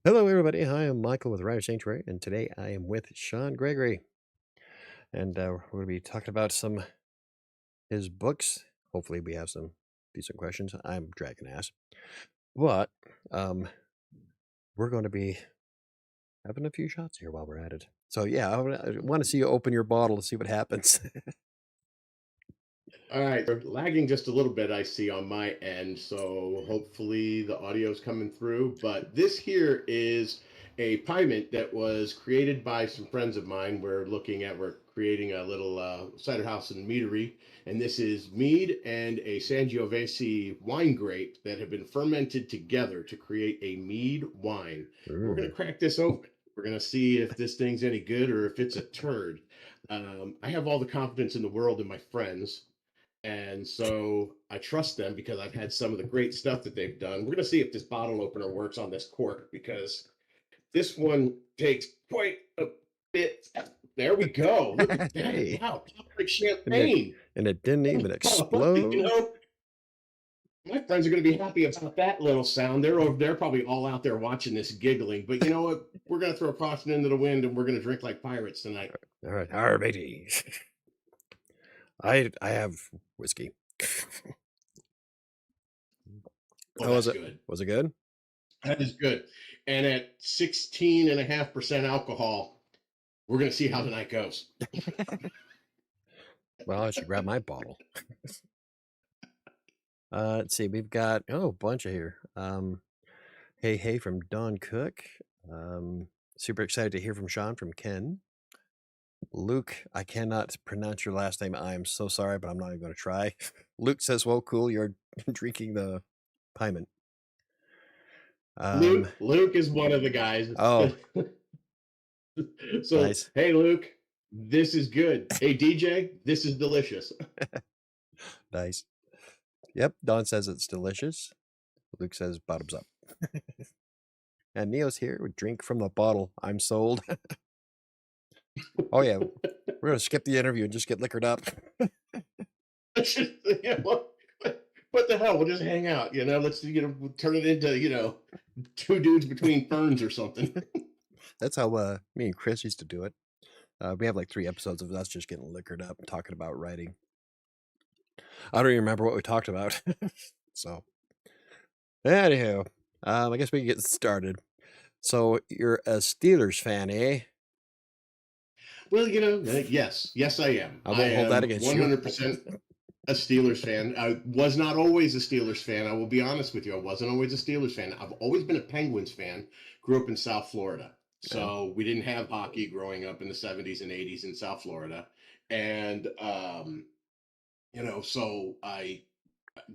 Hello, everybody. Hi, I'm Michael with WriterSanctuary, and today I am with Sean Gregory, and we're going to be talking about some his books. Hopefully, we have some decent questions. I'm dragging ass, but um, we're going to be having a few shots here while we're at it. So yeah, I want to see you open your bottle to see what happens. All right, they're lagging just a little bit, I see on my end, so hopefully the audio's coming through. But this here is a piment that was created by some friends of mine. We're creating a little cider house and meadery, and this is mead and a Sangiovese wine grape that have been fermented together to create a mead wine. We're gonna Mm. crack this open. We're gonna see if this thing's any good or if it's a turd. I have all the confidence in the world in my friends, and so I trust them because I've had some of the great stuff that they've done. We're going to see if this bottle opener works on this cork because this one takes quite a bit. There we go. Look at that. Hey, Wow. Top like and it champagne. and it didn't even You explode. know, my friends are going to be happy about that little sound. They're probably all out there watching this giggling. But you know what? We're going to throw caution into the wind and we're going to drink like pirates tonight. All right, matey. I have whiskey. Oh, How was that's it? good. Was it good? That is good. And at 16.5% alcohol, we're going to see how the night goes. Well, I should grab my bottle. Let's see. We've got a bunch of here. Hey from Don Cook. Super excited to hear from Sean from Ken. Luke, I cannot pronounce your last name. I am so sorry, but I'm not even going to try. Luke says, "Well, cool. You're drinking the piment." Um. Luke is one of the guys. Oh, So, nice, hey, Luke, this is good. Hey, DJ, this is delicious. nice. Yep. Don says it's delicious. Luke says bottoms up. And Neo's here with drink from the bottle. I'm sold. Oh yeah, we're gonna skip the interview and just get liquored up. What the hell? We'll just hang out, Let's we'll turn it into two dudes between ferns or something. That's how me and Chris used to do it. We have like 3 episodes of us just getting liquored up, talking about writing. I don't even remember what we talked about. So, anyhow, I guess we can get started. So, you're a Steelers fan, eh? Well, yes, I am. I I won't hold that am against you. 100% a Steelers fan. I was not always a Steelers fan. I will be honest with you. I wasn't always a Steelers fan. I've always been a Penguins fan. Grew up in South Florida. Yeah. So we didn't have hockey growing up in the 70s and 80s in South Florida. And, so I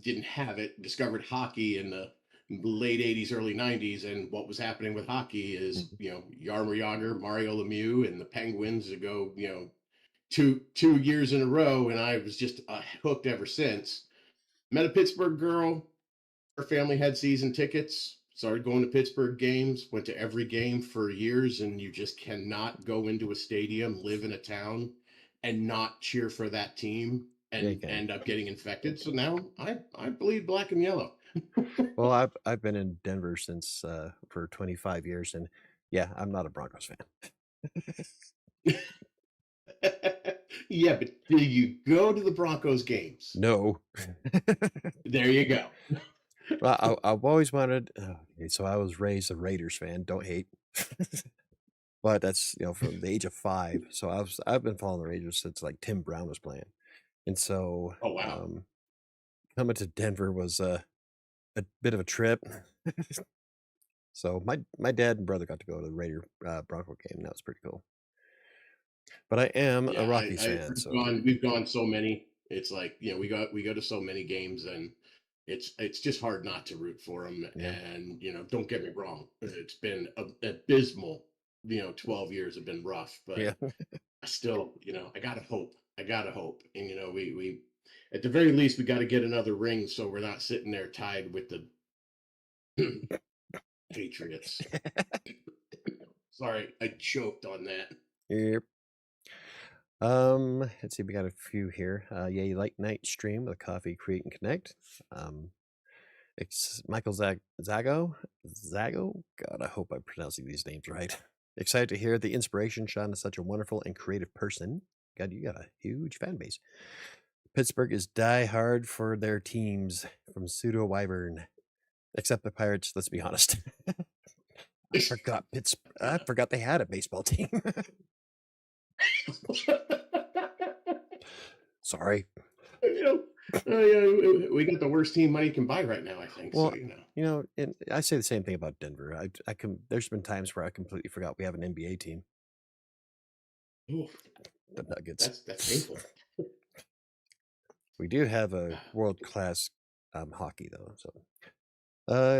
didn't have it, discovered hockey in the late 80s, early 90s. And what was happening with hockey is, Mhm. Jaromir Jagr, Mario Lemieux, and the Penguins to go, two years in a row, and I was just hooked ever since. Met a Pittsburgh girl. Her family had season tickets. Started going to Pittsburgh games. Went to every game for years, and you just cannot go into a stadium, live in a town, and not cheer for that team Yeah, you and can. end up getting infected. So now I bleed black and yellow. Well, I've been in Denver since for 25 years, and yeah, I'm not a Broncos fan. Yeah, but do you go to the Broncos games? No. There you go. Well, I've always wanted. Okay, so I was raised a Raiders fan. Don't hate. But that's from the age of 5. So I've been following the Raiders since like Tim Brown was playing, and so Oh wow. coming to Denver was a bit of a trip. So my dad and brother got to go to the Raider Bronco game. And that was pretty cool. But I am a Yeah, Rockies fan, we've so gone so many. It's like, we go to so many games, and it's just hard not to root for them. yeah, And don't get me wrong, it's been abysmal. 12 years have been rough, yeah. but I still, I gotta hope. I gotta hope. And we at the very least we got to get another ring so we're not sitting there tied with the Patriots. Sorry, I choked on that. Yep. Let's see, we got a few here. Yeah, you like Night Stream with Coffee, Create, and Connect. Um, Michael Zago. God, I hope I'm pronouncing these names right. Excited to hear the inspiration. Sean is such a wonderful and creative person. God, you got a huge fan base. Pittsburgh is die hard for their teams from Pseudo Wyvern, except the Pirates. Let's be honest. I forgot they had a baseball team. Sorry. You know, yeah, we got the worst team money can buy right now, I think. So Well, you know. and I say the same thing about Denver. I can. There's been times where I completely forgot we have an NBA team, Oof, the Nuggets. that's painful. We do have a world class hockey though. So,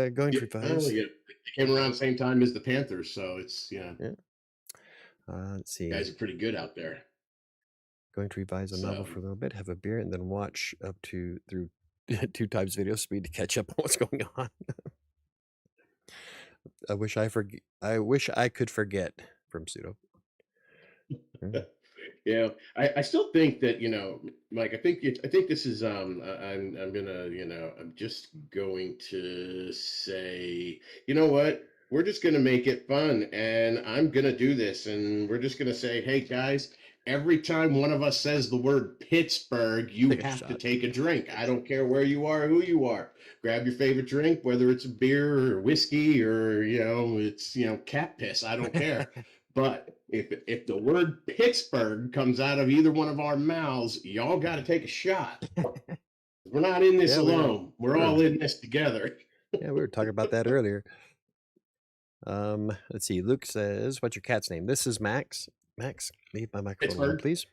going Yeah, to oh, revise. yeah. They came around the same time as the Panthers, so it's Yeah. Let's see. guys are pretty good out there. Going to revise a novel So for a little bit, have a beer, and then watch up to through 2 times video speed to catch up on what's going on. I wish I could forget from pseudo. Mm. yeah, I still think that Mike. I think this is I'm gonna I'm just going to say what, we're just gonna make it fun, and I'm gonna do this, and we're just gonna say, hey guys, every time one of us says the word Pittsburgh, you Take a have to shot. take a drink. I don't care where you are, who you are. Grab your favorite drink, whether it's a beer or whiskey or it's cat piss. I don't care. But if the word Pittsburgh comes out of either one of our mouths, y'all got to take a shot. We're not in this Yeah, alone. We're we were all in this together. yeah, we were talking about that earlier. Let's see. Luke says, "What's your cat's name?" This is Max. Max, leave my microphone alone, Pittsburgh. please.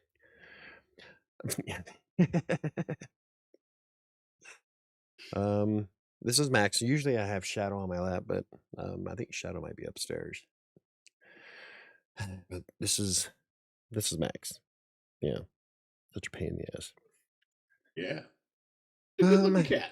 Yeah. um, this is Max. Usually I have Shadow on my lap, but I think Shadow might be upstairs. But this is Max. Yeah, such a pain in the ass. Yeah. A good looking Um, cat.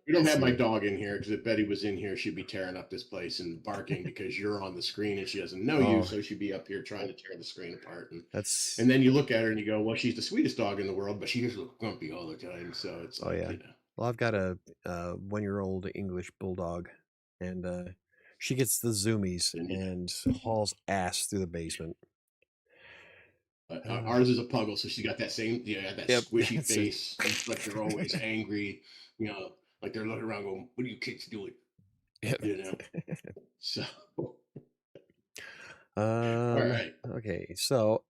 We don't let's have my see. dog in here because if Betty was in here, she'd be tearing up this place and barking because you're on the screen and she doesn't know you. Oh, So she'd be up here trying to tear the screen apart. that's And then you look at her and you go, well, she's the sweetest dog in the world, but she just looks grumpy all the time. So it's oh like, yeah. Well, I've got a 1-year-old English bulldog, and she gets the zoomies and and hauls ass through the basement. Uh, Ours is a puggle, so she's got that same, that yep, squishy that's it. face. Looks like they're always angry, like they're looking around going, "What are you kids doing?" Yep. You know. So, all um. right. Okay, so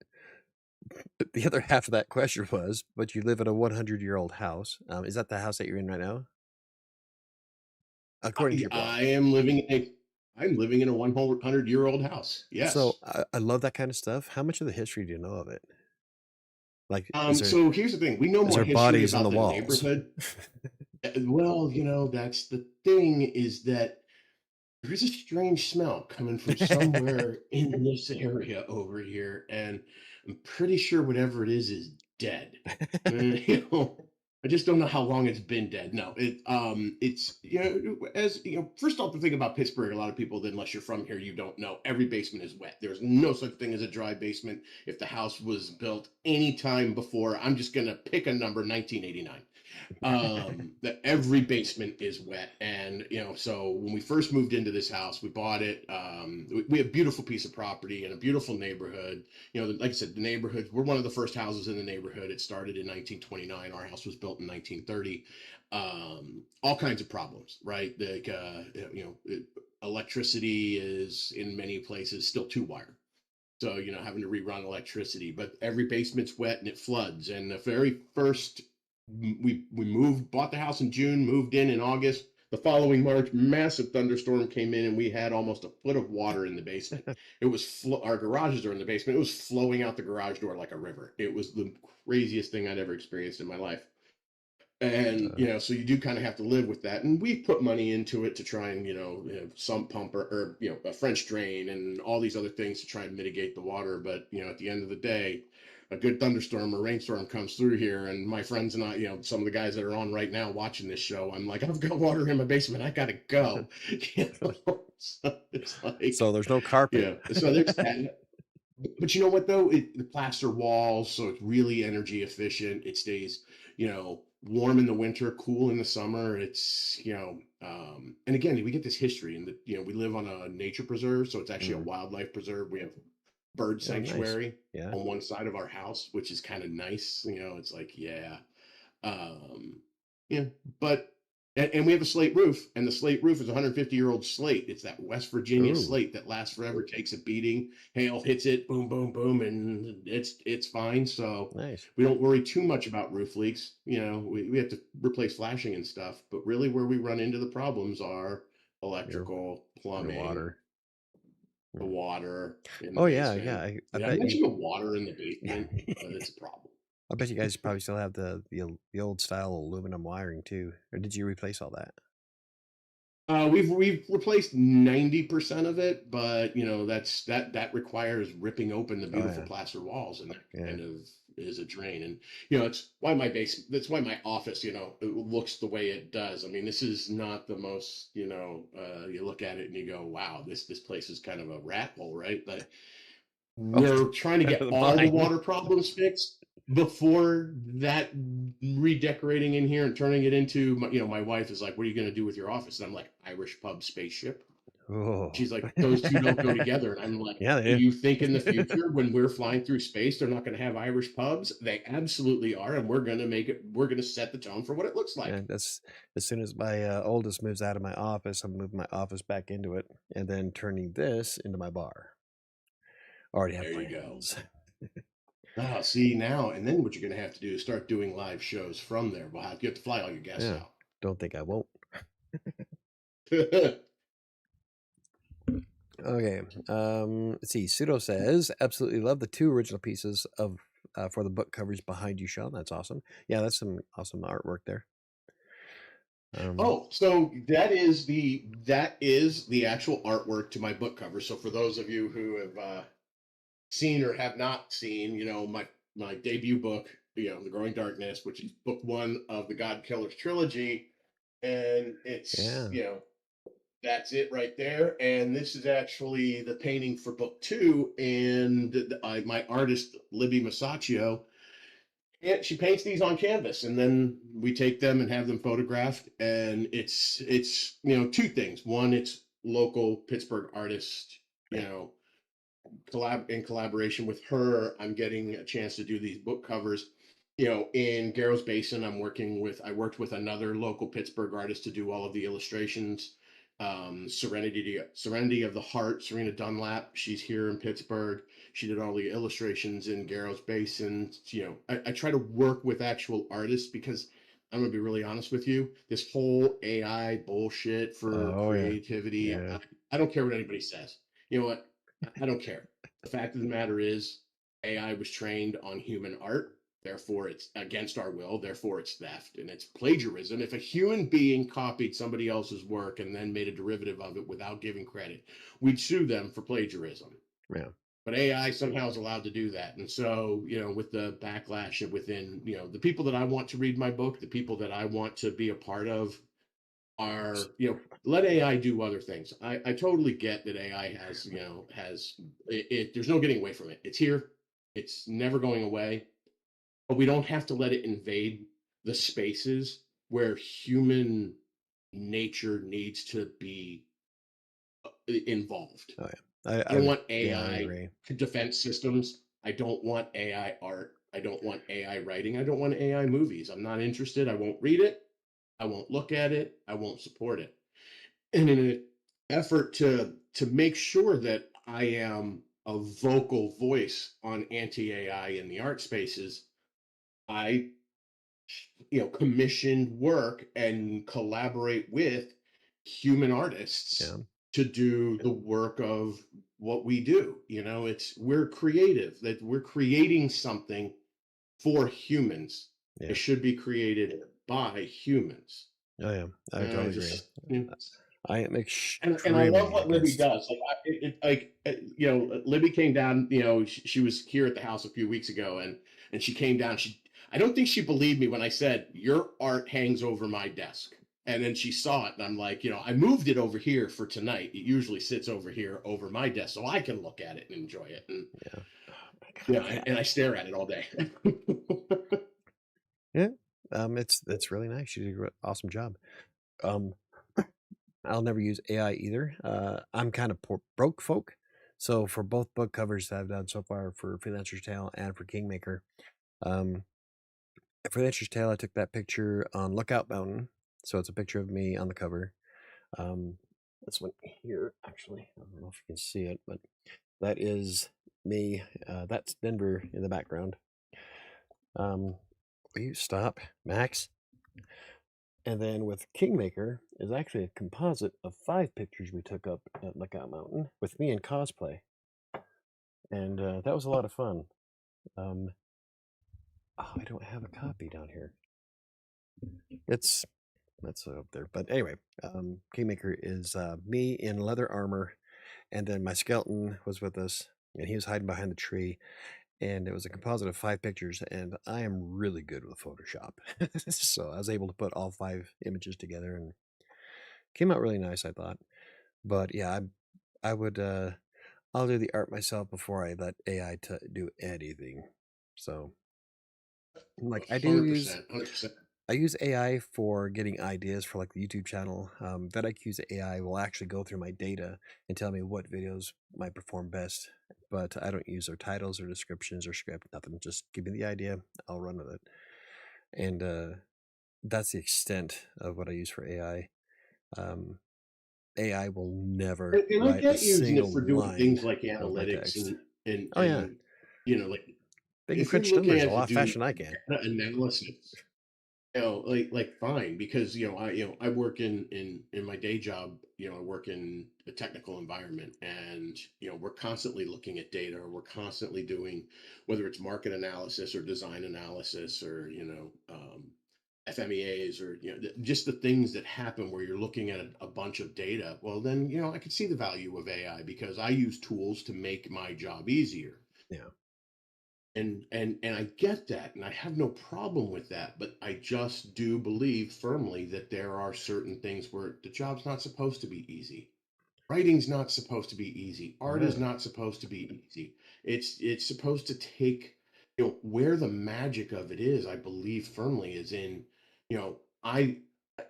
the other half of that question was, but you live in a 100-year-old house. Is that the house that you're in right now, according to your blog? I am living in a, I'm living in a 100-year-old house. So Yes. I love that kind of stuff. How much of the history do you know of it? Like, So here's the thing: we know is more there history bodies in the about the walls? neighborhood. Well, that's the thing, is that there is a strange smell coming from somewhere in this area over here, and I'm pretty sure whatever it is dead. I just don't know how long it's been dead. No, it's as First off, the thing about Pittsburgh, a lot of people, unless you're from here, you don't know every basement is wet. There's no such thing as a dry basement. If the house was built any time before, I'm just gonna pick a number, 1989, that every basement is wet. And so when we first moved into this house, we bought it. We have a beautiful piece of property in a beautiful neighborhood. Like I said, the neighborhood, we're one of the first houses in the neighborhood. It started in 1929. Our house was built in 1930. All kinds of problems, right? Like electricity is in many places still two wire, so having to rerun electricity. But every basement's wet and it floods. And the very first, we bought the house in June, moved in August. The following March, massive thunderstorm came in and we had almost a foot of water in the basement. It was our garages are in the basement. It was flowing out the garage door like a river. It was the craziest thing I'd ever experienced in my life. And Uh, so you do kind of have to live with that. And we put money into it to try and sump pump, or a French drain and all these other things to try and mitigate the water. But at the end of the day, a good thunderstorm or rainstorm comes through here, and my friends and I, some of the guys that are on right now watching this show, I'm like, I've got water in my basement, I gotta go. So it's like, so there's no carpet. so there's that. But you know what though? The plaster walls, so it's really energy efficient. It stays, warm in the winter, cool in the summer. It's, and again, we get this history, and we live on a nature preserve, so it's actually a Mm. wildlife preserve. We have bird Oh, nice. sanctuary Yeah. on one side of our house, which is kind of nice. It's like, yeah. Um, yeah, but and we have a slate roof, and the slate roof is a 150-year-old slate. It's that West Virginia Ooh, slate that lasts forever, takes a beating, hail hits it, boom, boom, boom, and it's fine. So nice. we don't worry too much about roof leaks. We have to replace flashing and stuff, but really where we run into the problems are Your electrical, your plumbing, water. the Mm. water in the Oh yeah, yeah. basement. I Did I bet you. mention the water in the Yeah. basement? It's a problem. I bet you guys probably still have the old style aluminum wiring too, or did you replace all that? We've replaced 90% of it, but that requires ripping open the Oh beautiful yeah, plaster walls, and that yeah. kind of is a drain. And that's why my office, it looks the way it does. I mean, this is not the most, you look at it and you go, wow, this place is kind of a rat hole, right? But Oh, we're trying to better get than all the mine. water problems fixed before that redecorating in here and turning it into my wife is like, what are you going to do with your office? And I'm like, Irish pub spaceship. Oh, She's like, those two don't go together. And I'm like, yeah, they you think do. in the future when we're flying through space they're not going to have Irish pubs? They absolutely are, and we're going to set the tone for what it looks Yeah, like. that's as soon as my oldest moves out of my office, I'm moving my office back into it, and then turning this into my bar. Already have There you go. plans. Ah, see now, and then what you're going to have to do is start doing live shows from there. You have to fly all your guests Yeah, out. don't think I won't. Okay. Let's see. Pseudo says, absolutely love the two original pieces of for the book covers behind you, Sean. That's awesome. Yeah, that's some awesome artwork there. Oh, so that is the actual artwork to my book cover. So for those of you who have seen or have not seen, my debut book, The Growing Darkness, which is book one of the God Killers trilogy, and it's Yeah. that's it right there. And this is actually the painting for book two, and my artist Libby Masaccio, yeah, she paints these on canvas, and then we take them and have them photographed. And it's two things. One, it's local Pittsburgh artist, you Right. know, collaboration with her. I'm getting a chance to do these book covers. In Garrow's Basin, I worked with another local Pittsburgh artist to do all of the illustrations. Serenity of the Heart, Serena Dunlap. She's here in Pittsburgh. She did all the illustrations in Garrow's Basin. I try to work with actual artists because I'm gonna be really honest with you. This whole AI bullshit for Oh yeah. creativity, Yeah. I don't care what anybody says. You know what? I don't care. The fact of the matter is, AI was trained on human art. Therefore, it's against our will. Therefore, it's theft and it's plagiarism. If a human being copied somebody else's work and then made a derivative of it without giving credit, we'd sue them for plagiarism. Yeah. But AI somehow is allowed to do that. And so, with the backlash within, the people that I want to read my book, the people that I want to be a part of are, let AI do other things. I totally get that AI has there's no getting away from it. It's here. It's never going away, but we don't have to let it invade the spaces where human nature needs to be involved. Oh yeah. I I don't would. want Yeah, I AI agree. defense systems. I don't want AI art. I don't want AI writing. I don't want AI movies. I'm not interested. I won't read it. I won't look at it. I won't support it. And in an effort to make sure that I am a vocal voice on anti-AI in the art spaces, I commission work and collaborate with human artists Yeah. to do the work of what we do. We're creative, that we're creating something for humans. It Yeah. should be created by humans. Oh yeah. I I totally agree. just I am and I love extremely what Libby against. does. Libby came down. She was here at the house a few weeks ago, and she came down. I don't think she believed me when I said your art hangs over my desk. And then she saw it, and I'm like, I moved it over here for tonight. It usually sits over here over my desk, so I can look at it and enjoy it. And Yeah. Oh my yeah, God. and I stare at it all day. Yeah. it's really nice. She did an awesome job. Um, I'll never use AI either. I'm kind of broke folk. So for both book covers that I've done so far for Freelancer's Tale and for Kingmaker, um, for Freelancer's Tale, I took that picture on Lookout Mountain. So it's a picture of me on the cover. Um, this one here, actually, I don't know if you can see it, but that is me. That's Denver in the background. Will you stop, Max? And then with Kingmaker is actually a composite of 5 pictures we took up at Lookout Mountain with me in cosplay, and that was a lot of fun. Um, oh, I don't have a copy down here. It's that's up there, but anyway, Kingmaker is me in leather armor, and then my skeleton was with us, and he was hiding behind the tree. And it was a composite of 5 pictures, and I am really good with Photoshop, so I was able to put all 5 images together, and came out really nice, I thought. But yeah, I would I'll do the art myself before I let AI to do anything. So like I do use 100%, 100%. I use AI for getting ideas for like the YouTube channel. VidIQ's AI will actually go through my data and tell me what videos might perform best. But I don't use their titles or descriptions or script, nothing. Just give me the idea, I'll run with it. And that's the extent of what I use for AI. AI will never And I write a get using it single for doing line things like of my analytics text. and Oh yeah, and you know, like they can if you're crunch looking numbers a at it to lot do faster than I can. data analysis, like fine, because I work in my day job, I work in a technical environment, and we're constantly looking at data, or we're constantly doing, whether it's market analysis or design analysis, or FMEAs, or just the things that happen where you're looking at a bunch of data. Well, then I could see the value of AI, because I use tools to make my job easier. Yeah, And I get that, and I have no problem with that, but I just do believe firmly that there are certain things where the job's not supposed to be easy. Writing's not supposed to be easy. Art is no, not supposed to be easy. It's supposed to take, where the magic of it is, I believe firmly, is in, I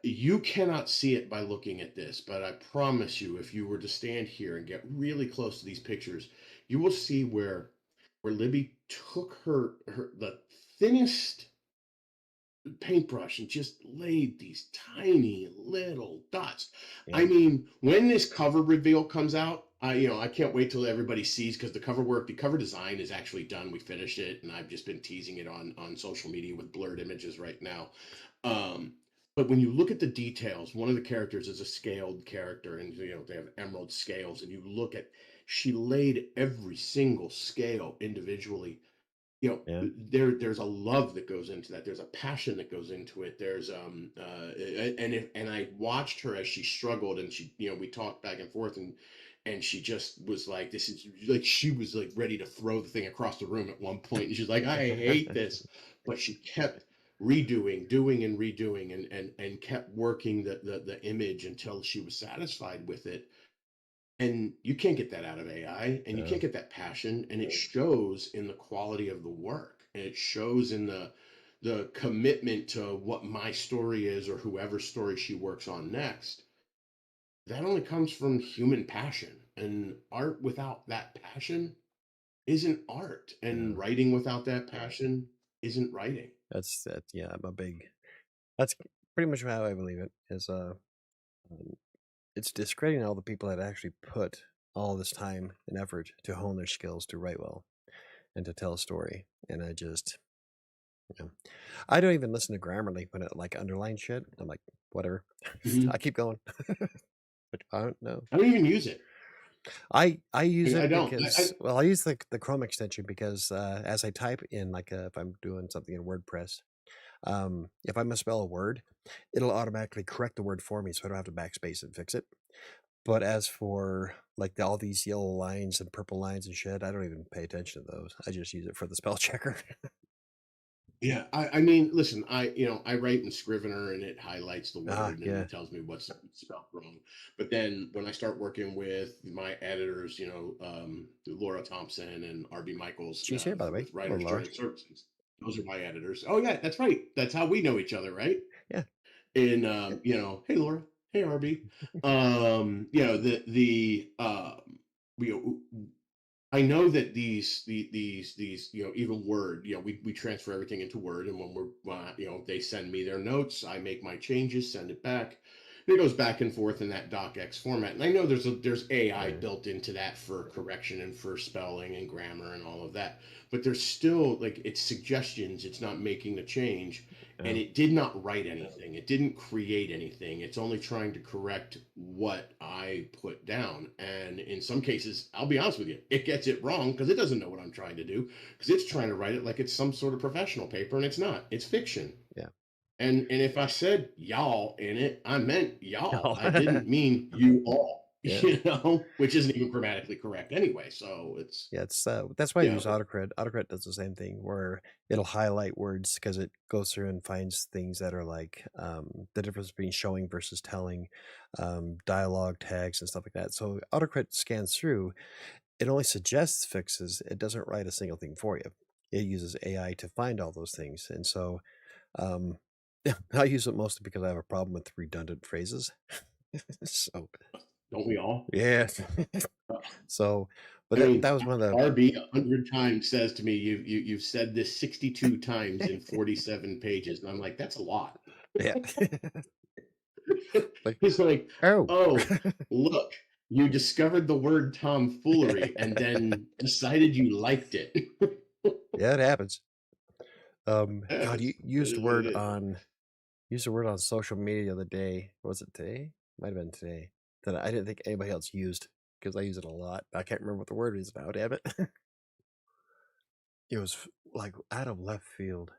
you cannot see it by looking at this, but I promise you, if you were to stand here and get really close to these pictures, you will see where Libby took the thinnest paintbrush and just laid these tiny little dots. I yeah, mean, when this cover reveal comes out, I can't wait till everybody sees, because the cover design is actually done. We finished it, and I've just been teasing it on social media with blurred images right now. Um, but when you look at the details, one of the characters is a scaled character, and they have emerald scales, and you look at, she laid every single scale individually. yeah, There's a love that goes into that, there's a passion that goes into it, there's and I watched her as she struggled, and she, we talked back and forth, and she just was like, this is like, she was like ready to throw the thing across the room at one point, and she's like, I hate this, but she kept redoing, doing and redoing, and kept working the image until she was satisfied with it. And you can't get that out of AI, and you can't no, get that passion, and it shows in the quality of the work, and it shows in the commitment to what my story is, or whoever's story she works on next. That only comes from human passion, and art without that passion isn't art, and no. writing without that passion isn't writing. That's that. Yeah, I'm a big. That's pretty much how I believe it. Is um, it's discrediting all the people that actually put all this time and effort to hone their skills to write well and to tell a story. And I just, you know, I don't even listen to Grammarly when it like underline shit. I'm like, whatever. I Mhm. keep going. But I don't know. I don't even use it. I use I it don't. because well, I use the Chrome extension because as I type in like if I'm doing something in WordPress, if I misspell a word, it'll automatically correct the word for me, so I don't have to backspace and fix it. But as for like all these yellow lines and purple lines and shit, I don't even pay attention to those. I just use it for the spell checker. Yeah, I mean, listen, I write in Scrivener, and it highlights the Ah, word yeah. and tells me what's spelled wrong. But then when I start working with my editors, Laura Thompson and RB Michaels, She's here, by the way. with Hello, Writers Laura. Joint Services. Those are my editors. Oh yeah, that's right. That's how we know each other, right? Yeah. And hey Laura, hey RB. You know, I know that these even Word, we transfer everything into Word, and when they send me their notes, I make my changes, send it back. And it goes back and forth in that docx format. And I know there's AI Right. built into that for correction and for spelling and grammar and all of that. But there's still, like, it's suggestions, it's not making a change. And Yeah. it did not write anything. It didn't create anything. It's only trying to correct what I put down. And in some cases, I'll be honest with you, it gets it wrong because it doesn't know what I'm trying to do, because it's trying to write it like it's some sort of professional paper, and it's not. It's fiction. Yeah. And if I said y'all in it, I meant y'all. No. I didn't mean you all, Yeah. which isn't even grammatically correct anyway. So it's, Yeah, it's that's why I you use know, AutoCred. AutoCred does the same thing where it'll highlight words because it goes through and finds things that are like the difference between showing versus telling, dialogue tags and stuff like that. So AutoCred scans through. It only suggests fixes. It doesn't write a single thing for you. It uses AI to find all those things, and so um, I use it mostly because I have a problem with redundant phrases. So don't we all? yeah, so but I that mean, was one of the RB 100 times says to me, you've said this 62 times in 47 pages. And I'm like, that's a lot. yeah. Like, He's like, oh. oh, look, you discovered the word tomfoolery and then decided you liked it. Yeah, it happens. God, you Yes, used a word it is. on social media the other day. Was it today? Might have been today. That I didn't think anybody else used because I use it a lot. I can't remember what the word is now. Damn it! It was like out of left field.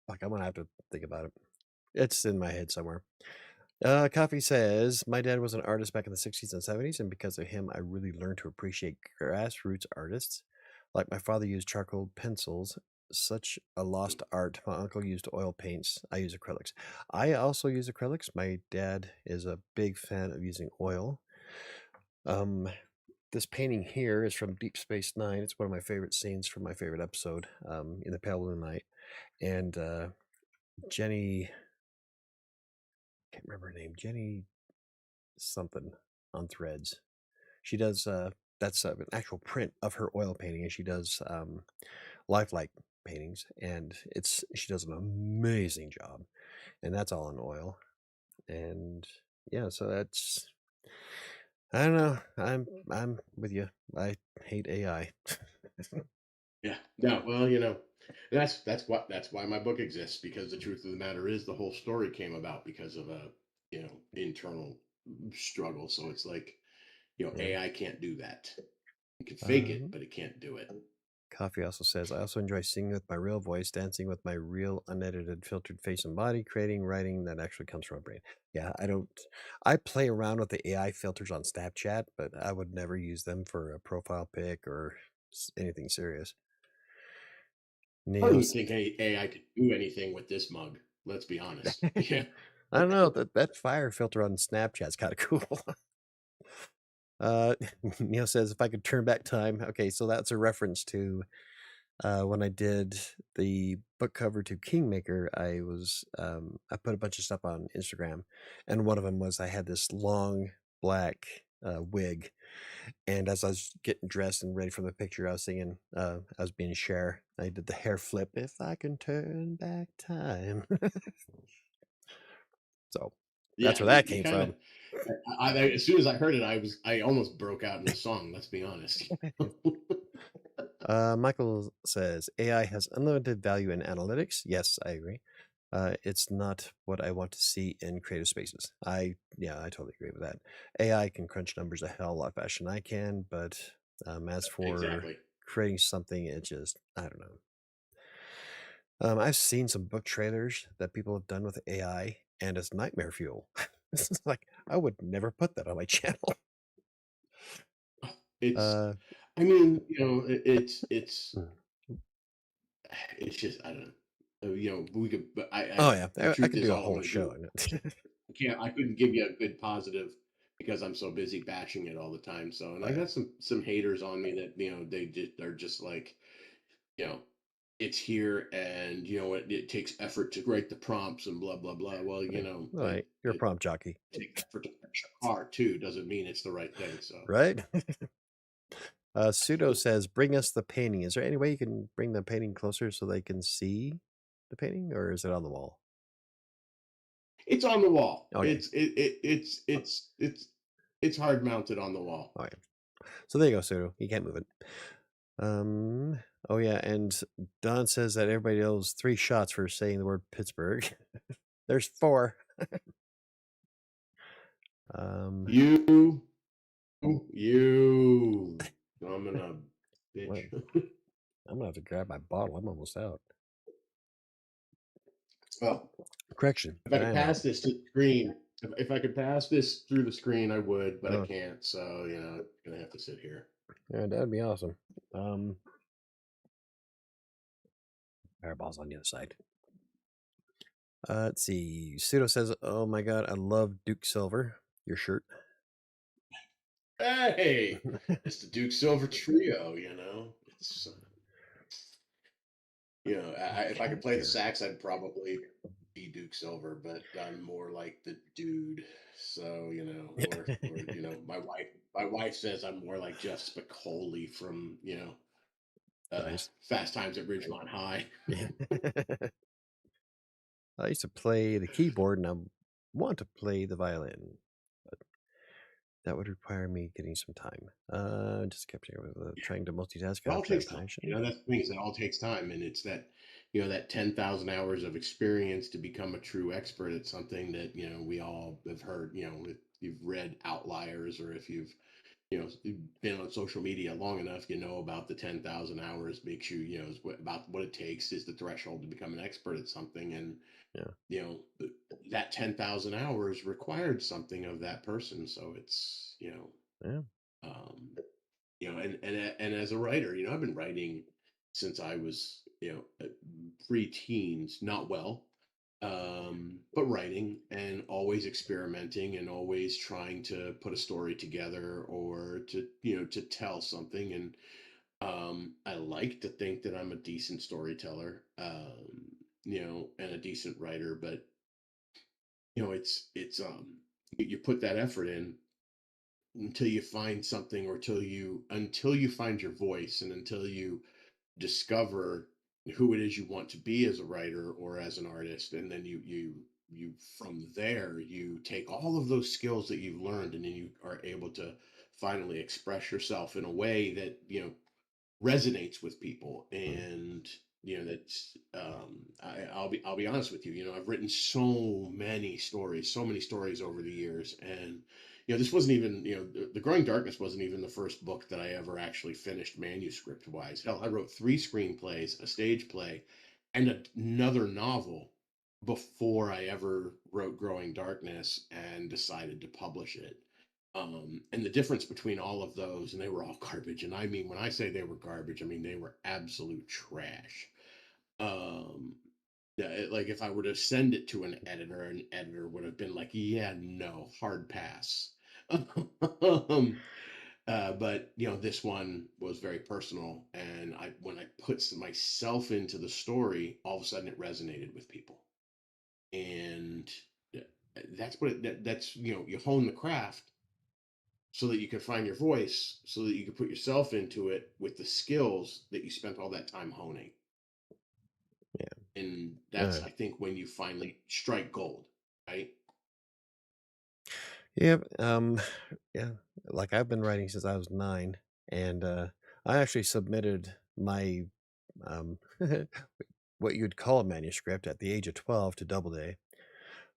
Like I'm gonna have to think about it. It's in my head somewhere. Coffee says, my dad was an artist back in the 60s and 70s, and because of him, I really learned to appreciate grassroots artists. Like my father used charcoal pencils, such a lost art. My uncle used oil paints. I use acrylics. I also use acrylics. My dad is a big fan of using oil. Um, this painting here is from Deep Space Nine. It's one of my favorite scenes from my favorite episode, in the Pale Blue Night. And Jenny, can't remember her name, Jenny something on Threads. She does that's an actual print of her oil painting, and she does lifelike paintings, and it's she does an amazing job, and that's all in oil. And yeah, so that's I don't know. I'm with you. I hate AI. Yeah. No, well, that's why my book exists, because the truth of the matter is the whole story came about because of a, internal struggle. So it's like, Yeah. AI can't do that. It can fake it, Um, but it can't do it. Coffee also says, I also enjoy singing with my real voice, dancing with my real unedited filtered face and body, creating writing that actually comes from my brain. Yeah, I play around with the AI filters on Snapchat, but I would never use them for a profile pic or anything serious. I don't Neil's, even think AI could do anything with this mug. Let's be honest. Yeah. I don't know, that fire filter on Snapchat's kind of cool. Uh, Neil says, if I could turn back time. Okay, so that's a reference to when I did the book cover to Kingmaker. I put a bunch of stuff on Instagram, and one of them was I had this long black wig, and as I was getting dressed and ready for the picture, I was singing. I was being Cher. I did the hair flip. If I can turn back time. So that's Yeah, where you, that you came kind of. from. As soon as I heard it, I almost broke out into song. Let's be honest. Michael says AI has unlimited value in analytics. Yes, I agree. It's not what I want to see in creative spaces. Yeah, I totally agree with that. AI can crunch numbers a hell of a lot faster than I can, but as for Exactly. creating something, it just I don't know. I've seen some book trailers that people have done with AI, and it's nightmare fuel. This is like I would never put that on my channel. It's. Uh, I mean, mm. it's just, I don't know. We could, but Oh yeah, the I truth could is, do a all I'm whole going to do show is on bash it. it. I couldn't give you a good positive because I'm so busy bashing it all the time. So, and Oh I yeah. got some haters on me that, they just are just like, you know, it's here, and it takes effort to write the prompts and blah blah blah. Well, Right. All right. You're a it prompt jockey, takes effort to fix a car too. Doesn't mean it's the right thing. So right? Pseudo says, "Bring us the painting." Is there any way you can bring the painting closer so they can see the painting, or is it on the wall? it's on the wall. Okay. It's hard mounted on the wall. Okay. So there you go, Pseudo. You can't move it. Um. Oh yeah, and Don says that everybody owes 3 shots for saying the word Pittsburgh. There's 4. Um. You, you, I'm gonna bitch. Well, I'm gonna have to grab my bottle. I'm almost out. Well, Correction. if I could I'm out. pass this to the screen, if I could pass this through the screen, I would, but I Oh, can't. So I'm gonna have to sit here. yeah, that'd be awesome. Um. Fireball's on the other side. Let's see. Pseudo says, "Oh my god, I love Duke Silver. Your shirt." Hey, it's the Duke Silver trio. It's if I could Cat play the hair. sax, I'd probably be Duke Silver, but I'm more like the dude. So my wife says I'm more like Jeff Spicoli from Nice. Fast Times at Ridgemont High. Yeah. I used to play the keyboard and I want to play the violin, but that would require me getting some time. Just kept with trying to multitask It all after takes that time. passion. That's the thing is it all takes time, and it's that 10,000 hours of experience to become a true expert at something that we all have heard. If you've read Outliers, or if you've been on social media long enough, about the 10,000 hours makes you is about what it takes is the threshold to become an expert at something, and Yeah. that 10,000 hours required something of that person. So it's Yeah. um, and as a writer, I've been writing since I was, pre-teens, not well, but writing and always experimenting and always trying to put a story together or to tell something. And I like to think that I'm a decent storyteller, and a decent writer, but you put that effort in until you find something, or until you find your voice, and until you discover who it is you want to be as a writer or as an artist, and then you from there you take all of those skills that you've learned, and then you are able to finally express yourself in a way that resonates with people. Mm. And that's I'll be honest with you, I've written so many stories over the years. And this wasn't even, the Growing Darkness wasn't even the first book that I ever actually finished manuscript wise. Hell, I wrote 3 screenplays, a stage play, and another novel before I ever wrote Growing Darkness and decided to publish it. And the difference between all of those, and they were all garbage. And I mean, when I say they were garbage, I mean they were absolute trash. Um, yeah, like if I were to send it to an editor would have been like, "Yeah, no, hard pass." um, but this one was very personal, and when I put myself into the story, all of a sudden it resonated with people, and uh, that's you hone the craft so that you can find your voice, so that you can put yourself into it with the skills that you spent all that time honing. And that's, Yeah. I think, when you finally strike gold, right? Yeah. Yeah. Like I've been writing since I was 9, and I actually submitted my um, what you'd call a manuscript at the age of 12 to Doubleday.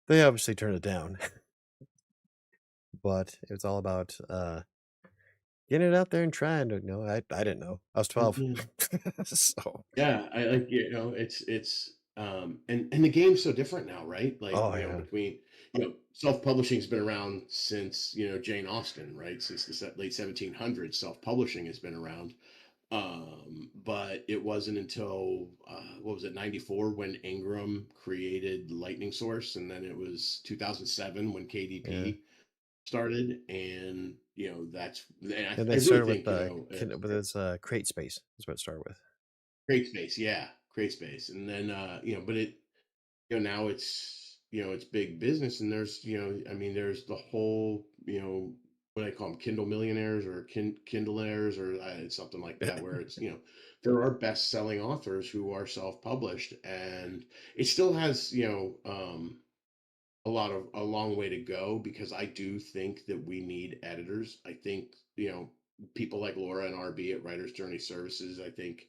They obviously turned it down, but it was all about getting it out there and trying to. No, I didn't know. I was 12, Mhm. so Yeah, I like, and the game's so different now, right? Like, oh yeah, between, self-publishing's been around since, Jane Austen, right? Since the late 1700s, self-publishing has been around. But it wasn't until what was it, 94, when Ingram created Lightning Source, and then it was 2007 when yeah. KDP started. And and And I they really started with think, with his crate space. Is what it started with. Great Space, yeah. CreateSpace, and then but now it's big business, and there's I mean there's the whole what I call them Kindle millionaires or Kindleaires or something like that, where it's there are best selling authors who are self published, and it still has a long way to go, because I do think that we need editors. I think people like Laura and RB at Writers Journey Services. I think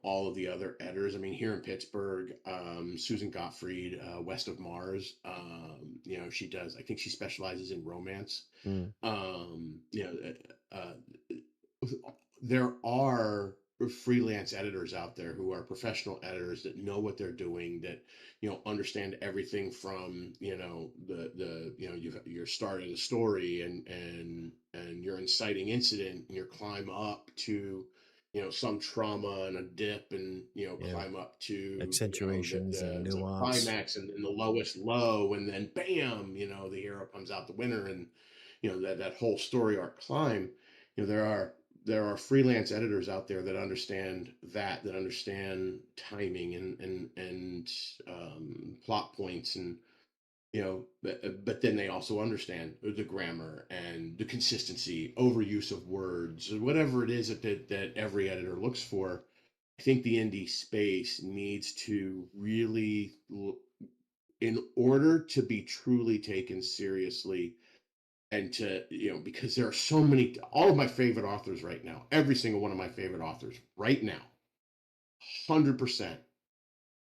all of the other editors. I mean, here in Pittsburgh, Susan Gottfried, West of Mars, she does, I think she specializes in romance. Mm, Um, you know, there are freelance editors out there who are professional editors that know what they're doing, that understand everything from you're starting a story, and your inciting incident, and your climb up to some trauma and a dip, and yeah. climb up to Accentuations and the nuance. climax, and the lowest low, and then bam, the hero comes out the winner, and that whole story arc climb. There are freelance editors out there that understand that understand timing, and plot points, and but then they also understand the grammar and the consistency, overuse of words, whatever it is that every editor looks for. I think the indie space needs to really, in order to be truly taken seriously, and to because there are so many, all of my favorite authors right now, every single one of my favorite authors right now, 100%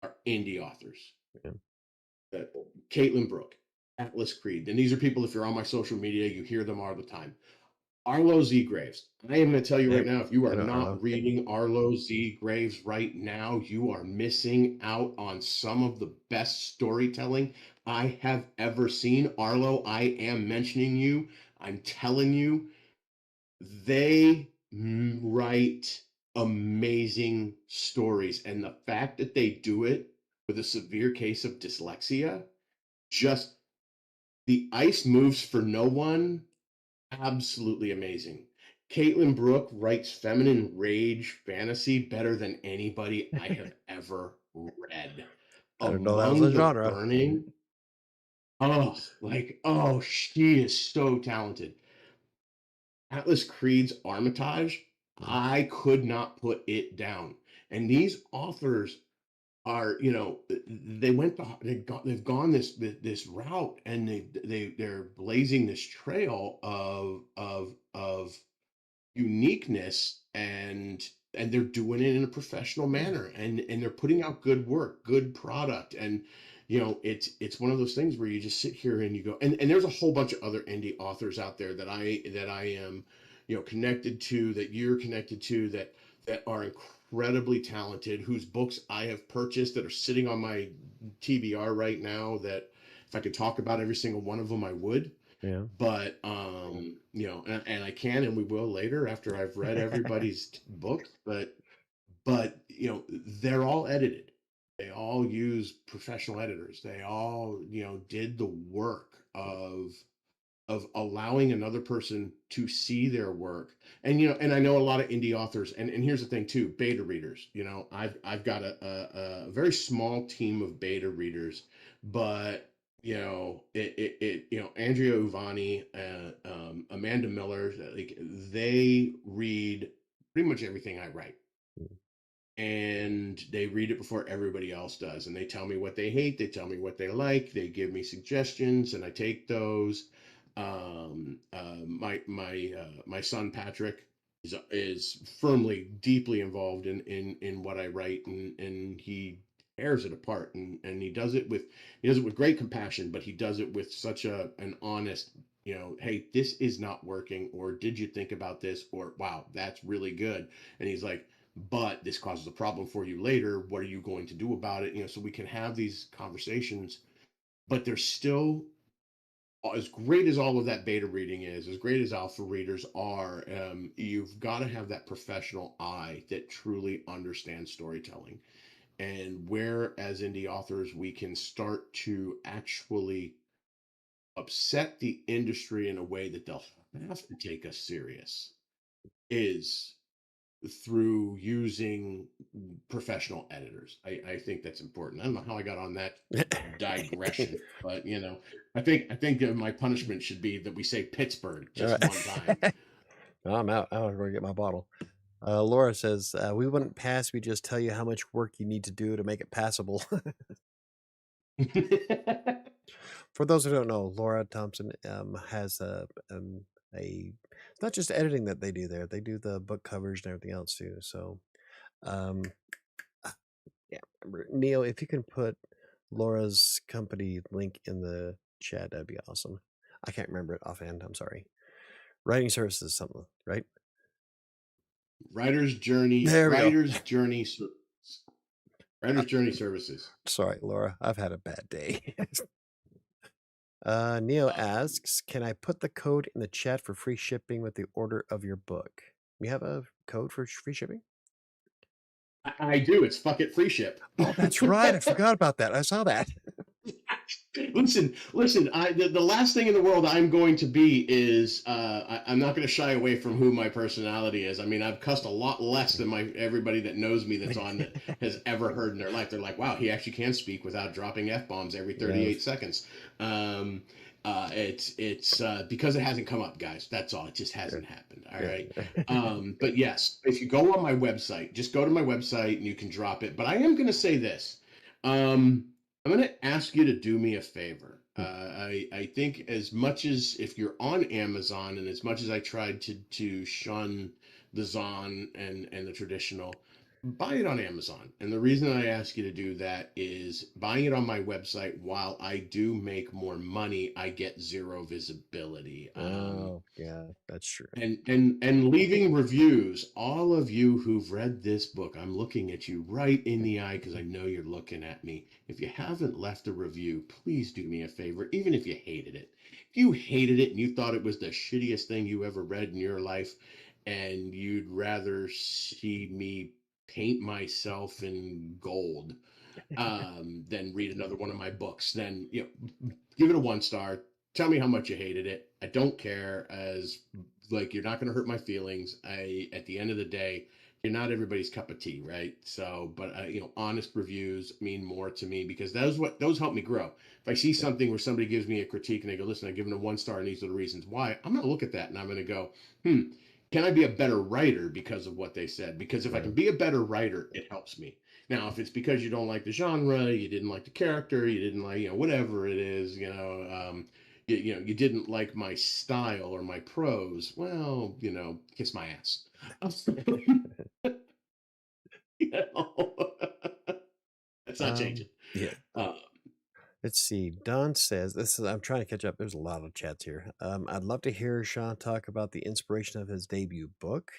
are indie authors. Yeah. uh, Caitlin Brooke, Atlas Creed, and these are people, if you're on my social media, you hear them all the time. Arlo Z Graves, I am going to tell you right Yep. now, if you I are know not Arlo. reading Arlo Z Graves right now, you are missing out on some of the best storytelling I have ever seen. Arlo, I am mentioning you. I'm telling you, they write amazing stories. And the fact that they do it with a severe case of dyslexia, just the ice moves for no one. Absolutely amazing. Caitlin Brooke writes feminine rage fantasy better than anybody I have ever read. I didn't know that was a Among the genre. Burning, oh, she is so talented. Atlas Creed's Armitage, Mm, I could not put it down. And these authors are, they've gone this route, and they're blazing this trail of uniqueness, and they're doing it in a professional mm, manner, and they're putting out good work, good product. And it's one of those things where you just sit here and you go, and there's a whole bunch of other indie authors out there that I am connected to, that you're connected to, that are incredibly talented, whose books I have purchased, that are sitting on my TBR right now, that if I could talk about every single one of them, I would. yeah. But and I can, and we will later after I've read everybody's book. But they're all edited. They all use professional editors. They all did the work of allowing another person to see their work. And I know a lot of indie authors, and here's the thing too, beta readers. I've got a very small team of beta readers, but Andrea Uvani, Amanda Miller, like, they read pretty much everything I write, Mm, and they read it before everybody else does, and they tell me what they hate, they tell me what they like, they give me suggestions, and I take those. My son Patrick is firmly, deeply involved in what I write, and he tears it apart, and he does it with great compassion, but he does it with such an honest, hey, this is not working, or did you think about this, or wow, that's really good. And he's like, but this causes a problem for you later. What are you going to do about it? So we can have these conversations, but there's still, as great as all of that beta reading is, as great as alpha readers are, you've got to have that professional eye that truly understands storytelling. And where, as indie authors, we can start to actually upset the industry in a way that they'll have to take us serious is through using professional editors. I think that's important. I don't know how I got on that digression, but I think my punishment should be that we say Pittsburgh All just one time. right. No, I'm out. I'm going to get my bottle. Laura says, we wouldn't pass. We just tell you how much work you need to do to make it passable. For those who don't know, Laura Thompson has it's not just editing that they do there. They do the book covers and everything else too. So, um, yeah, Neil, if you can put Laura's company link in the chat, that'd be awesome. I can't remember it offhand. I'm sorry. Writing services, something, right? Writer's Journey, There we go. Writer's Journey Services. Sorry, Laura. I've had a bad day. Neo Um, asks, can I put the code in the chat for free shipping with the order of your book? We have a code for free shipping? I do. It's fuck it free ship. Oh, that's right. I forgot about that. I saw that. Listen. The last thing in the world I'm going to be is I'm not going to shy away from who my personality is. I mean, I've cussed a lot less than my everybody that knows me that's on that has ever heard in their life. They're like, wow, he actually can speak without dropping f bombs every Yes. 38 seconds. Um, it's because it hasn't come up, guys. That's all. It just hasn't Good. happened. All right. Good. But yes, if you go on my website, just go to my website and you can drop it. But I am going to say this. Um, I'm going to ask you to do me a favor. I think as much as if you're on Amazon, and as much as I tried to shun the Zon and the traditional, buy it on Amazon. And the reason I ask you to do that is buying it on my website. While I do make more money, I get zero visibility. Oh, yeah, that's true. And leaving reviews, all of you who've read this book, I'm looking at you right in the eye because I know you're looking at me. If you haven't left a review, please do me a favor, even if you hated it. If you hated it and you thought it was the shittiest thing you ever read in your life, and you'd rather see me paint myself in gold than read another one of my books, then give it a 1 star. Tell me how much you hated it. I don't care. As like you're not going to hurt my feelings. At the end of the day, you're not everybody's cup of tea, right? So, but honest reviews mean more to me because those help me grow. If I see something where somebody gives me a critique and they go, "Listen, I give them a 1 star, and these are the reasons why," I'm going to look at that and I'm going to go, "Hmm, can I be a better writer because of what they said? Because if I Yeah. can be a better writer, it helps me." Now, if it's because you don't like the genre, you didn't like the character, you didn't like, whatever it is, you didn't like my style or my prose, well, kiss my ass. you know, that's not changing. Yeah. Uh, Let's see. Don says, I'm trying to catch up. There's a lot of chats here. I'd love to hear Sean talk about the inspiration of his debut book.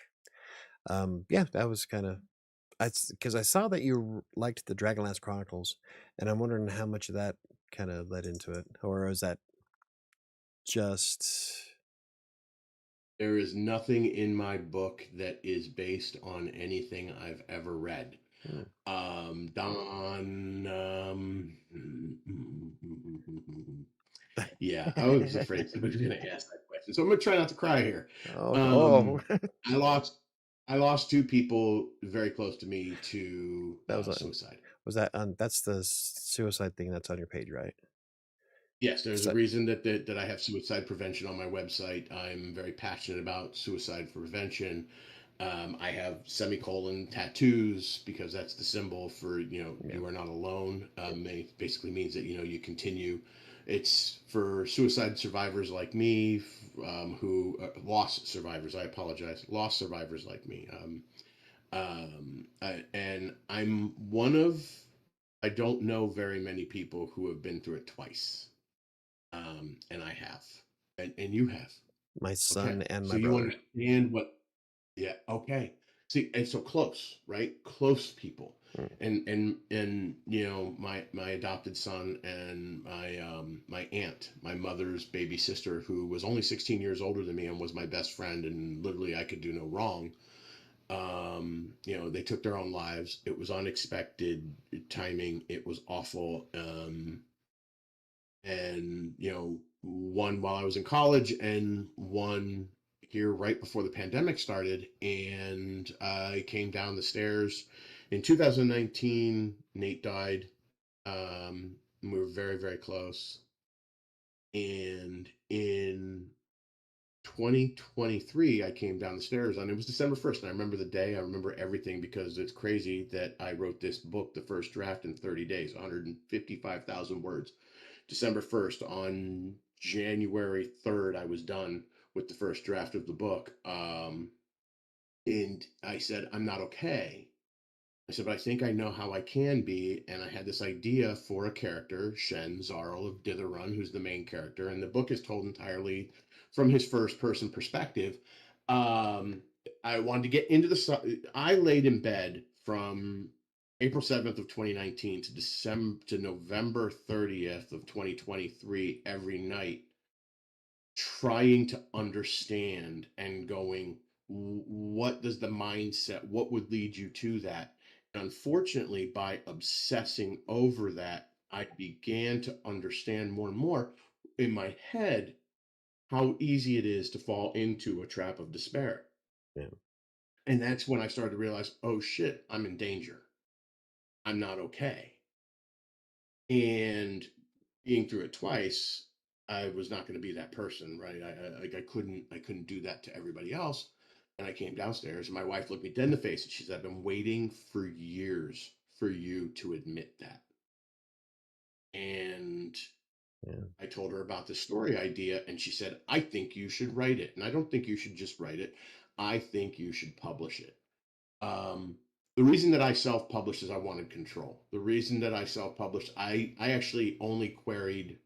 Yeah, that was kind of, because I saw that you liked the Dragonlance Chronicles, and I'm wondering how much of that kind of led into it, or is that just? there is nothing in my book that is based on anything I've ever read. Hmm. Don, yeah, I was afraid somebody was going to ask that question, so I'm going to try not to cry here. Oh, oh, Um, I lost, I lost two people very close to me to that was on. suicide. Was that on? That's the suicide thing that's on your page, right? Yes, there's a So, reason that I have suicide prevention on my website. I'm very passionate about suicide prevention. I have semicolon tattoos because that's the symbol for yeah, you are not alone. It basically means that you continue. It's for suicide survivors like me, who lost survivors. I apologize, lost survivors like me. And I'm one of, I don't know very many people who have been through it twice, and I have, and you have. my Okay, son and so my you brother. understand what? Yeah. Okay. See, and so close, right? Close people, Mm, and my adopted son and my aunt, my mother's baby sister, who was only 16 years older than me and was my best friend, and literally I could do no wrong. They took their own lives. It was unexpected timing. It was awful. And one while I was in college and one here right before the pandemic started, and I came down the stairs in 2019. Nate died. We were very, very close. And in 2023, I came down the stairs, and it was December 1st. And I remember the day, I remember everything, because it's crazy that I wrote this book, the first draft, in 30 days, 155,000 words. December 1st. On January 3rd, I was done with the first draft of the book. And I said, I'm not okay. I said, but I think I know how I can be. And I had this idea for a character, Shen Zarl of Ditherun, who's the main character. And the book is told entirely from his first person perspective. Um, I wanted to get into I laid in bed from April 7th of 2019 to November 30th of 2023 every night, trying to understand and going, what does the mindset, what would lead you to that? And unfortunately, by obsessing over that, I began to understand more and more in my head how easy it is to fall into a trap of despair. Yeah. And that's when I started to realize, oh shit, I'm in danger. I'm not okay. And being through it twice, I was not going to be that person, right? I couldn't do that to everybody else. And I came downstairs, and my wife looked me dead in the face, and she said, I've been waiting for years for you to admit that. And Yeah. I told her about the story idea, and she said, I think you should write it. And I don't think you should just write it. I think you should publish it. Um, the reason that I self-published is I wanted control. The reason that I self-published, I actually only queried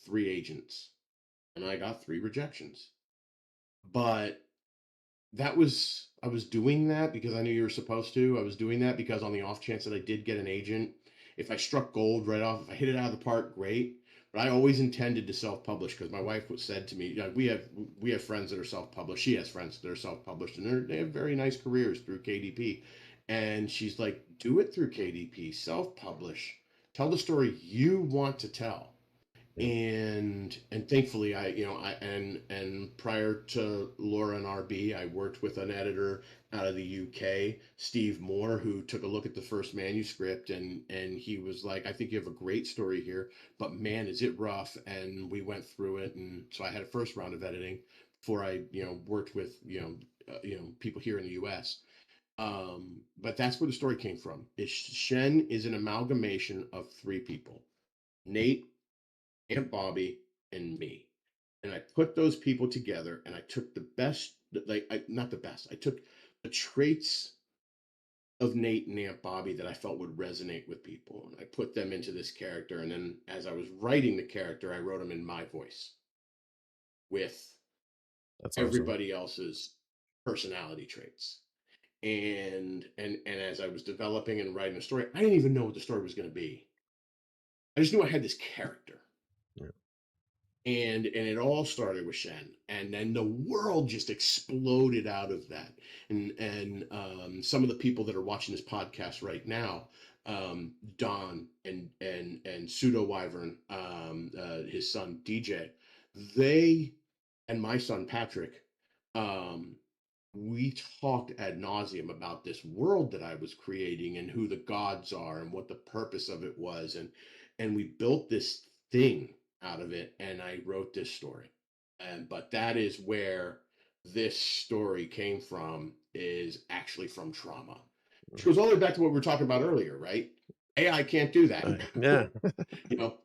3 agents, and I got 3 rejections. But I was doing that because I knew you were supposed to. I was doing that because on the off chance that I did get an agent, if I struck gold right off, if I hit it out of the park, great. But I always intended to self-publish, because my wife said to me, we have friends that are self-published. She has friends that are self-published, and they have very nice careers through KDP. And she's like, do it through KDP, self-publish, tell the story you want to tell. Yeah. And thankfully, and prior to Laura and RB, I worked with an editor out of the UK, Steve Moore, who took a look at the first manuscript, and he was like, I think you have a great story here, but man, is it rough. And we went through it, and so I had a first round of editing before I worked with people here in the US. But that's where the story came from. Shen is an amalgamation of 3 people: Nate, Aunt Bobby, and me. And I put those people together, and I took the best, not the best, I took the traits of Nate and Aunt Bobby that I felt would resonate with people. And I put them into this character. And then as I was writing the character, I wrote them in my voice with That's awesome. everybody else's personality traits. And as I was developing and writing the story, I didn't even know what the story was going to be. I just knew I had this character. Yeah. And it all started with Shen, and then the world just exploded out of that. And some of the people that are watching this podcast right now, Don and Pseudo Wyvern, his son DJ, they and my son Patrick, um, we talked ad nauseum about this world that I was creating, and who the gods are, and what the purpose of it was, and we built this thing out of it, and I wrote this story. And but that is where this story came from, is actually from trauma, which Mm. goes all the way back to what we were talking about earlier, right? AI can't do that. Yeah. you know,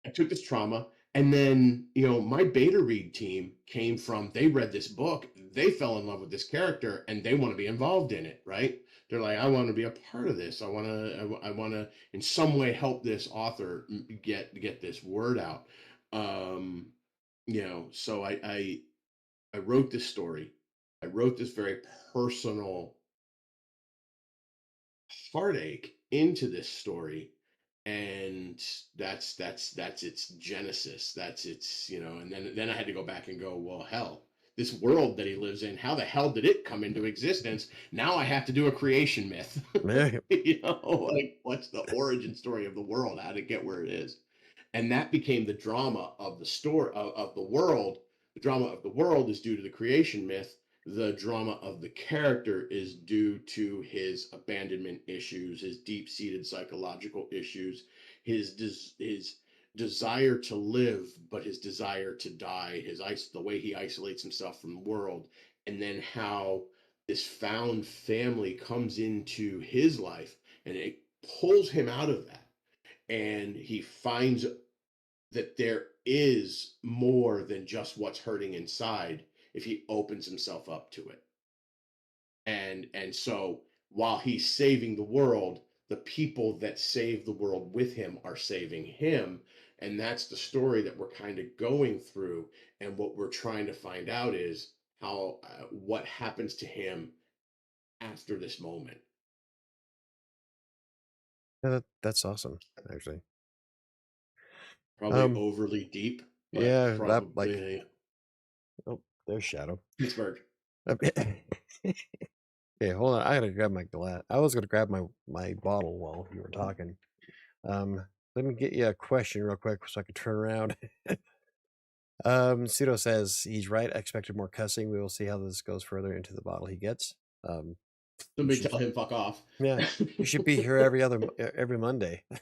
I took this trauma, and then my beta read team came from, they read this book, they fell in love with this character, and they want to be involved in it, right? They're like, I want to be a part of this. I want to in some way help this author get this word out. Um, so I wrote this story. I wrote this very personal heartache into this story, and that's its genesis, that's its and then I had to go back and go, well, hell, this world that he lives in, how the hell did it come into existence? Now I have to do a creation myth. Yeah. Like, what's the origin story of the world, how did it get where it is? And that became the drama of the story, of the world. The drama of the world is due to the creation myth. The drama of the character is due to his abandonment issues, his deep-seated psychological issues, his desire to live, but his desire to die, the way he isolates himself from the world, and then how this found family comes into his life and it pulls him out of that, and he finds that there is more than just what's hurting inside if he opens himself up to it. And so while he's saving the world, the people that save the world with him are saving him, and that's the story that we're kind of going through. And what we're trying to find out is how what happens to him after this moment. Yeah, that's awesome, actually. Probably Um, overly deep, but yeah, that like probably oh, there's Shadow. Pittsburgh. Okay, hold on. I gotta grab my glass. I was gonna grab my bottle while you were talking. Let me get you a question real quick so I can turn around. Pseudo says he's right. I expected more cussing. We will see how this goes further into the bottle he gets. You Somebody should, tell him fuck off. yeah, you should be here every Monday. I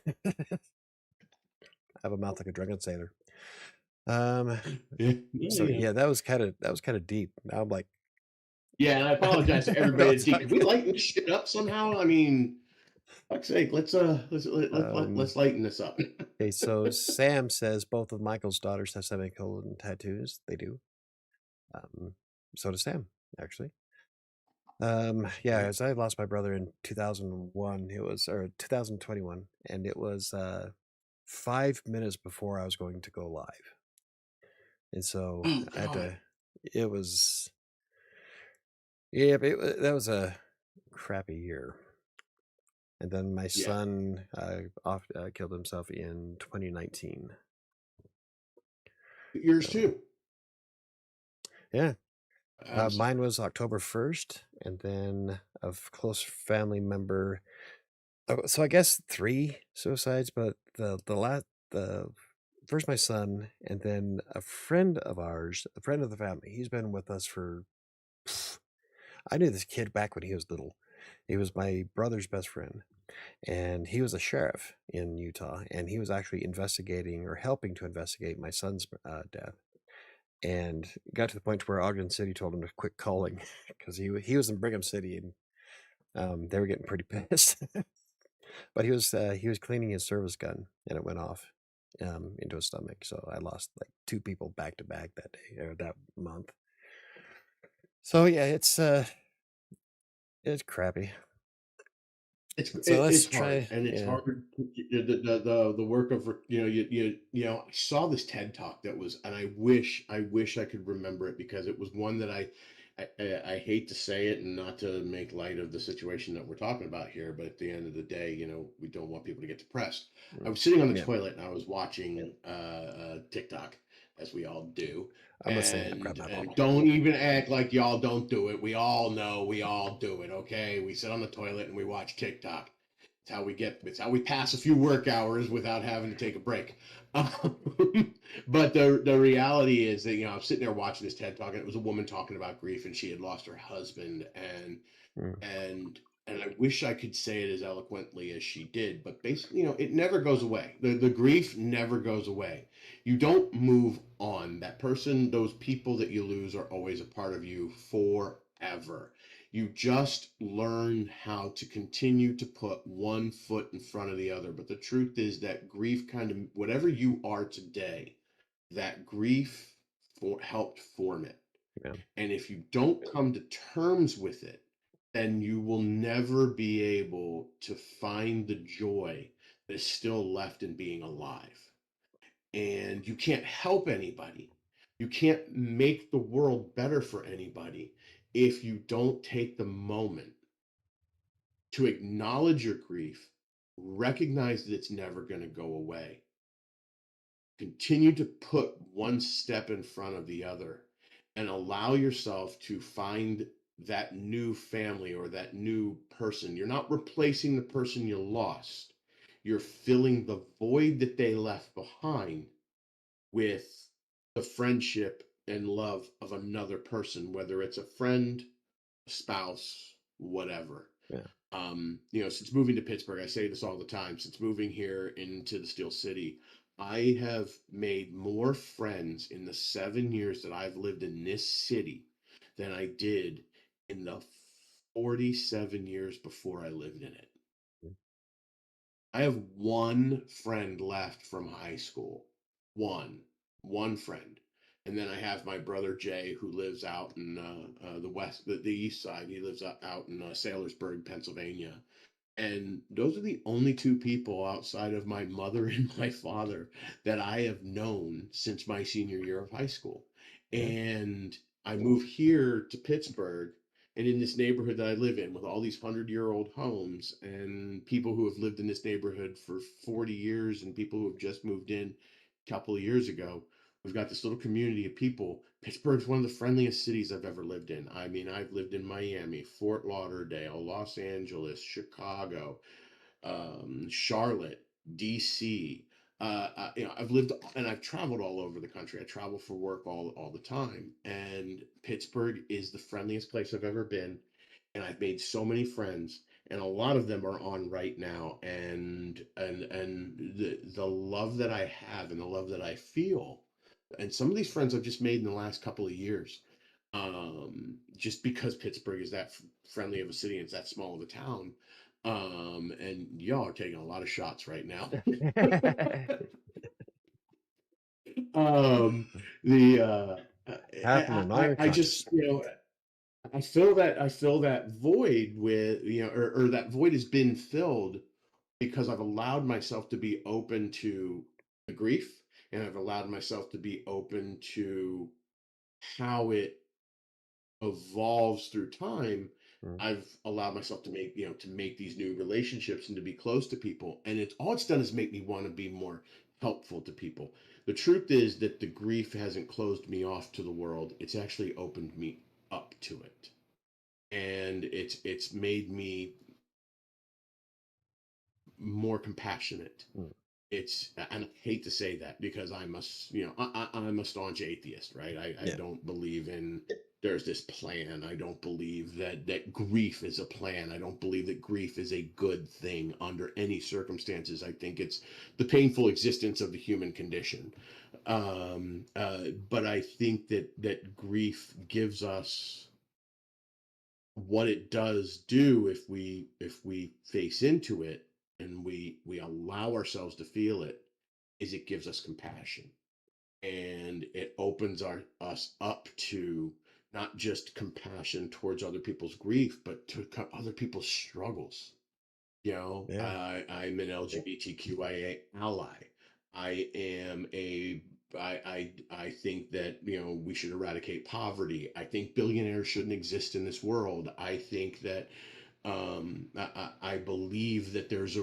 have a mouth like a drunken sailor. Um, Yeah, so yeah. yeah, that was kind of deep. Now I'm like, Yeah, and I apologize to no, everybody it's that's deep. not Can we good. lighten this shit up somehow? I mean, fuck's sake, Um, let's lighten this up. okay, so Sam says both of Michael's daughters have semicolon tattoos. They do. Um, so does Sam, actually. Yeah, as I lost my brother in 2001, it was or 2021, and it was 5 minutes before I was going to go live, and so Oh I had God. to. It was yeah, but that was a crappy year. And then my Yeah, son killed himself in 2019. yours So too. yeah, I'm mine sorry. was October 1st, and then a close family member. So I guess three suicides, but the first my son, and then a friend of ours, a friend of the family. He's been with us for. I knew this kid back when he was little. He was my brother's best friend, and he was a sheriff in Utah, and he was actually investigating or helping to investigate my son's death. And got to the point where Ogden City told him to quit calling because he was in Brigham City, and they were getting pretty pissed. But he was cleaning his service gun, and it went off into his stomach. So I lost like two people back to back that day or that month. So yeah, it's crappy. So let's It's hard, try. and it's Yeah. hard. The work of I saw this TED talk that was, and I wish I could remember it because it was one that I hate to say it and not to make light of the situation that we're talking about here, but at the end of the day, we don't want people to get depressed. I Mm, was sitting on the yeah. toilet and I was watching TikTok, as we all do, I'm listening. I grab my and bottle. don't even act like y'all don't do it. We all know we all do it. Okay, we sit on the toilet and we watch TikTok. It's how we pass a few work hours without having to take a break. But the reality is that I'm sitting there watching this TED talk, and it was a woman talking about grief, and she had lost her husband, Mm, and and I wish I could say it as eloquently as she did, but basically, it never goes away. The grief never goes away. You don't move on. That person, those people that you lose are always a part of you forever. You just learn how to continue to put one foot in front of the other. But the truth is that grief kind of, whatever you are today, that grief helped form it. yeah. And if you don't come to terms with it, then you will never be able to find the joy that is still left in being alive. And you can't help anybody. You can't make the world better for anybody if you don't take the moment to acknowledge your grief, recognize that it's never going to go away, continue to put one step in front of the other, and allow yourself to find that new family or that new person. You're not replacing the person you lost, you're filling the void that they left behind with the friendship and love of another person, whether it's a friend, spouse, whatever. Yeah. Since moving to Pittsburgh, I say this all the time, since moving here into the Steel City, I have made more friends in the 7 years that I've lived in this city than I did in the 47 years before I lived in it. Mm. I have one friend left from high school. One, one friend. And then I have my brother Jay, who lives out in the the east side. He lives out in Saylorsburg, Pennsylvania. And those are the only two people outside of my mother and my father that I have known since my senior year of high school. Yeah. And I moved here to Pittsburgh and in this neighborhood that I live in with all these 100-year-old homes and people who have lived in this neighborhood for 40 years and people who have just moved in a couple of years ago. We've got this little community of people. Pittsburgh's one of the friendliest cities I've ever lived in. I mean, I've lived in Miami, Fort Lauderdale, Los Angeles, Chicago, Charlotte, DC. I've lived and I've traveled all over the country. I travel for work all the time, and Pittsburgh is the friendliest place I've ever been. And I've made so many friends, and a lot of them are on right now. And the love that I have and the love that I feel, and some of these friends I've just made in the last couple of years, just because Pittsburgh is that friendly of a city and it's that small of a town. And y'all are taking a lot of shots right now. um, the Half of them are I unconscious. just I fill that void with or that void has been filled because I've allowed myself to be open to the grief and I've allowed myself to be open to how it evolves through time. Mm. I've allowed myself to make these new relationships and to be close to people, and it's done is make me want to be more helpful to people. The truth is that the grief hasn't closed me off to the world, it's actually opened me up to it, and it's made me more compassionate. Mm. And I hate to say that because I'm a staunch atheist, right? I Yeah. don't believe in there's this plan. I don't believe that grief is a plan. I don't believe that grief is a good thing under any circumstances. I think it's the painful existence of the human condition. But I think that grief gives us what it does do if we face into it and we allow ourselves to feel it is it gives us compassion and it opens us up to not just compassion towards other people's grief but to other people's struggles. Yeah. I'm an LGBTQIA ally. I am a I think that we should eradicate poverty. I think billionaires shouldn't exist in this world. I think that I believe that there's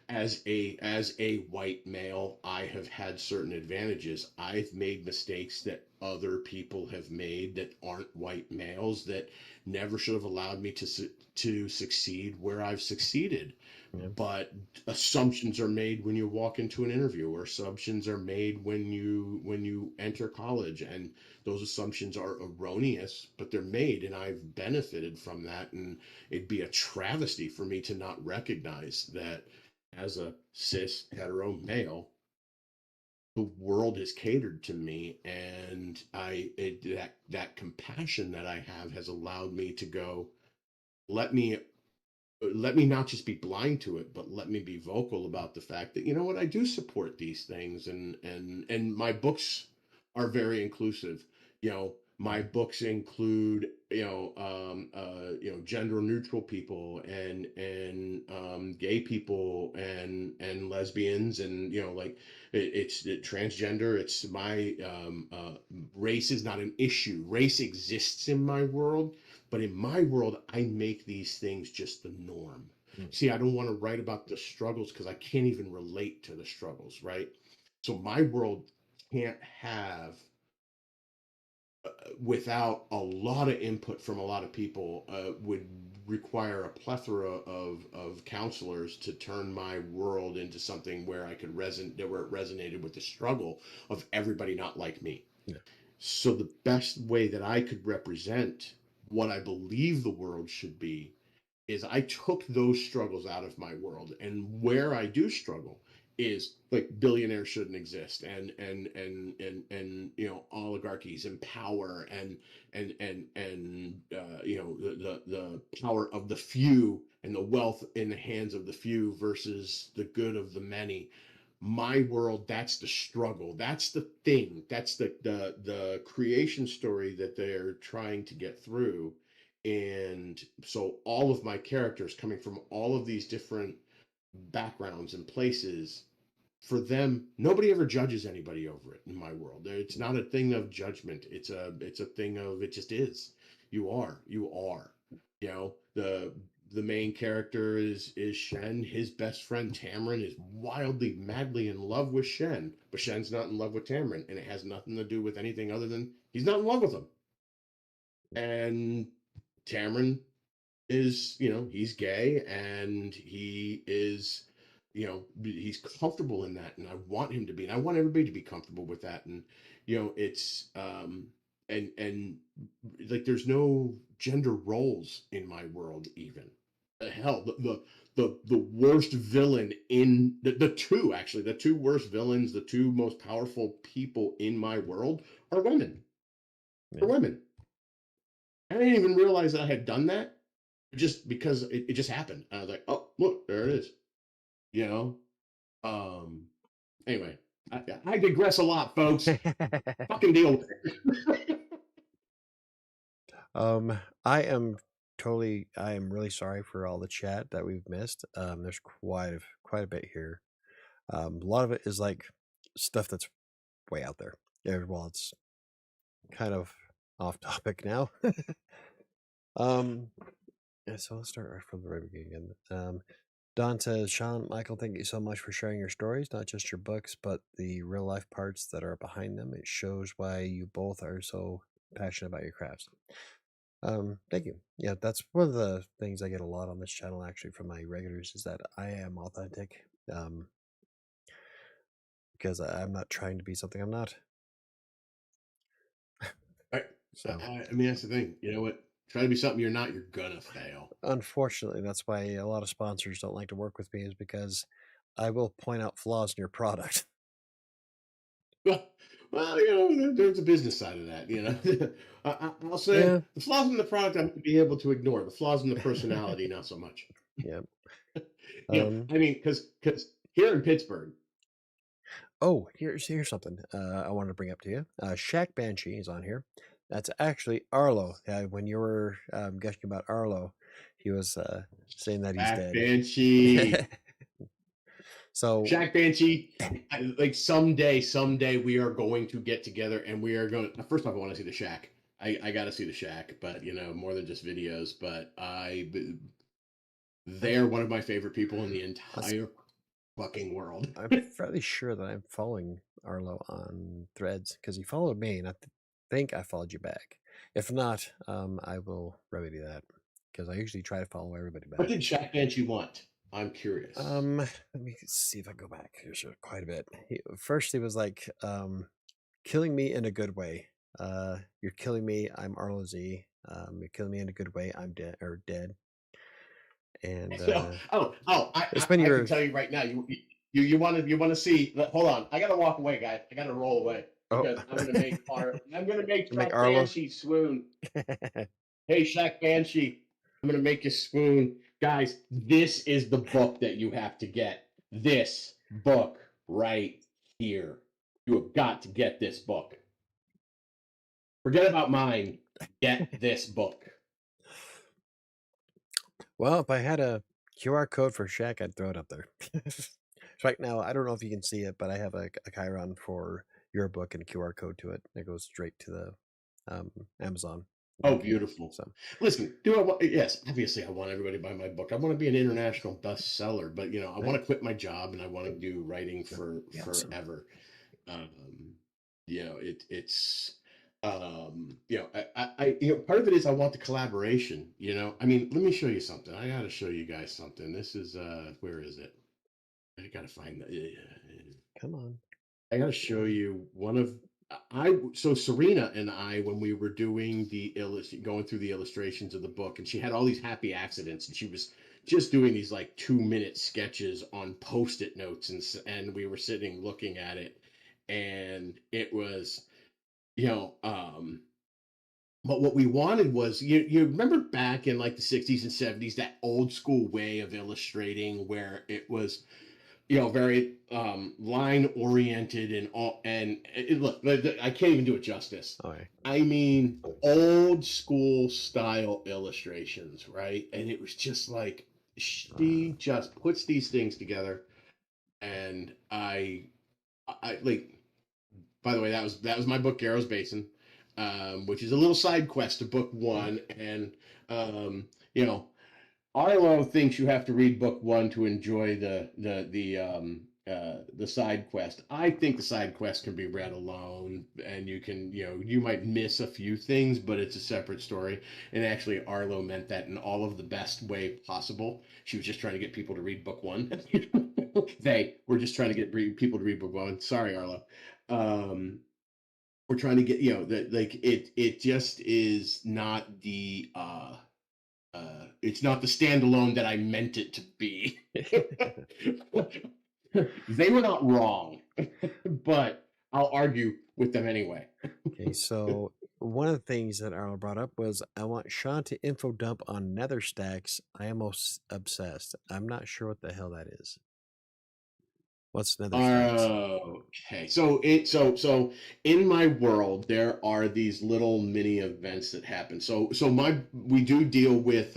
as a white male, I have had certain advantages. I've made mistakes that other people have made that aren't white males that never should have allowed me to succeed where I've succeeded. Yeah. But assumptions are made when you walk into an interview, or assumptions are made when you enter college, and those assumptions are erroneous, but they're made, and I've benefited from that. And it'd be a travesty for me to not recognize that as a cis hetero male, the world has catered to me, and that compassion that I have has allowed me to go, let me not just be blind to it, but let me be vocal about the fact that I do support these things, and my books are very inclusive. My books include gender neutral people and gay people and lesbians, and like transgender. It's my race is not an issue. Race exists in my world, but in my world, I make these things just the norm. Mm. See, I don't want to write about the struggles because I can't even relate to the struggles, right? So my world can't have, without a lot of input from a lot of people, would require a plethora of counselors to turn my world into something where I could where it resonated with the struggle of everybody not like me. Yeah. So the best way that I could represent what I believe the world should be is I took those struggles out of my world, and where I do struggle is like billionaires shouldn't exist, and oligarchies and power, and the power of the few and the wealth in the hands of the few versus the good of the many. My world, that's the struggle, that's the thing, that's the creation story that they're trying to get through. And so all of my characters coming from all of these different backgrounds and places, for them, nobody ever judges anybody over it in my world. It's not a thing of judgment. It's a thing of, it just is. You are. The main character is Shen. His best friend Tamron is wildly, madly in love with Shen, but Shen's not in love with Tamron, and it has nothing to do with anything other than he's not in love with him. And Tamron is, he's gay, and he's comfortable in that, and I want him to be, and I want everybody to be comfortable with that. And it's and like there's no gender roles in my world even. Hell, the worst villain in the two worst villains, the two most powerful people in my world are women. Are Yeah. women. I didn't even realize that I had done that, just because it just happened. I was like, oh, look, there it is. You know. Um. Anyway, I digress a lot, folks. Fucking deal with it. um, I am really sorry for all the chat that we've missed. There's quite a bit here. A lot of it is like stuff that's way out there. Yeah, well, it's kind of off topic now. um, yeah, so let's start right from the very beginning. Don says, Sean, Michael, thank you so much for sharing your stories, not just your books, but the real life parts that are behind them. It shows why you both are so passionate about your crafts. Thank you. Yeah, that's one of the things I get a lot on this channel actually from my regulars is that I am authentic. Because I'm not trying to be something I'm not. I, So I mean, that's the thing. You know what? Try to be something you're not, you're gonna fail. unfortunately, that's why a lot of sponsors don't like to work with me is because I will point out flaws in your product. Well, well, there's a business side of that. I'll say Yeah. the flaws in the product I'm going to be able to ignore. The flaws in the personality, not so much. Yeah. Um, I mean, because here in Pittsburgh, Oh, here's something I wanted to bring up to you. Shaq Banshee is on here. That's actually Arlo. When you were gushing about Arlo, he was saying that he's Black dead. Banshee, So Shaq Banshee, like someday we are going to get together and we are going. First off, I want to see the Shaq. I got to see the Shaq, but more than just videos. But I'm they're one of my favorite people in the let's- entire fucking world. I'm fairly sure that I'm following Arlo on Threads because he followed me, and think I followed you back. If not, I will remedy that because I usually try to follow everybody What back. did Shaq Banshee want? I'm curious. Let me see if I go back. There's quite a bit. First, he was like, killing me in a good way. You're killing me. I'm Arlo Z. You're killing me in a good way. I'm dead or dead. And So, it's when I can you're tell you right now. You want to see? Hold on, I gotta walk away, guys. I gotta roll away oh, because I'm gonna make make Shaq Arlo. Banshee swoon. Hey, Shaq Banshee, I'm gonna make you swoon, guys. This is the book that you have to get. This book right here. You have got to get this book. Forget about mine. Get this book. Well, if I had a QR code for Shaq, I'd throw it up there. Right now, I don't know if you can see it, but I have a Chiron for your book and a QR code to it. It goes straight to the Amazon Oh, link. beautiful. So Listen, do I want, yes, obviously I want everybody to buy my book. I want to be an international bestseller, but I that want to quit my job and I want to do writing would for be awesome. forever. Um, it's part of it is I want the collaboration, I mean, let me show you something. I got to show you guys something. This is where is it? I got to find that. Come on. I got to show you one of so Serena and I, when we were doing going through the illustrations of the book, and she had all these happy accidents, and she was just doing these like 2 minute sketches on post-it notes, and we were sitting looking at it, and it was, you know, but what we wanted was, you remember back in like the 60s and 70s, that old school way of illustrating where it was, very line oriented and all. And look, I can't even do it justice. All right. I mean, old school style illustrations, right? And it was just like she just puts these things together, and I like. By the way, that was my book, Garrow's Basin, which is a little side quest to book Mm. one, and um, you know, Arlo thinks you have to read book one to enjoy the side quest. I think the side quest can be read alone, and you might miss a few things, but it's a separate story. And actually, Arlo meant that in all of the best way possible. She was just trying to get people to read book one. They were just trying to get people to read book one. Sorry, Arlo. Um, we're trying to get that, like, it just is not it's not the standalone that I meant it to be. They were not wrong, but I'll argue with them anyway. Okay, so one of the things that Arlo brought up was I want Sean to info dump on nether stacks. I am obsessed. I'm not sure what the hell that is. What's nether stacks? Okay. So in my world there are these little mini events that happen. So my we do deal with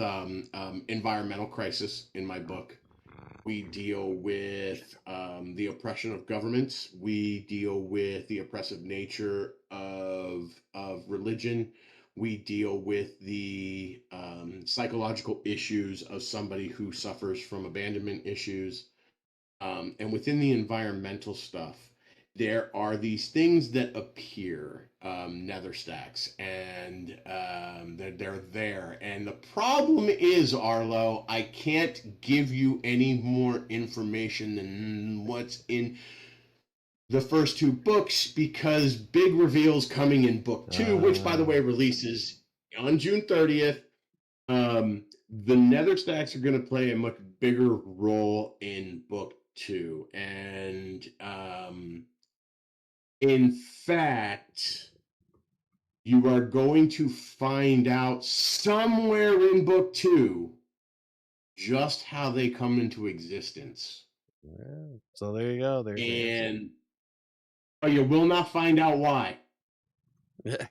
environmental crisis in my book. We deal with the oppression of governments. We deal with the oppressive nature of religion. We deal with the psychological issues of somebody who suffers from abandonment issues. And within the environmental stuff, there are these things that appear, nether stacks, and they're there. And the problem is, Arlo, I can't give you any more information than what's in the first two books because big reveals coming in book two, which, by the Uh, way, releases on June 30th. The nether stacks are going to play a much bigger role in book two. And in fact, you are going to find out somewhere in book two just how they come into existence. yeah, so there you go. There's the answer. And you will not find out why, but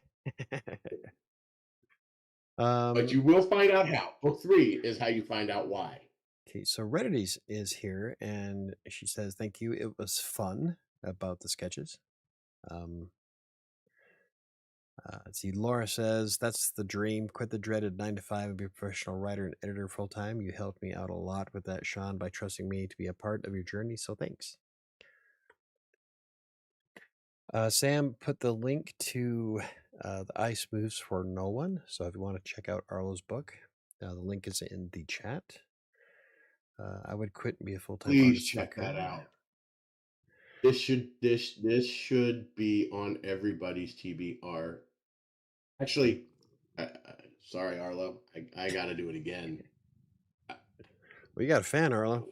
um, you will find out how. Book three is how you find out why. okay, so Reddity's is here, and she says, "Thank you. It was fun about the sketches." Um, let's see. Laura says, "That's the dream. Quit the dreaded 9 to 5 and be a professional writer and editor full time. You helped me out a lot with that, Sean, by trusting me to be a part of your journey. So thanks." Sam put the link to The Ice Moves for No One. So if you want to check out Arlo's book, the link is in the chat. I would quit and be a full time Please artist check that thinker. out. This should be on everybody's TBR. Actually, sorry, Arlo, I got to do it again. Well, you got a fan, Arlo.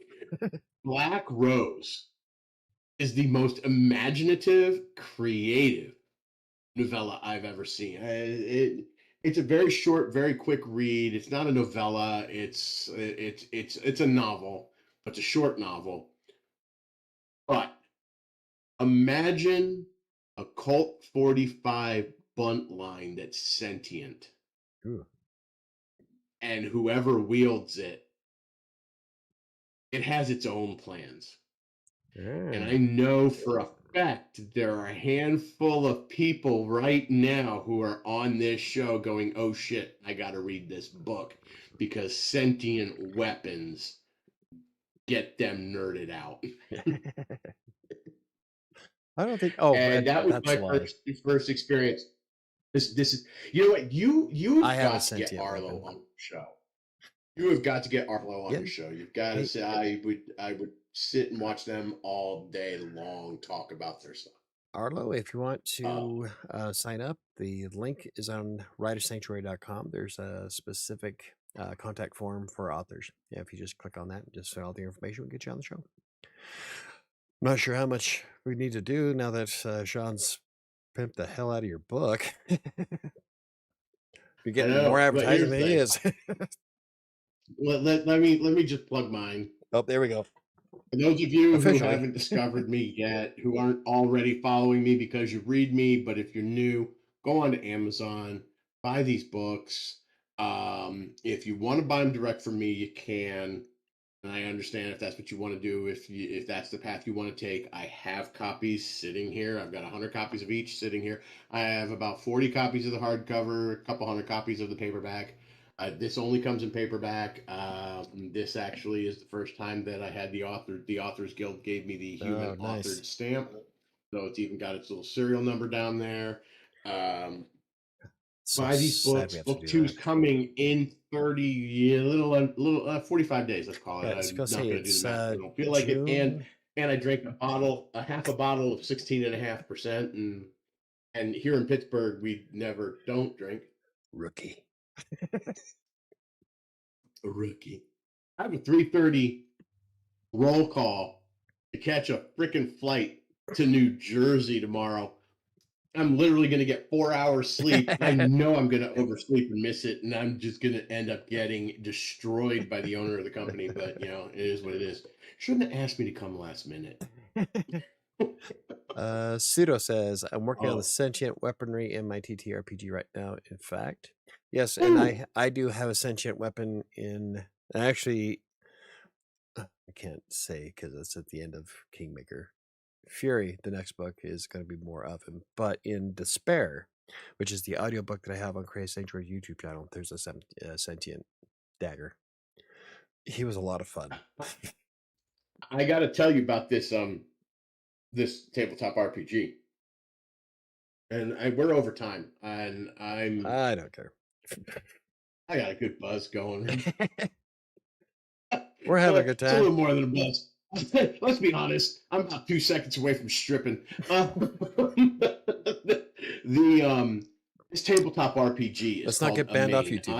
Black Rose is the most imaginative, creative novella I've ever seen. It's a very short, very quick read. It's not a novella. It's a novel, but it's a short novel. But imagine a Colt 45 bunt line that's sentient, Ooh. and whoever wields it, it has its own plans. And Ah. I know for a fact there are a handful of people right now who are on this show going, oh shit, I got to read this book because sentient weapons get them nerded out. I don't think. Oh, And that was that's my a lie. first experience. This is, you know what, I you've have a got to get sentient Arlo weapon. on your show. You have got to get Arlo on Yeah. your show. You've got to Hey, say, I would sit and watch them all day long talk about their stuff. Arlo, if you want Uh, to sign up, the link is on WriterSanctuary.com. There's a specific contact form for authors. Yeah, if you just click on that and just fill out the information, we'll get you on the show. Not sure how much we need to do now that Sean's pimped the hell out of your book. You're I getting more know, but advertising here's than the he thing. is. Let me just plug mine. Oh, there we go. For those of you who Officially. haven't discovered me yet, who aren't already following me because you read me, but if you're new, go on to Amazon, buy these books. If you want to buy them direct from me, you can. And I understand if that's what you want to do, if that's the path you want to take. I have copies sitting here. I've got 100 copies of each sitting here. I have about 40 copies of the hardcover, a couple hundred copies of the paperback. This only comes in paperback. This actually is the first time that I had the Authors Guild gave me the human Oh, nice. authored stamp. So it's even got its little serial number down there. Um, So Buy these sad we books. have to Book do two that. is coming in 30, yeah, little 45 days. Let's call Yeah, it. I was I'm going to not say going to do it's the math. I don't feel like it. And June. and I drank a half a bottle of 16.5%. And here in Pittsburgh, we never don't drink. Rookie. A rookie. I have a 3:30 roll call to catch a freaking flight to New Jersey tomorrow. I'm literally going to get 4 hours sleep. I know I'm going to oversleep and miss it, and I'm just going to end up getting destroyed by the owner of the company. But it is what it is. Shouldn't have asked me to come last minute. Pseudo says, I'm working on the Oh, sentient weaponry in my TTRPG right now. In fact, yes, and woo! I do have a sentient weapon in. Actually, I can't say because it's at the end of Kingmaker. Fury, the next book, is going to be more of him. But in Despair, which is the audiobook that I have on Creative Sanctuary YouTube channel, there's a sentient dagger. He was a lot of fun. I got to tell you about this tabletop RPG, and we're over time, and I don't care. I got a good buzz going. We're having a good It's a time. little more than a buzz. Let's be honest. I'm about 2 seconds away from stripping. The This tabletop RPG is Let's not called get a banned off main. YouTube now.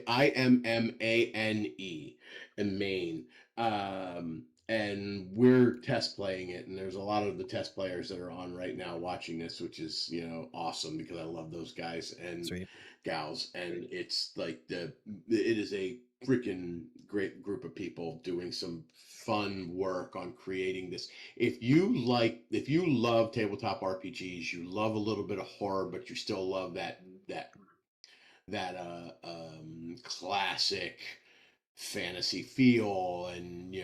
IMMANE, a main. And we're test playing it, and there's a lot of the test players that are on right now watching this, which is awesome because I love those guys and Sweet. gals, and it's like it is a freaking great group of people doing some fun work on creating this. If you love tabletop RPGs, you love a little bit of horror, but you still love that classic fantasy feel, and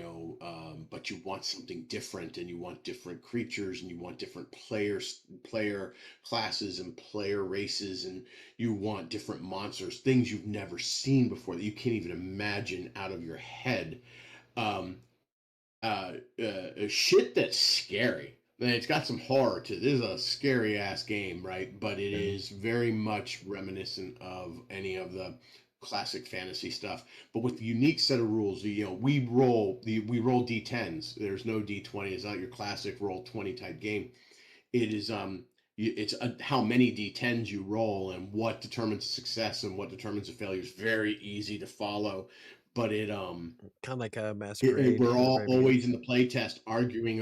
but you want something different, and you want different creatures, and you want different player classes and player races, and you want different monsters, things you've never seen before that you can't even imagine out of your head. um Shit that's scary. And it's got some horror to it. This is a scary ass game, right? But it Yeah. is very much reminiscent of any of the classic fantasy stuff, but with the unique set of rules. We roll d10s. There's no d20. It's not your classic roll 20 type game. It is it's how many d10s you roll, and what determines success and what determines a failure is very easy to follow. But Kind of like a masquerade we're in the all very beginning. always in the play test arguing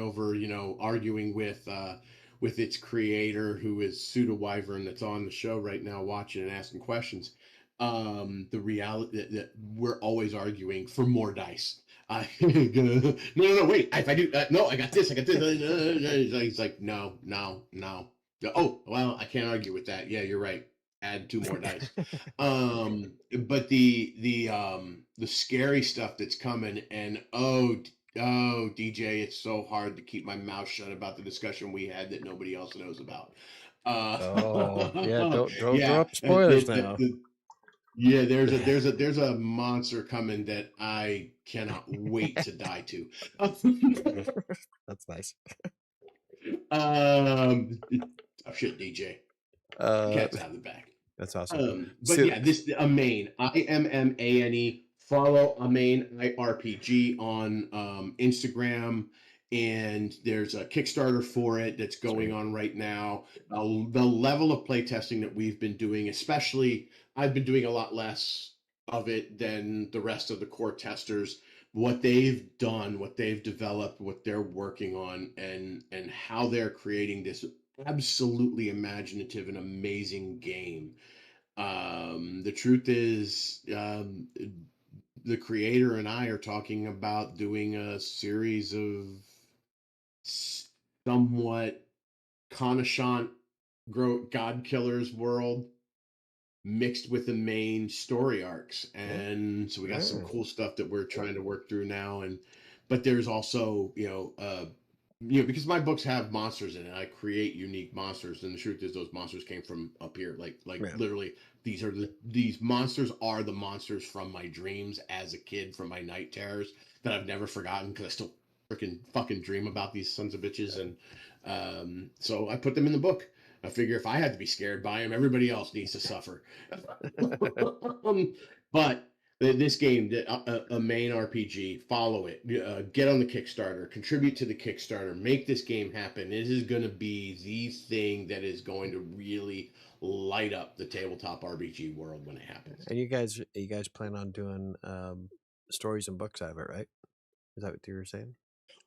with its creator, who is Suda Wyvern, that's on the show right now watching and asking questions. The reality that we're always arguing for more dice. No, wait, if I do, no, I got this, he's like, no, no, no. Oh, well, I can't argue with that. Yeah, you're right. Add two more dice. But the scary stuff that's coming, and DJ, it's so hard to keep my mouth shut about the discussion we had that nobody else knows about. Uh, Oh, yeah, don't throw yeah, up spoilers now. yeah. There's a monster coming that I cannot wait to die to. That's nice. Oh shit, DJ, Uh, cat's out of the bag. that's awesome. But So, yeah, this Amain, IMMANE. Follow Amain IRPG on Instagram and there's a Kickstarter for it that's going Sweet. on right now. The level of playtesting that we've been doing, especially, I've been doing a lot less of it than the rest of the core testers. What they've done, what they've developed, what they're working on, and how they're creating this absolutely imaginative and amazing game. The truth is, the creator and I are talking about doing a series of somewhat connoissant god killers world mixed with the main story arcs, Yeah. and so we got some Yeah. cool stuff that we're trying to work through now. And but there's also, because my books have monsters in it, I create unique monsters, and the truth is those monsters came from up here, like Yeah. literally these monsters are the monsters from my dreams as a kid, from my night terrors that I've never forgotten, because I still freaking fucking dream about these sons of bitches. And so I put them in the book. I figure if I had to be scared by him, everybody else needs to suffer. But this game, a main RPG, follow it. Get on the Kickstarter, contribute to the Kickstarter, make this game happen. This is going to be the thing that is going to really light up the tabletop RPG world when it happens. And you guys plan on doing stories and books out of it, right? Is that what you were saying?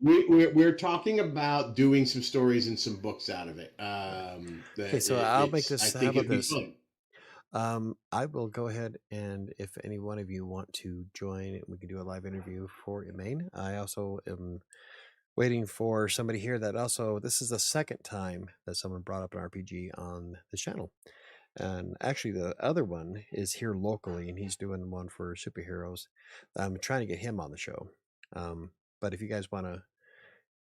We're talking about doing some stories and some books out of it. Okay, That so I'll make I this. How think about it'd be this? fun. I will go ahead, and if any one of you want to join, we can do a live interview for Emaine. I also am waiting for somebody here that also, this is the second time that someone brought up an RPG on the channel. And actually, the other one is here locally, and he's doing one for superheroes. I'm trying to get him on the show. But if you guys want to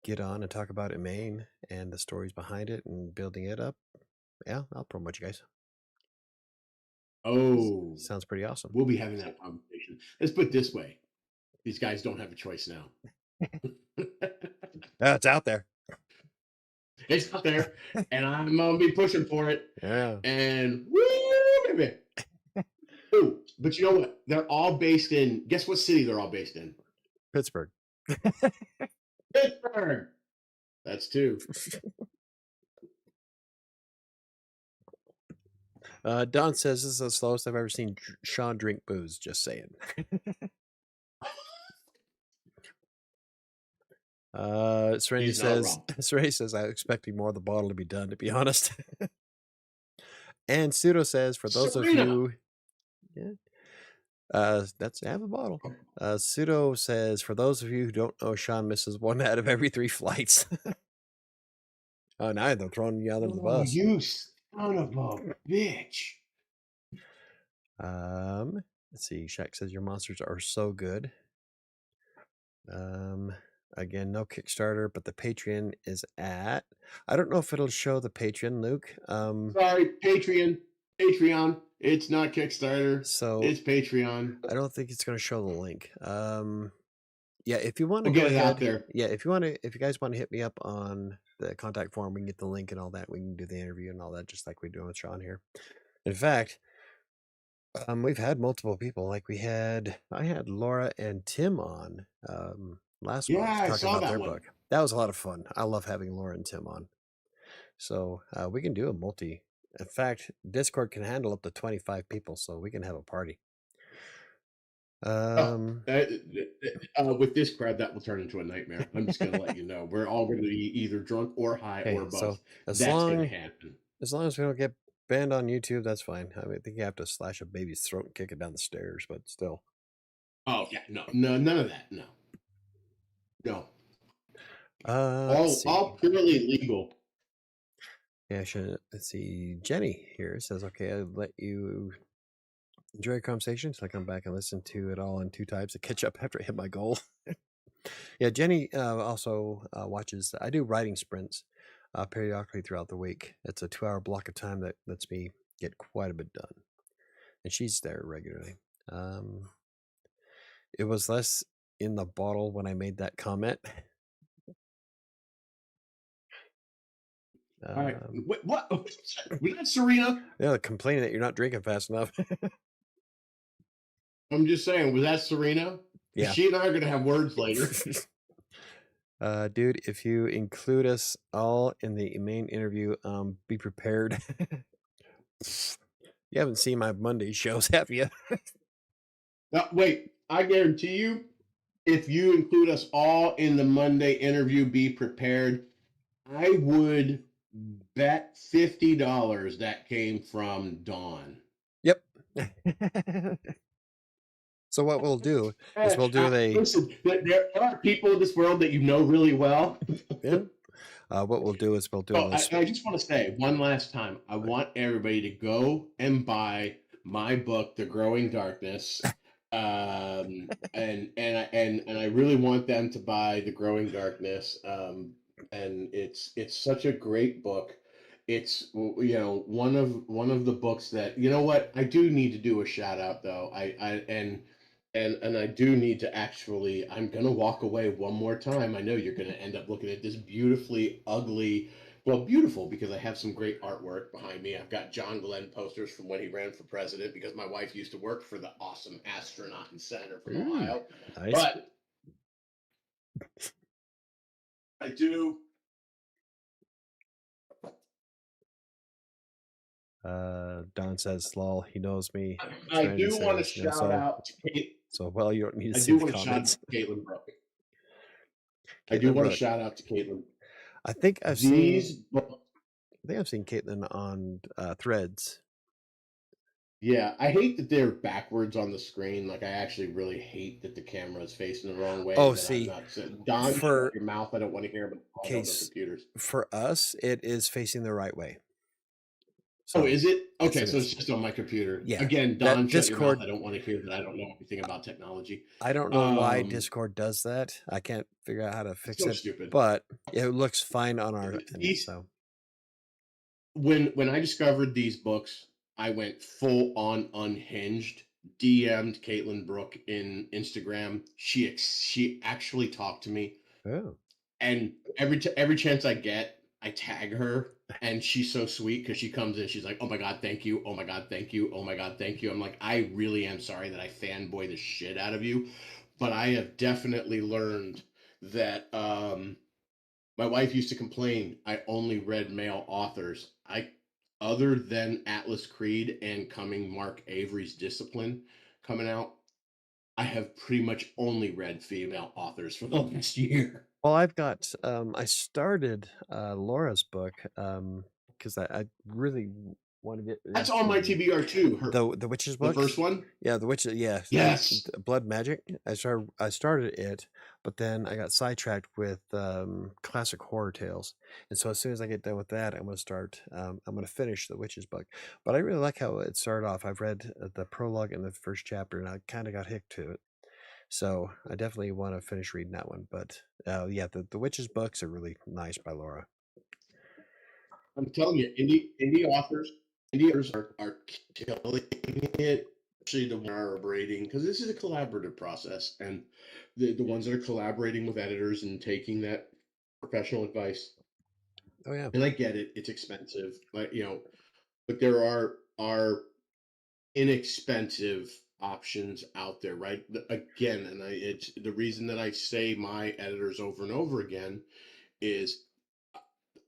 get on and talk about Emaine and the stories behind it and building it up, yeah, I'll promote you guys. Oh, Sounds pretty awesome. we'll be having that conversation. Let's put it this way: these guys don't have a choice now. Yeah, it's out there. It's out there, and I'm gonna be pushing for it. Yeah. And woo, baby. Ooh, but you know what? They're all based in. Guess what city they're all based in? Pittsburgh. Pittsburgh. That's two. Don says this is the slowest I've ever seen Sean drink booze. Just saying. Serenity He's not says, wrong. Serenity says, I'm expecting more of the bottle to be done, to be honest. And Pseudo says, for those of Serena. you, yeah, that's have a bottle. Pseudo says, for those of you who don't know, Sean misses 1 out of every 3 flights. Oh, now they're throwing you out under the Oh, bus. you son of a bitch. Let's see. Shaq says your monsters are so good. Again, no Kickstarter, but the Patreon is at. I don't know if it'll show the Patreon, Luke. Sorry, Patreon. It's not Kickstarter. So It's Patreon. I don't think it's going to show the link. Yeah, if you want to We'll go get it out ahead, there. yeah, if you guys want to hit me up on the contact form, we can get the link and all that. We can do the interview and all that, just like we're doing with Sean here. In fact, we've had multiple people. Like I had Laura and Tim on last Yeah, month I talking saw about that their one. book. That was a lot of fun. I love having Laura and Tim on. So we can do a multi. In fact, Discord can handle up to 25 people, so we can have a party. Oh, with this crowd, that will turn into a nightmare. I'm just going to let you know. We're all going to be either drunk or high Okay, or so both. That's going to happen. as long as we don't get banned on YouTube, that's fine. I mean, I think you have to slash a baby's throat and kick it down the stairs, but still. Oh, yeah. No, no, none of that. No. No. Let's All see. purely legal. Yeah, let's see. Jenny here says, okay, I'll let you enjoy your conversation. So I come back and listen to it all in 2 times to catch up after I hit my goal. Yeah, Jenny also watches. I do writing sprints periodically throughout the week. It's a 2-hour block of time that lets me get quite a bit done. And she's there regularly. It was less in the bottle when I made that comment. All right. What? Was that Serena? Yeah, complaining that you're not drinking fast enough. I'm just saying, was that Serena? Yeah. She and I are going to have words later. Dude, if you include us all in the main interview, be prepared. You haven't seen my Monday shows, have you? Wait, I guarantee you, if you include us all in the Monday interview, be prepared. I would bet $50 that came from Dawn. Yep. So what we'll do is we'll do a Listen, there are people in this world that you know really well. yeah. What we'll do is we'll do a So list. I just want to say one last time, I Right. want everybody to go and buy my book, The Growing Darkness. And I really want them to buy The Growing Darkness. And it's such a great book. It's one of the books that, you know what, I do need to do a shout out though. And I do need to actually, I'm gonna walk away one more time. I know you're gonna end up looking at this beautifully ugly, well, beautiful, because I have some great artwork behind me. I've got John Glenn posters from when he ran for president, because my wife used to work for the awesome astronaut and senator from Mm, Ohio. nice. But I do, Don says, lol, he knows me. I Serenity do want to says, no, shout so out to Kate. well, you don't need to I see do the want to shout out comments. to Caitlin Brooke. I do Caitlin want to Brooke. shout out to Caitlin. I think I've These seen books. I think I've seen Caitlin on Threads. Yeah, I hate that they're backwards on the screen. Like, I actually really hate that the camera is facing the wrong way. Oh, That I'm see, not sitting. Don, shut for your mouth. I don't want to hear about all other case computers. for us, it is facing the right way. Oh, So is it? yes, Okay, it so is. it's just on my computer. Yeah, Again, Don, that shut your mouth. Discord. I don't want to hear that. I don't know anything about technology. I don't know why Um, Discord does that. I can't figure out how to it's fix so it, stupid. but it looks fine on our end. These So when I discovered these books, I went full on unhinged. DM'd Caitlin Brooke in Instagram. She actually talked to me, oh, and every chance I get, I tag her, and she's so sweet because she comes in, she's like, "Oh my god, thank you! Oh my god, thank you! Oh my god, thank you!" I'm like, I really am sorry that I fanboy the shit out of you, but I have definitely learned that my wife used to complain I only read male authors. Other than Atlas Creed and coming Mark Avery's Discipline coming out, I have pretty much only read female authors for the last year. well, I've got I started Laura's book because I really want to get That's on my into TBR too. the witch's The book. first one. Yeah, the witch. Yeah, Yes. blood magic. I started it, but then I got sidetracked with classic horror tales, and so as soon as I get done with that, I'm gonna finish the witch's book. But I really like how it started off. I've read the prologue and the first chapter, and I kind of got hooked to it. So I definitely want to finish reading that one. But yeah, the witch's books are really nice by Laura. I'm telling you, indie authors are killing it. Especially the ones that are collaborating, because this is a collaborative process, and the ones that are collaborating with editors and taking that professional advice. Oh yeah. And I get it; it's expensive, but there are inexpensive options out there, right? Again, and it's the reason that I say my editors over and over again is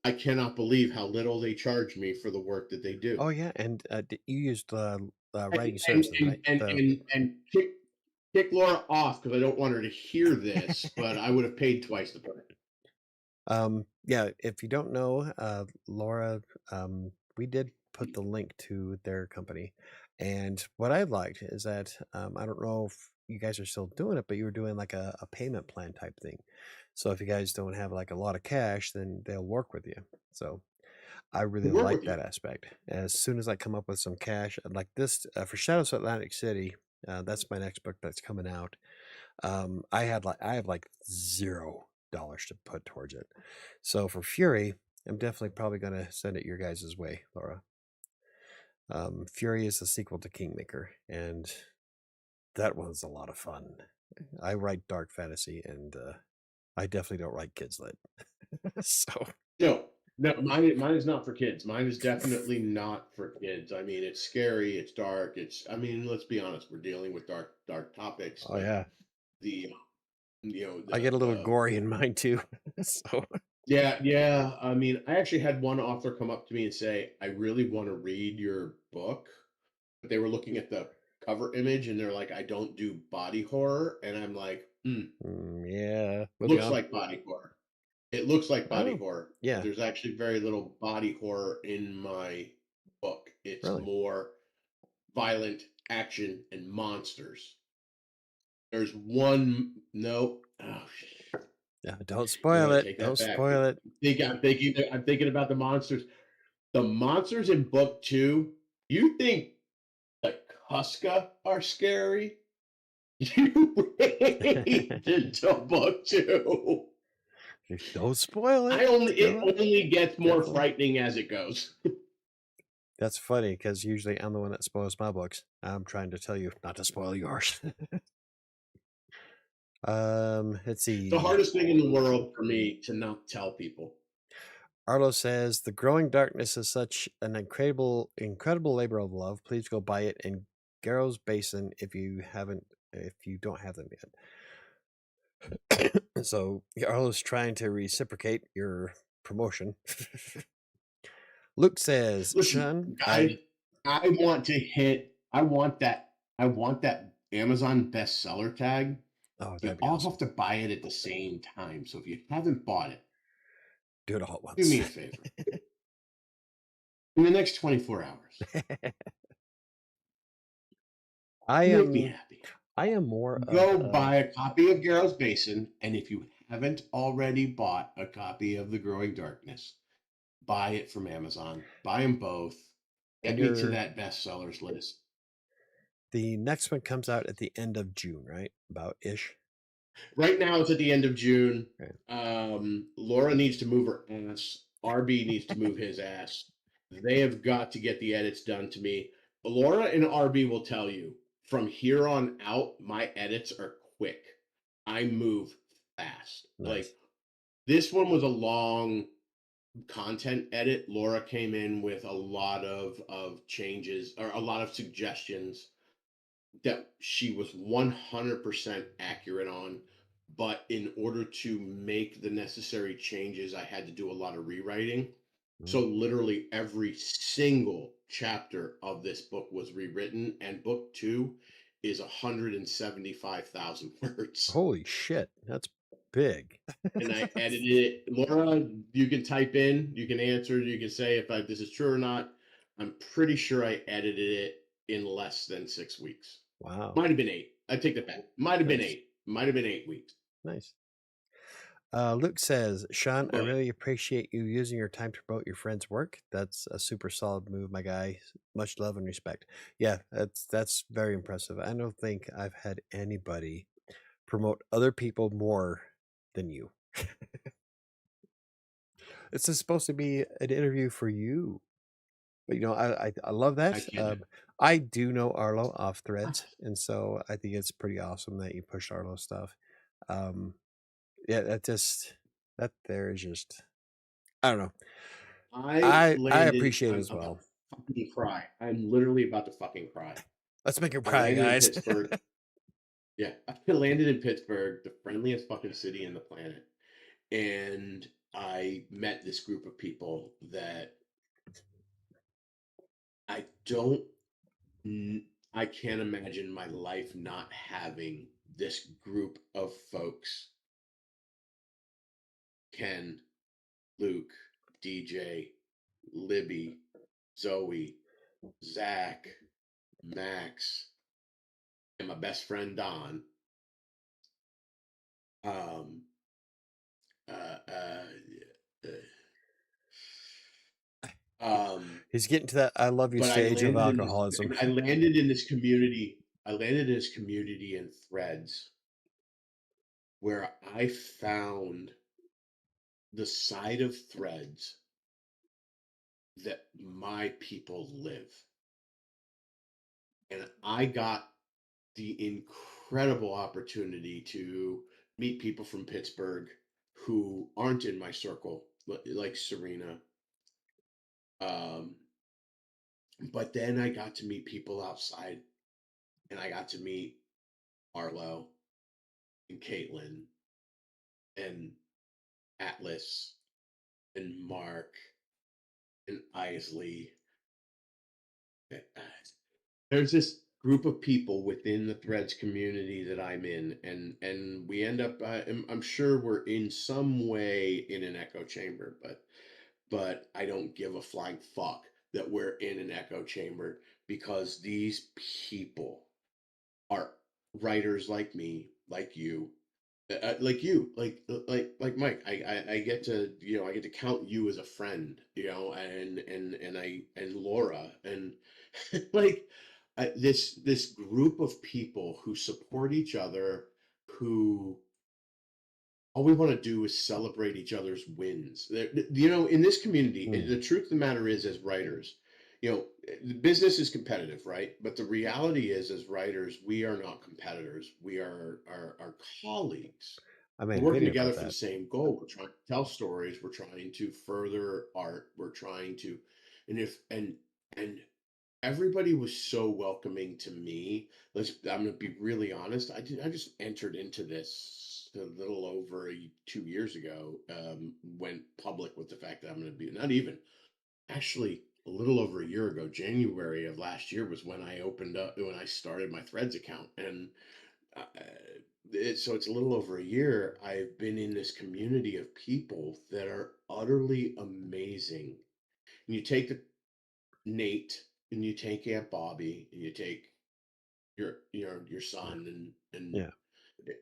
I cannot believe how little they charge me for the work that they do. Oh yeah, and you used And writing and services, and right? and The and, and kick Laura off because I don't want her to hear this, but I would have paid twice the price. Yeah, if you don't know, Laura, we did put the link to their company. And what I liked is that I don't know if you guys are still doing it, but you were doing like a payment plan type thing. So if you guys don't have like a lot of cash, then they'll work with you. So I really To work like with you. that aspect. As soon as I come up with some cash, like this for Shadows of Atlantic City, that's my next book that's coming out. I have like $0 to put towards it. So for Fury, I'm definitely probably gonna send it your guys' way, Laura. Fury is the sequel to Kingmaker, and that one's a lot of fun. I write dark fantasy, and I definitely don't write kids lit. So No, no, mine is not for kids. Mine is definitely not for kids. I mean, it's scary, it's dark, I mean, let's be honest, we're dealing with dark topics, oh but yeah, the You know, I get a little gory in mine too. So yeah, yeah. I mean, I actually had one author come up to me and say, "I really want to read your book." But they were looking at the cover image and they're like, "I don't do body horror." And I'm like, yeah, moving looks on. like body horror. It looks like body Oh, horror, but yeah, there's actually very little body horror in my book. It's really. more violent action and monsters. There's one no. Oh, Yeah, don't you know spoil what? I it. take Don't that back. spoil it. I'm thinking about the monsters. The monsters in book two. You think the Kuska are scary? You wait until book two. Don't spoil it. It Go only gets more careful. frightening as it goes. That's funny because usually I'm the one that spoils my books. I'm trying to tell you not to spoil yours. Let's The see. hardest thing in the world for me to not tell people. Arlo says the growing darkness is such an incredible labor of love. Please go buy it in Garrow's Basin if you don't have them yet. So Arlo's trying to reciprocate your promotion. Luke says, Listen, Sean, guys, I want that Amazon bestseller tag. oh, You that'd be all awesome. have to buy it at the same time. So if you haven't bought it, Do it all at do once. me a favor. In the next 24 hours, I make me am happy. I am more of Go a buy a copy of Garrow's Basin, and if you haven't already bought a copy of The Growing Darkness, buy it from Amazon. Buy them both. and Get me to you're that bestsellers list. the next one comes out at the end of June, right? About ish. Right now, it's at the end of June. Right. Laura needs to move her ass. RB needs to move his ass. They have got to get the edits done to me. Laura and RB will tell you from here on out, my edits are quick. I move fast. Nice. Like this one was a long content edit. Laura came in with a lot of changes or a lot of suggestions that she was 100% accurate on. But in order to make the necessary changes, I had to do a lot of rewriting. So, Mhm. literally, every single chapter of this book was rewritten, and book two is 175,000 words. Holy shit, that's big. And I edited it. Laura, you can type in, you can answer, you can say if this is true or not. I'm pretty sure I edited it in less than 6 weeks. Wow. Might have been eight. I take that back. Might have been Nice. eight. Might have been 8 weeks. Nice. Luke says, Sean, I But really appreciate you using your time to promote your friend's work. That's a super solid move, my guy. Much love and respect. Yeah, that's very impressive. I don't think I've had anybody promote other people more than you. This is supposed to be an interview for you. But I love I that. can't. I do know Arlo off threads, and so I think it's pretty awesome that you pushed Arlo stuff. Um, yeah, that there is just I don't know. I I landed. appreciate it I'm as about well. to fucking cry. I'm literally about to fucking cry. Let's make it I pry, landed in guys. Pittsburgh. Yeah, I landed in Pittsburgh, the friendliest fucking city in the planet, and I met this group of people that I don't. I can't imagine my life not having this group of folks. Ken, Luke, DJ, Libby, Zoe, Zach, Max, and my best friend Don. Um, uh, uh, He's getting to that I love you but I stage of landed in this. alcoholism. I landed in this community. I landed in this community in Threads where I found the side of Threads that my people live, and I got the incredible opportunity to meet people from Pittsburgh who aren't in my circle, like Serena. Um, but then I got to meet people outside, and I got to meet Arlo, and Caitlin and Atlas and Mark and Isley. There's this group of people within the Threads community that I'm in, and we end up. I'm sure we're in some way in an echo chamber, but I don't give a flying fuck that we're in an echo chamber because these people are writers like me, like you, like Mike. I get to I get to count you as a friend, and Laura and like this group of people who support each other, who all we want to do is celebrate each other's wins. In this community, Mm. the truth of the matter is, as writers, the business is competitive, right? But the reality is, as writers, we are not competitors. We are colleagues. I made We're a working video together about for the that. same goal. We're trying to tell stories. We're trying to further art. We're trying to, and if and everybody was so welcoming to me. I'm gonna be really honest. I just entered into this a little over 2 years ago. Went public with the fact that I'm gonna be not even actually a little over a year ago. January of last year was when I started my Threads account, and so it's a little over a year. I've been in this community of people that are utterly amazing. And you take the Nate, and you take Aunt Bobby, and you take your son, and Yeah.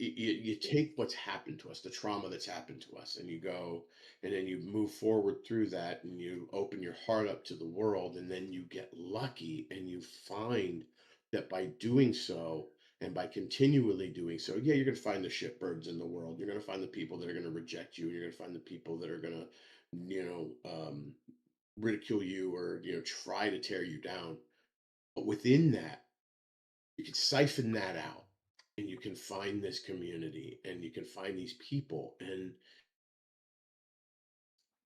you take what's happened to us, the trauma that's happened to us, and you go, and then you move forward through that, and you open your heart up to the world, and then you get lucky, and you find that by doing so, and by continually doing so, yeah, you're going to find the shitbirds in the world. You're going to find the people that are going to reject you. You're going to find the people that are going to, ridicule you, or try to tear you down. But within that, you can siphon that out, and you can find this community, and you can find these people. And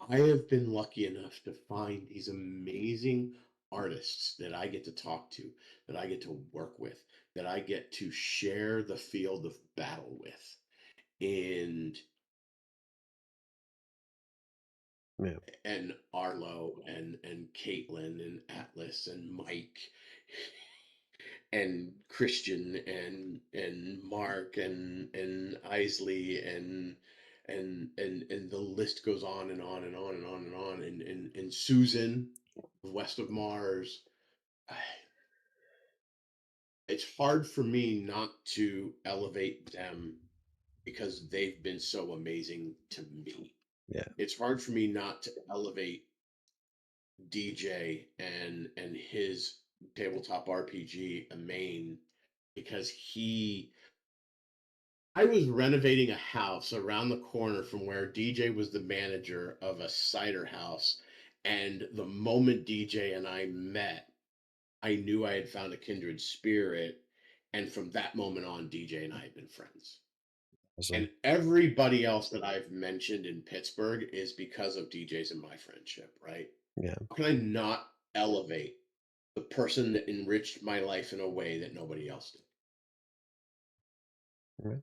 I have been lucky enough to find these amazing artists that I get to talk to, that I get to work with, that I get to share the field of battle with. And Yeah. Arlo and Caitlin and Atlas and Mike and Christian and Mark and Isley and the list goes on and on and on and on and on, and Susan West of Mars. It's hard for me not to elevate them because they've been so amazing to me. Yeah. It's hard for me not to elevate DJ and his tabletop RPG main, because I was renovating a house around the corner from where DJ was the manager of a cider house, and the moment DJ and I met, I knew I had found a kindred spirit, and from that moment on, DJ and I had been friends. Awesome. And everybody else that I've mentioned in Pittsburgh is because of DJ's and my friendship, right? Yeah. How can I not elevate the person that enriched my life in a way that nobody else did? Right.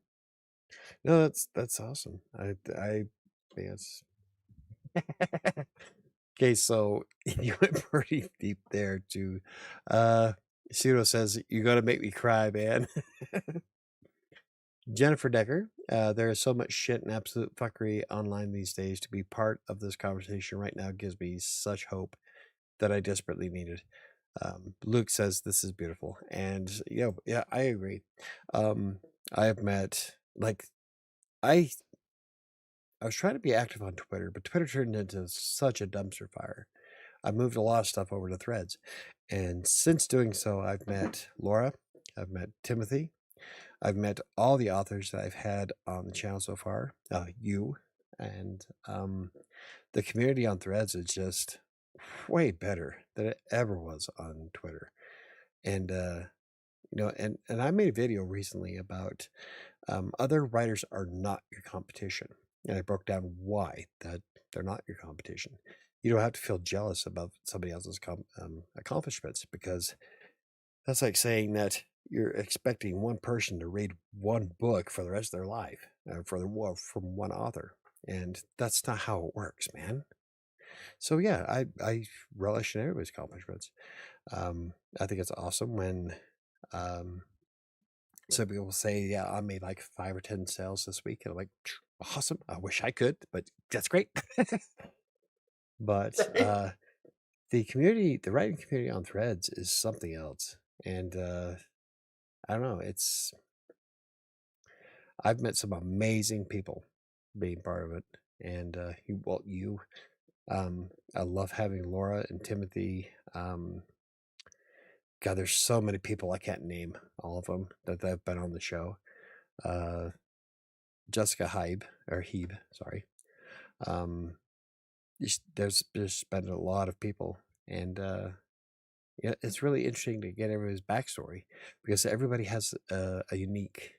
No, that's awesome. I think it's okay. So you went pretty deep there too. Pseudo says you got to make me cry, man. Jennifer Decker, there is so much shit and absolute fuckery online these days. To be part of this conversation right now gives me such hope that I desperately needed. Luke says this is beautiful, and yeah, I agree. Um, I have met I I was trying to be active on Twitter, but Twitter turned into such a dumpster fire. I moved a lot of stuff over to Threads, and since doing so, I've met Laura, I've met Timothy, I've met all the authors that I've had on the channel so far. You and the community on Threads is just way better than it ever was on Twitter. And and I made a video recently about other writers are not your competition, and I broke down why that they're not your competition. You don't have to feel jealous about somebody else's accomplishments, because that's like saying that. you're expecting one person to read one book for the rest of their life for the from one author, and that's not how it works, man. So yeah, I relish in everybody's accomplishments. I think it's awesome when um, some people say, "Yeah, I made like 5 or 10 sales this week," and I'm like, "Awesome! I wish I could, but that's great." But Right. the community, the writing community on Threads is something else, and I don't know. I've met some amazing people being part of it, and you, I love having Laura and Timothy. God, there's so many people I can't name all of them that have been on the show. Uh, Jessica Heeb, sorry. Um, there's been a lot of people, and yeah, it's really interesting to get everybody's backstory because everybody has a unique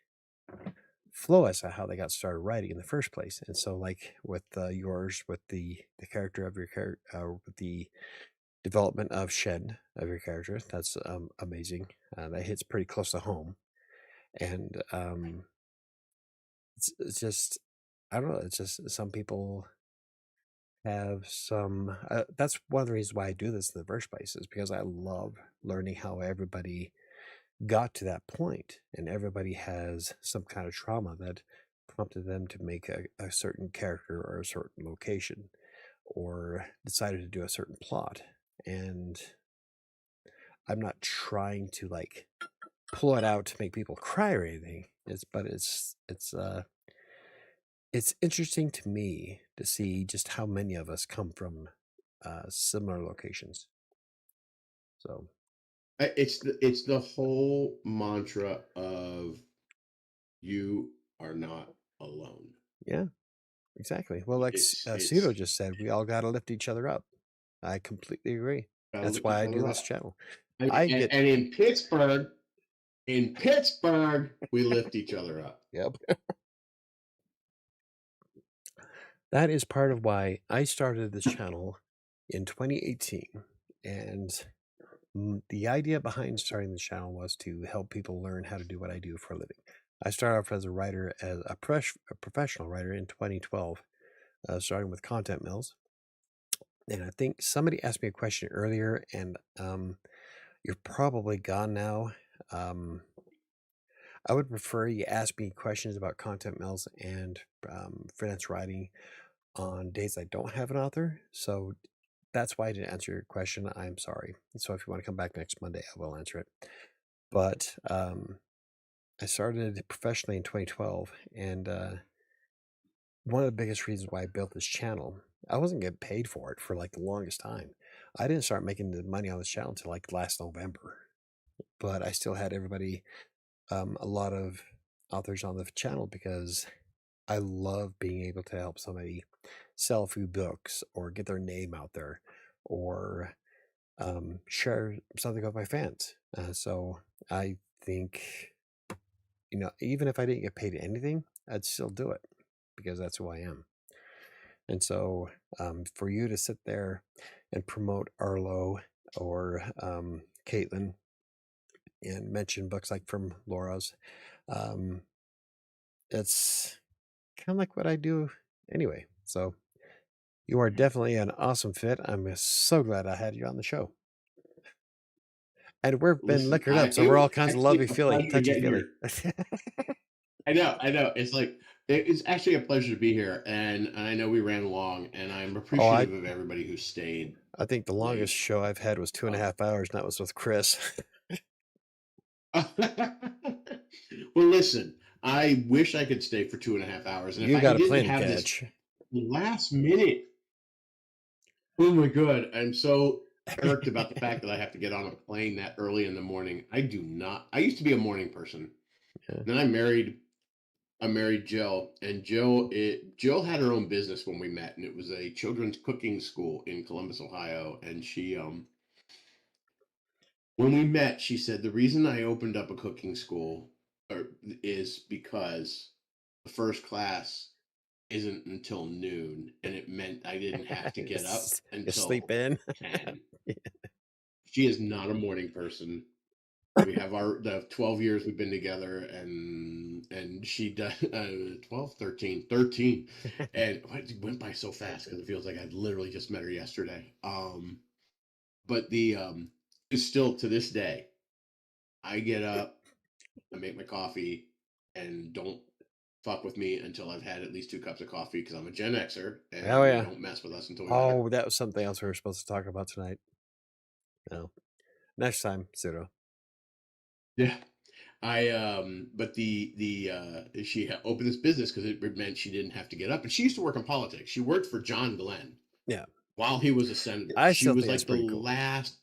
flow as to how they got started writing in the first place. And so, like with yours, with the character of your character, with the development of Shen of your character, that's amazing. That hits pretty close to home, and it's just I don't know. It's just some people have some. That's one of the reasons why I do this in the first place is because I love learning how everybody got to that point, and everybody has some kind of trauma that prompted them to make a certain character or a certain location or decided to do a certain plot. And I'm not trying to like pull it out to make people cry or anything. It's interesting to me to see just how many of us come from similar locations. So It's the whole mantra of you are not alone. yeah, exactly. Well, like Cito It's just said, we all got to lift each other up. I completely agree. gotta That's lift why each I do other this up. channel. And, I and, get, and in Pittsburgh, we lift each other up. yep. That is part of why I started this channel in 2018. And the idea behind starting the channel was to help people learn how to do what I do for a living. I started off as a writer, as a professional writer in 2012, starting with Content Mills. And I think somebody asked me a question earlier, and you're probably gone now. Um, I would prefer you ask me questions about Content Mills and freelance writing on days I don't have an author. So that's why I didn't answer your question. I'm sorry. So if you want to come back next Monday, I will answer it. But I started professionally in 2012, and one of the biggest reasons why I built this channel, I wasn't getting paid for it for like the longest time. I didn't start making the money on this channel until like last November, but I still had everybody, a lot of authors on the channel because I love being able to help somebody sell a few books or get their name out there or share something with my fans. So I think, even if I didn't get paid anything, I'd still do it because that's who I am. And so for you to sit there and promote Arlo or Caitlin and mention books like from Laura's, um, it's kind of like what I do anyway. So you are definitely an awesome fit. I'm so glad I had you on the show. And we've been Listen, liquored up, so it we're all was kinds of actually lovey a feely, pleasure touchy getting feely. here. I know. It's like it's actually a pleasure to be here, and I know we ran long, and I'm Oh, I appreciative of everybody who stayed I think the longest late. show I've had was two and a Um, half hours, and that was with Chris. well, listen, I wish I could stay for 2.5 hours, and if You I got a didn't plane to have this catch. last minute, oh my god, I'm so irked about the fact that I have to get on a plane that early in the morning. I do not. I used to be a morning person. Yeah. Then I married Jill, and Jill had her own business when we met, and it was a children's cooking school in Columbus, Ohio. And she, when we met, she said the reason I opened up a cooking school is because the first class isn't until noon, and it meant I didn't have to get up You sleep until in. 10. She is not a morning person. We have the 12 years we've been together, and she does 12, 13, and it went by so fast because it feels like I literally just met her yesterday. But the it's still to this day, I get up, I make my coffee, and don't fuck with me until I've had at least 2 cups of coffee because I'm a Gen Xer Oh and you yeah. don't mess with us until we've had. Oh, that was something else we were supposed to talk about tonight. No, next time, pseudo. Yeah. But she opened this business because it meant she didn't have to get up. And she used to work in politics. She worked for John Glenn Yeah, while he was a senator. I She still was think that's like the pretty cool. last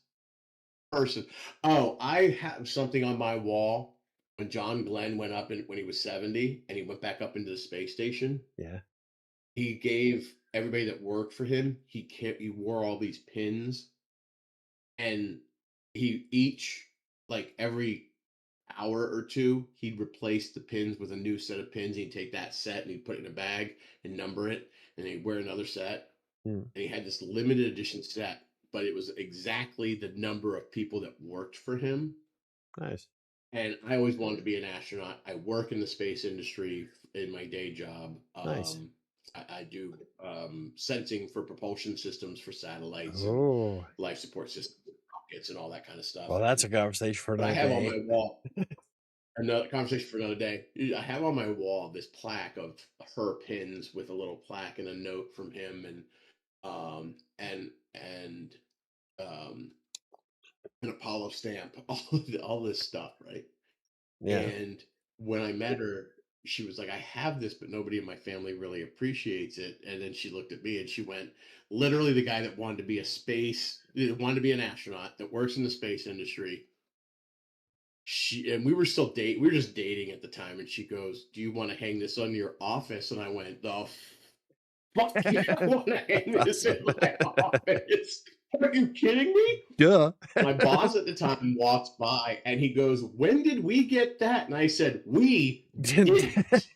person. Oh, I have something on my wall when John Glenn went up when he was 70 and he went back up into the space station. Yeah. He gave everybody that worked for him, he wore all these pins, and he each like every hour or two, he'd replace the pins with a new set of pins. He'd take that set and he'd put it in a bag and number it, and he'd wear another set. Hmm. And he had this limited edition set, but it was exactly the number of people that worked for him. Nice. And I always wanted to be an astronaut. I work in the space industry in my day job. Nice. I do sensing for propulsion systems for satellites and Oh, life support systems, rockets, and all that kind of stuff. well, that's a And conversation for but I another have on day. my wall another conversation for another day. I have on my wall this plaque of her pins with a little plaque and a note from him, and um, an Apollo stamp, all this stuff, right? Yeah. And when I met her, she was like, "I have this, but nobody in my family really appreciates it." And then she looked at me and she went, "Literally, the guy that wanted to be an astronaut, that works in the space industry." We were still we were just dating at the time, and she goes, "Do you want to hang this on your office?" And I went, "The fuck do you want to hang That's this in awesome. my office? Are you kidding me?" Duh. My boss at the time walks by and he goes, "When did we get that?" And I said, "We didn't."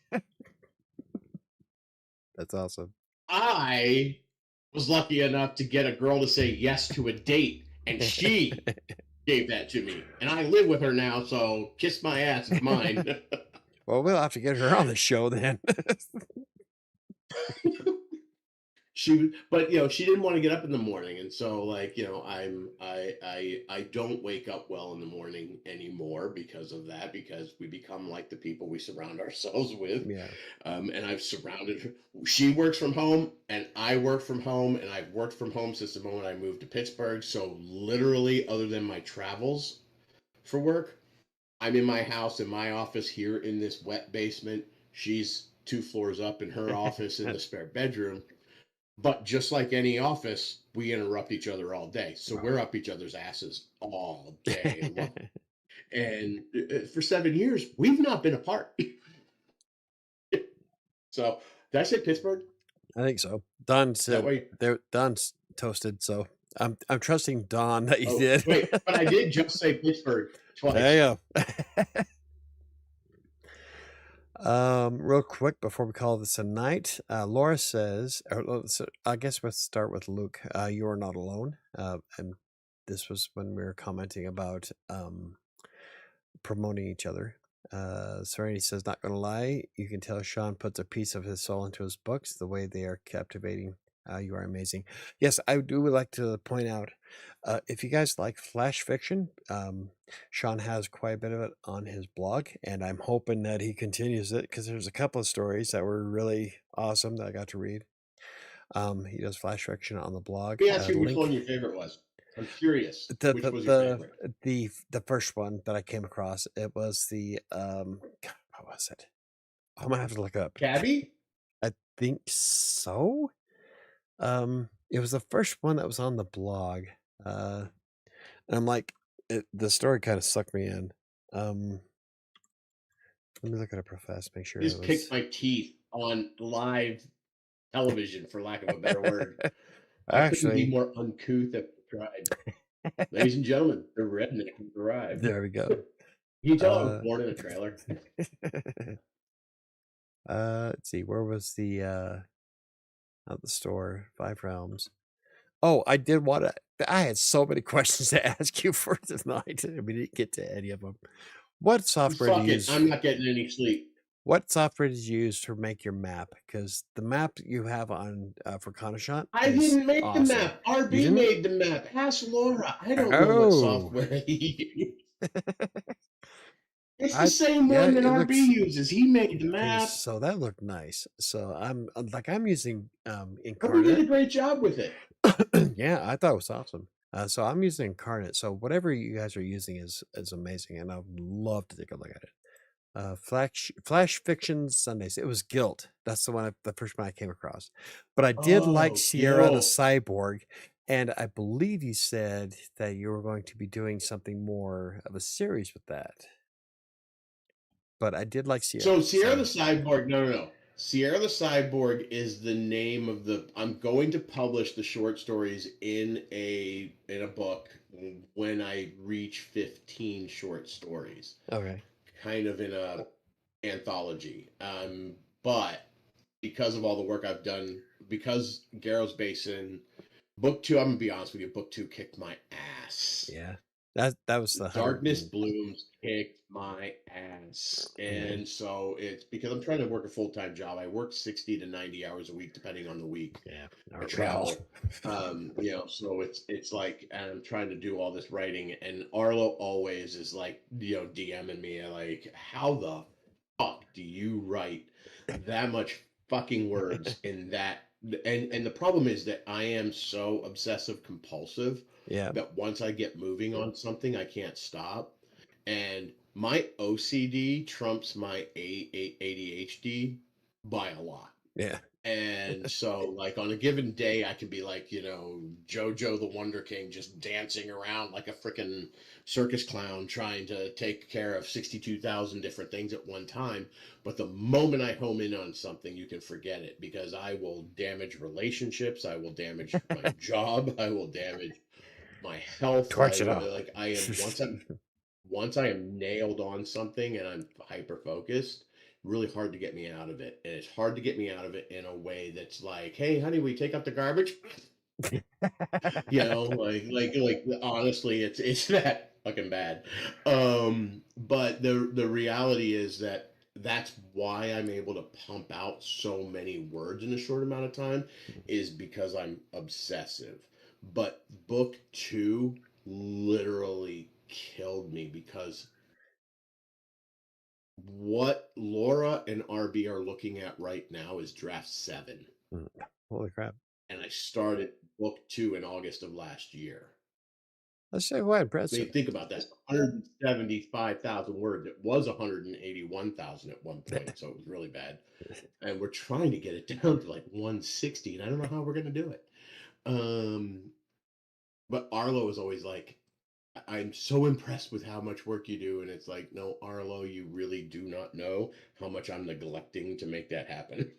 That's awesome. I was lucky enough to get a girl to say yes to a date, and she gave that to me. And I live with her now, so kiss my ass, it's mine. Well, we'll have to get her on the show then. But she didn't want to get up in the morning, and so like I don't wake up well in the morning anymore because of that, because we become like the people we surround ourselves with. Yeah. And I've surrounded her. She works from home and I work from home, and I've worked from home since the moment I moved to Pittsburgh. So literally, other than my travels for work, I'm in my house, in my office here in this wet basement. She's 2 floors up in her office in the spare bedroom. But just like any office, we interrupt each other all day. So we're up each other's asses all day long. And for 7 years, we've not been apart. So did I say Pittsburgh? I think so. Don That said way. Don's toasted, so I'm trusting Don that you Oh, did. wait, but I did just say Pittsburgh twice. There you go. Real quick before we call this a night, Laura says, I guess we'll start with Luke. You are not alone. And this was when we were commenting about promoting each other. Serenity says, not gonna lie, you can tell Sean puts a piece of his soul into his books. The way they are captivating. You are amazing. Yes, I do like to point out, if you guys like flash fiction, Sean has quite a bit of it on his blog, and I'm hoping that he continues it because there's a couple of stories that were really awesome that I got to read. He does flash fiction on the blog. Let me ask you which one Link your favorite was. I'm curious. the Which the was your the favorite? the first one that I came across. It was the God, what was it? I'm gonna have to look up. Cabby? I think so. It was the first one that was on the blog. And I'm like, the story kind of sucked me in. Um, Let me look at it real fast, make sure it Just picked was. my teeth on live television, for lack of a better word. I couldn't be Actually, more uncouth if I tried. Ladies and gentlemen, the redneck has arrived. there we go. Can you tell I was Uh, born in a trailer? let's see, where was the at the store? Five Realms. Oh, I did want to. I had so many questions to ask you for tonight, and we didn't get to any of them. What software do Fuck you it. use I'm not getting any sleep. what software did you use to make your map? Because the map you have on, for Conoshot I is didn't make the awesome. map. You RB didn't? made the map. Ask Laura. I don't know what Oh. software he used. It's the I same yeah, one that it RB looks uses. He made the okay, map. so that looked nice. So I'm using, RB did Incarnate. a great job with it. Yeah, I thought it was awesome. So I'm using Incarnate, so whatever you guys are using is amazing, and I would love to take a look at it. Flash Fiction Sundays. It was Guilt. That's the first one I came across. But I did like Oh, Sierra the guilt. Cyborg, and I believe you said that you were going to be doing something more of a series with that. But I did like Sierra, So Sierra the so Cyborg, no. Sierra the Cyborg is the name of the. I'm going to publish the short stories in a book when I reach 15 short stories, okay. kind of in a anthology. But because of all the work I've done, because Garrow's Basin, book two, I'm gonna be honest with you, book two kicked my ass. Yeah. That was the 100 Darkness and Blooms kicked my ass. yeah. And so it's because I'm trying to work a full time job. I work 60 to 90 hours a week, depending on the week. Yeah. I Well. travel. So it's like, and I'm trying to do all this writing. And Arlo always is like, DMing me, like, how the fuck do you write that much fucking words in that? And the problem is that I am so obsessive compulsive Yeah. that once I get moving on something, I can't stop. And my OCD trumps my ADHD by a lot. Yeah. And so, like, on a given day, I could be like, JoJo the Wonder King just dancing around like a freaking circus clown trying to take care of 62,000 different things at one time. But the moment I home in on something, you can forget it because I will damage relationships. I will damage my job. I will damage my health. Torch it all. Like I am once I am nailed on something and I'm hyper focused, really hard to get me out of it. And it's hard to get me out of it in a way that's like, hey, honey, we take out the garbage. Like honestly, it's that fucking bad. But the reality is that that's why I'm able to pump out so many words in a short amount of time is because I'm obsessive. But book two literally killed me because what Laura and RB are looking at right now is draft seven. Mm. Holy crap. And I started book two in August of last year. Let's say what They impressive. think about that. 175,000 words. It was 181,000 at one point, so it was really bad. And we're trying to get it down to like 160, and I don't know how we're going to do it. Um, but Arlo is always like, I'm so impressed with how much work you do. And it's like, no, Arlo, you really do not know how much I'm neglecting to make that happen.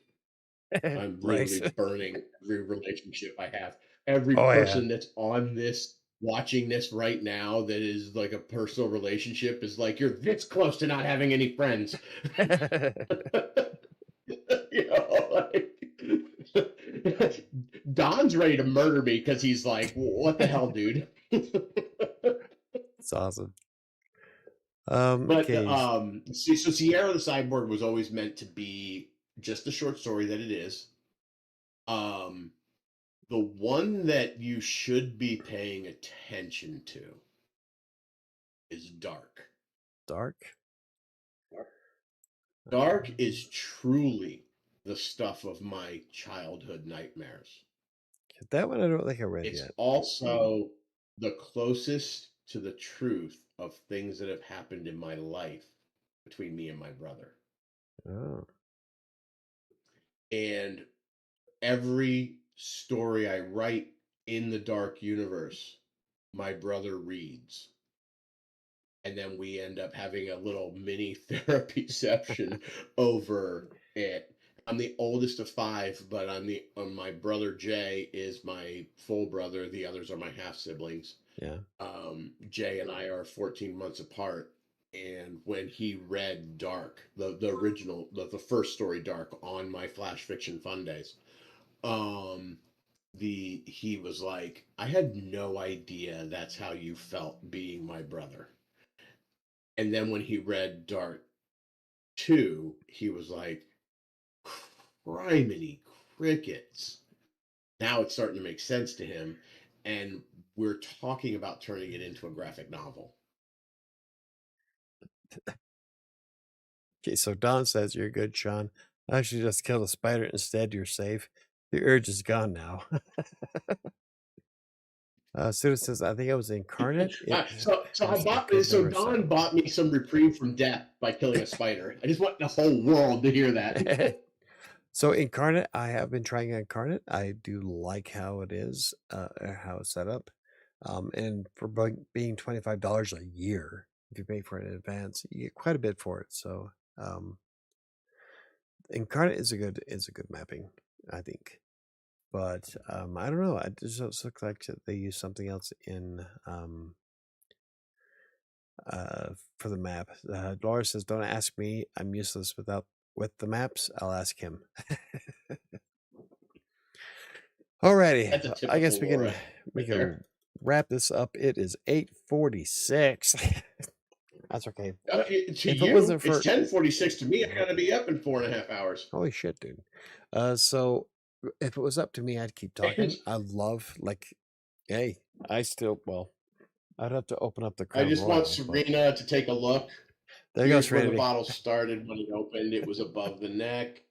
I'm Right. literally burning every relationship I have. Every Oh yeah. person that's on this, watching this right now, that is like a personal relationship, is like, you're this close to not having any friends. Like, Don's ready to murder me because he's like, what the hell, dude? It's awesome. But Okay. so Sierra the Cyborg was always meant to be just the short story that it is. Um, the one that you should be paying attention to is Dark. Dark. Dark is truly the stuff of my childhood nightmares. That one I don't think I read It's yet. also the closest to the truth of things that have happened in my life between me and my brother. Oh. And every story I write in the Dark universe, my brother reads. And then we end up having a little mini therapy session over it. I'm the oldest of five, but my brother Jay is my full brother. The others are my half siblings. Yeah. Jay and I are 14 months apart. And when he read Dark, the original, the first story Dark on my Flash Fiction Fun Days, um, he was like, I had no idea that's how you felt being my brother. And then when he read Dart 2, he was like, criminy crickets. Now it's starting to make sense to him. And we're talking about turning it into a graphic novel. Okay, so Don says you're good, Sean. I should just kill the spider instead. You're safe. The urge is gone now. Suda says, I think I was incarnate. It was a good So number of Don seven. bought me some reprieve from death by killing a spider. I just want the whole world to hear that. So incarnate, I have been trying incarnate. I do like how it is, how it's set up. And for being $25 a year, if you pay for it in advance, you get quite a bit for it. So incarnate is a good mapping, I think. But I don't know. It just looks like that they use something else in for the map. Laura says, "Don't ask me. I'm useless with the maps. I'll ask him." Alrighty, That's a I typical guess Laura we there. can wrap this up. It is 8:46. That's okay. To If it you, wasn't it's for 10:46. To me, I gotta be up in 4.5 hours. holy shit, dude. So if it was up to me, I'd keep And talking. I love like, hey, I still well, I'd have to open up the I Crown just want Royal, but Serena to take a look. there goes Here's where the Serenity. bottle started when it opened. It was above the neck.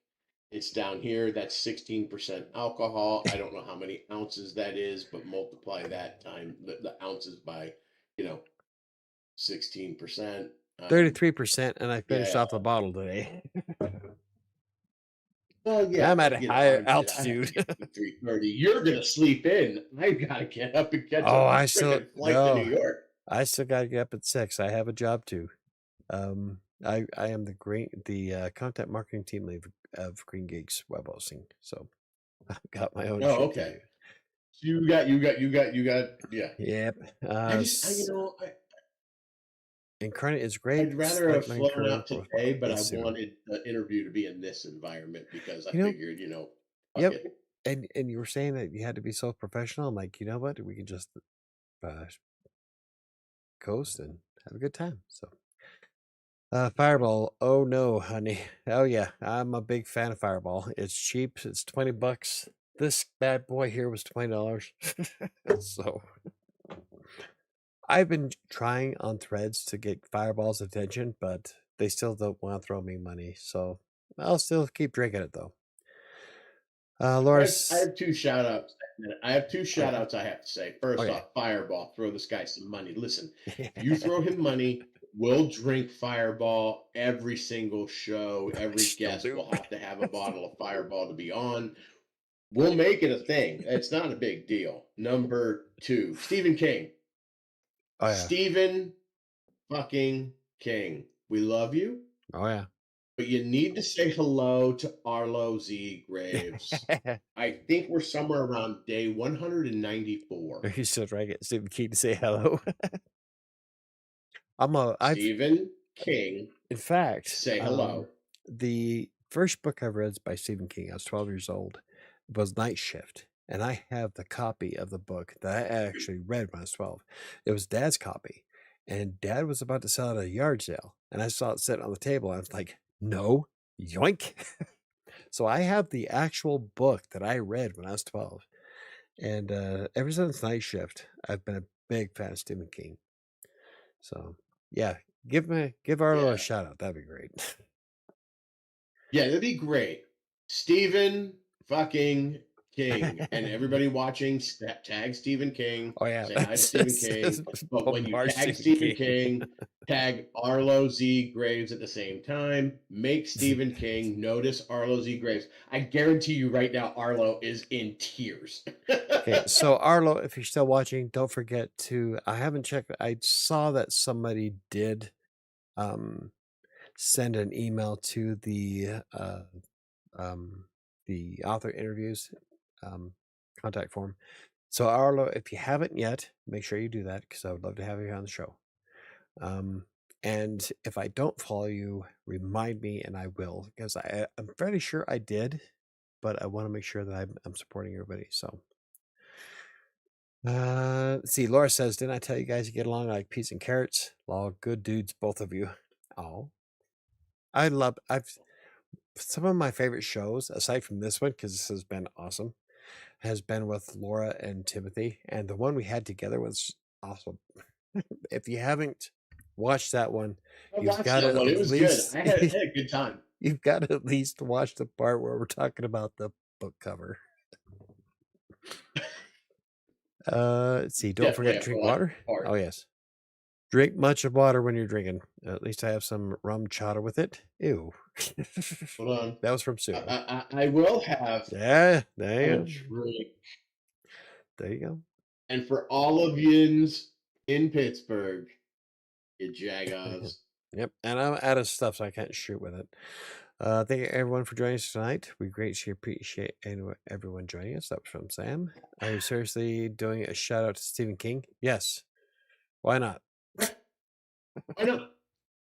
It's down here. That's 16% alcohol. I don't know how many ounces that is, but multiply that time the ounces by, you know, 16%. 33%, and I finished Yeah. off the bottle today. Well, And yeah, I'm at but a higher I have to altitude. get up at 3:30. You're gonna sleep in. I gotta get up and catch Oh, a I still freaking flight to New no. York. I still gotta get up at 6. I have a job too. I am the content marketing team lead of Green Geeks web hosting, so I've got my own Oh, shit to okay. do. So you got. Yeah. Yep. You know, Incarnate is great. I'd rather have Slightly flown incurring out today, profile. but I Yes, soon. wanted the interview to be in this environment because I You know, figured, fuck yep. it. And you were saying that you had to be so professional. I'm like, you know what? We can just uh, coast and have a good time. So, Fireball. Oh no, honey. Oh yeah, I'm a big fan of Fireball. It's cheap. It's $20. This bad boy here was $20. So I've been trying on threads to get Fireball's attention, but they still don't want to throw me money. So I'll still keep drinking it though. I Loris. have two shout outs. I have two Oh shout yeah. outs I have to say. First Okay. off, Fireball, throw this guy some money. Listen, if you throw him money, we'll drink Fireball every single show. Every Still guest do. will have to have a bottle of Fireball to be on. We'll make it a thing. It's not a big deal. Number two, Stephen King. Oh yeah. Stephen fucking King. We love you, Oh yeah. but you need to say hello to Arlo Z Graves. I think we're somewhere around day 194. Are you still trying to get Stephen King to say hello? I've Stephen King, in fact, say hello. the first book I read is by Stephen King. I was 12 years old. It was Night Shift. And I have the copy of the book that I actually read when I was 12. It was Dad's copy. And Dad was about to sell it at a yard sale. And I saw it sitting on the table. And I was like, no, yoink. So I have the actual book that I read when I was 12. And ever since Night Shift, I've been a big fan of Stephen King. So yeah, give Arlo a Yeah. shout out. That'd be great. Yeah, that'd be great. Stephen fucking King. And everybody watching, tag Stephen King. Oh yeah, Say hi to Stephen King. But when you bombard tag Stephen Stephen King. King, tag Arlo Z Graves at the same time. Make Stephen King notice Arlo Z Graves. I guarantee you right now, Arlo is in tears. Okay, so Arlo, if you're still watching, don't forget to. I haven't checked. I saw that somebody did um, send an email to um, the author interviews um, contact form. So Arlo, if you haven't yet, make sure you do that because I would love to have you on the show. Um, and if I don't follow you, remind me and I will because I'm fairly sure I did, but I want to make sure that I'm supporting everybody. So Let's see. Laura says, "Didn't I tell you guys you get along like peas and carrots? All good dudes, both of you." Oh, I've some of my favorite shows aside from this one because this has been awesome. Has been with Laura and Timothy, and the one we had together was awesome. If you haven't watched that one, I you've watched got that to one. at It was good. least I had a good time. you've got to at least watch the part where we're talking about the book cover. Let's see. Don't Definitely forget to have to drink watch water. that part. Oh yes, drink much of water when you're drinking. At least I have some rum chata with it. Ew. Hold on. That was from Sue. I will have Yeah, there a you go. drink. There you go. And for all of yins in Pittsburgh, you jagoffs. Yep, and I'm out of stuff, so I can't shoot with it. Thank you everyone for joining us tonight. We greatly appreciate everyone joining us. That was from Sam. Are you seriously doing a shout out to Stephen King? Yes. Why not? Why not? It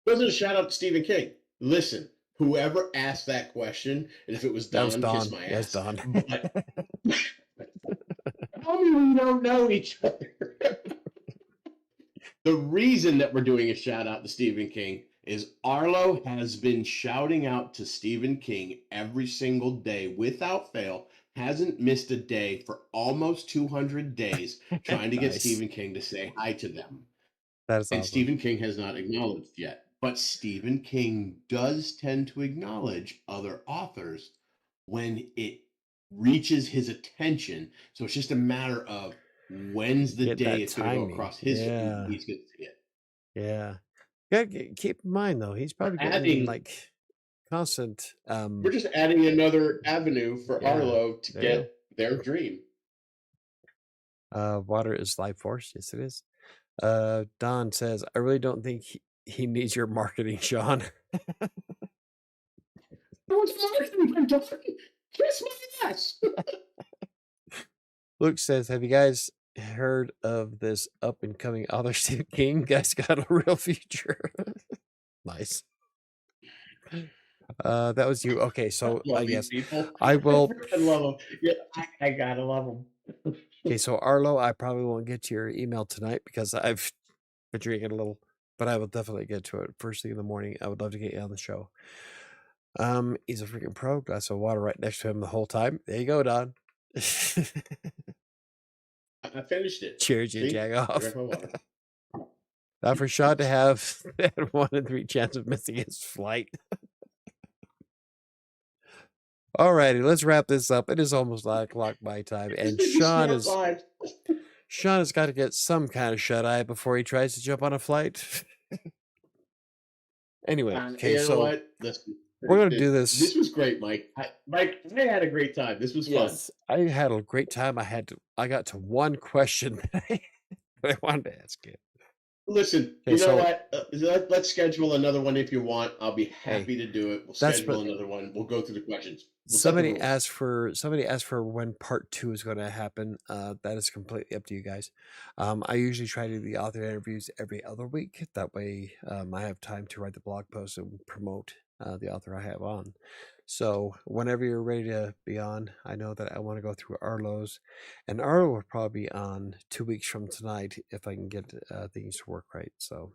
wasn't a shout out to Stephen King. Listen, whoever asked that question, and if it was That was Don, kiss Don. my Yes, ass. Don. But tell me we don't know each other. The reason that we're doing a shout out to Stephen King is Arlo has been shouting out to Stephen King every single day without fail, hasn't missed a day for almost 200 days trying to get Nice. Stephen King to say hi to them. That is And awesome. Stephen King has not acknowledged yet. But Stephen King does tend to acknowledge other authors when it reaches his attention. So it's just a matter of when's the Get day that it's going to go timing. across his feed Yeah. and he's going to see it. Yeah. Yeah, keep in mind though, he's probably getting Adding, like constant we're just adding another avenue for yeah, Arlo to there you get their dream. water is life force. Yes, it is. Don says, I really don't think he needs your marketing, Sean. What's marketing, my daughter? Kiss my ass. Luke says, have you guys heard of this up and coming author Stephen King? Guy's got a real future. Nice. That was you. Okay, so I love yes, these people. I will. I love them. Yeah, I gotta love them. Okay, so Arlo, I probably won't get to your email tonight because I've been drinking a little, but I will definitely get to it first thing in the morning. I would love to get you on the show. He's a freaking pro. Glass of water right next to him the whole time. There you go, Don. I finished it. Cheers, you See? jag I off. drank my water. Now for Sean to have that 1 in 3 chance of missing his flight. Alrighty, let's wrap this up. It is almost 9 o'clock my time, and Sean has got to get some kind of shut eye before he tries to jump on a flight. Anyway, okay, you know so what? Listen, we're gonna do this. This was great, Mike. I had a great time. This was fun. I had a great time. I got to one question that I wanted to ask you. Listen, Okay, you know what? Let's schedule another one if you want. I'll be happy to do it. We'll schedule another one. We'll go through the questions. Somebody asked for when part 2 is going to happen. That is completely up to you guys. I usually try to do the author interviews every other week. That way, I have time to write the blog post and promote the author I have on. So whenever you're ready to be on, I know that I want to go through Arlo's, and Arlo will probably be on 2 weeks from tonight if I can get things to work right. So,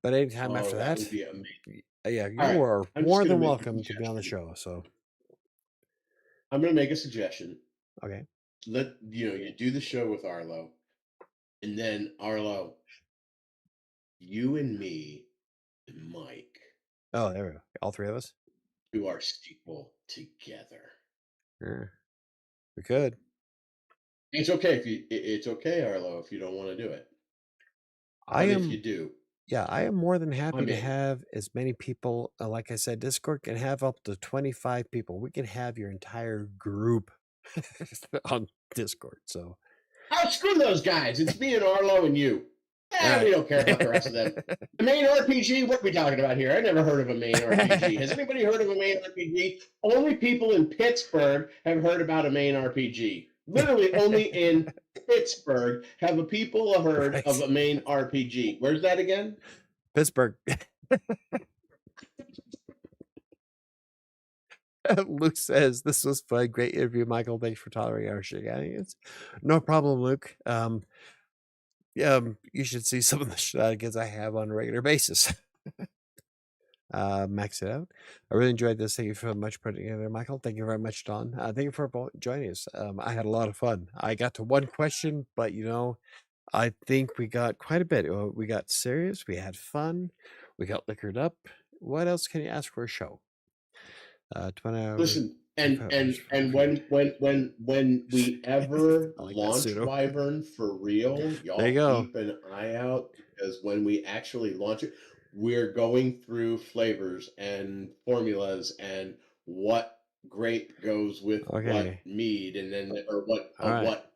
but anytime after that would be amazing. yeah, you are more than welcome to be on the show. So I'm going to make a suggestion. Okay. You do the show with Arlo, and then Arlo, you and me and Mike. Oh, there we go. All 3 of us do our sequel together. Sure. We could. It's okay it's okay, Arlo, if you don't want to do it. If you do. Yeah, I am more than happy to have as many people. Like I said, Discord can have up to 25 people. We can have your entire group on Discord. So, screw those guys. It's me and Arlo and you. We don't care about the rest of them. The main RPG, what are we talking about here? I never heard of a main RPG. Has anybody heard of a main RPG? Only people in Pittsburgh have heard about a main RPG. Literally only in Pittsburgh have people heard of a main RPG. Where's that again? Pittsburgh. Luke says, "This was fun. Great interview, Michael. Thanks for tolerating our shenanigans." No problem, Luke. Yeah, you should see some of the shenanigans I have on a regular basis. Max it out. I really enjoyed this. Thank you so much for putting it together, Michael. Thank you very much, Don. Thank you for joining us. I had a lot of fun. I got to one question, but I think we got quite a bit. We got serious. We had fun. We got liquored up. What else can you ask for a show? 20 hours, Listen, 25 hours. and when we ever I like that launch pseudo. Wyvern for real, There you y'all go. keep an eye out because when we actually launch it, we're going through flavors and formulas and what grape goes with what Okay. mead, and then or All right. what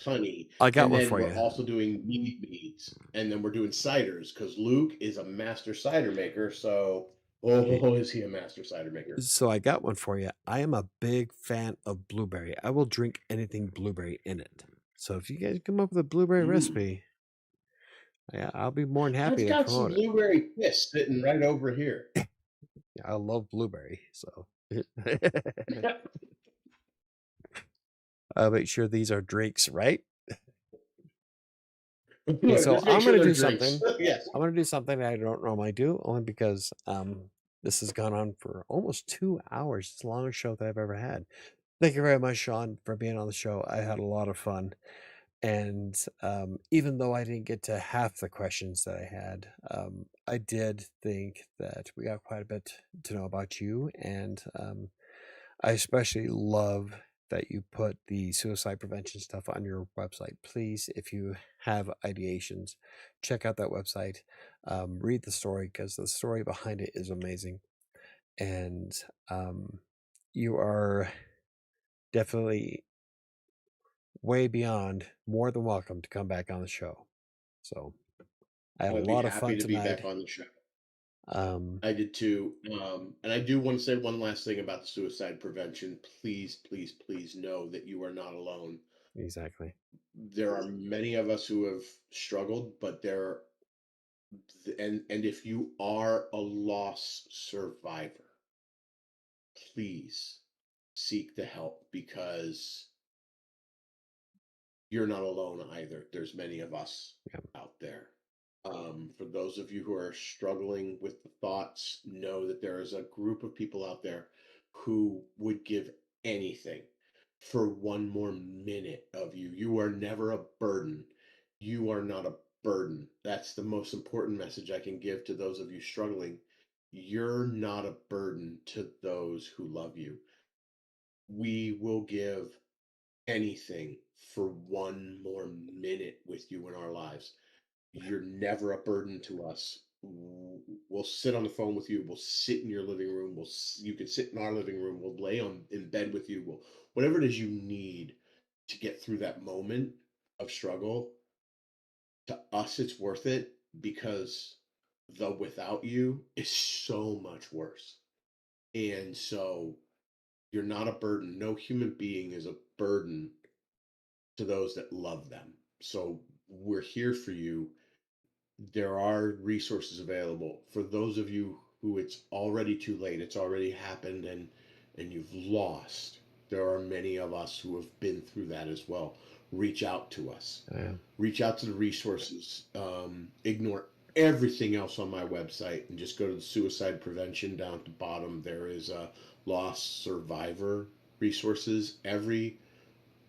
honey, I got and one then for we're you. also doing meads, and then we're doing ciders because Luke is a master cider maker. So, Okay. oh, is he a master cider maker? So I got one for you. I am a big fan of blueberry. I will drink anything blueberry in it. So if you guys come up with a blueberry Mm. recipe, yeah, I'll be more than happy I've to got some promote it. blueberry piss sitting right over here. Yeah, I love blueberry, so I'll make sure these are drinks, right? Okay, so Just make sure they're drinks. Yes. I'm gonna do something I don't normally do, only because this has gone on for almost 2 hours. It's the longest show that I've ever had. Thank you very much, Sean, for being on the show. I had a lot of fun. And even though I didn't get to half the questions that I had, I did think that we got quite a bit to know about you. And I especially love that you put the suicide prevention stuff on your website. Please, if you have ideations, check out that website. Read the story because the story behind it is amazing. And um, you are definitely way beyond more than welcome to come back on the show. So I had a I'd be lot of happy fun to be tonight. back on the show. Um, I did too. And I do want to say one last thing about the suicide prevention. Please, please, please know that you are not alone. exactly. There are many of us who have struggled, but and if you are a loss survivor, please seek the help because you're not alone either. There's many of us Yeah. out there. For those of you who are struggling with the thoughts, know that there is a group of people out there who would give anything for one more minute of you. You are never a burden. You are not a burden. That's the most important message I can give to those of you struggling. You're not a burden to those who love you. We will give anything for one more minute with you in our lives. You're never a burden to us. We'll sit on the phone with you. We'll sit in your living room. You can sit in our living room. We'll lay on in bed with you. Whatever it is you need to get through that moment of struggle. To us, it's worth it because the without you is so much worse. And so you're not a burden. No human being is a burden to those that love them. So we're here for you. There are resources available for those of you who it's already too late. It's already happened and you've lost. There are many of us who have been through that as well. Reach out to us. Yeah. Reach out to the resources. Ignore everything else on my website and just go to the suicide prevention down at the bottom. There is a lost survivor resources. Every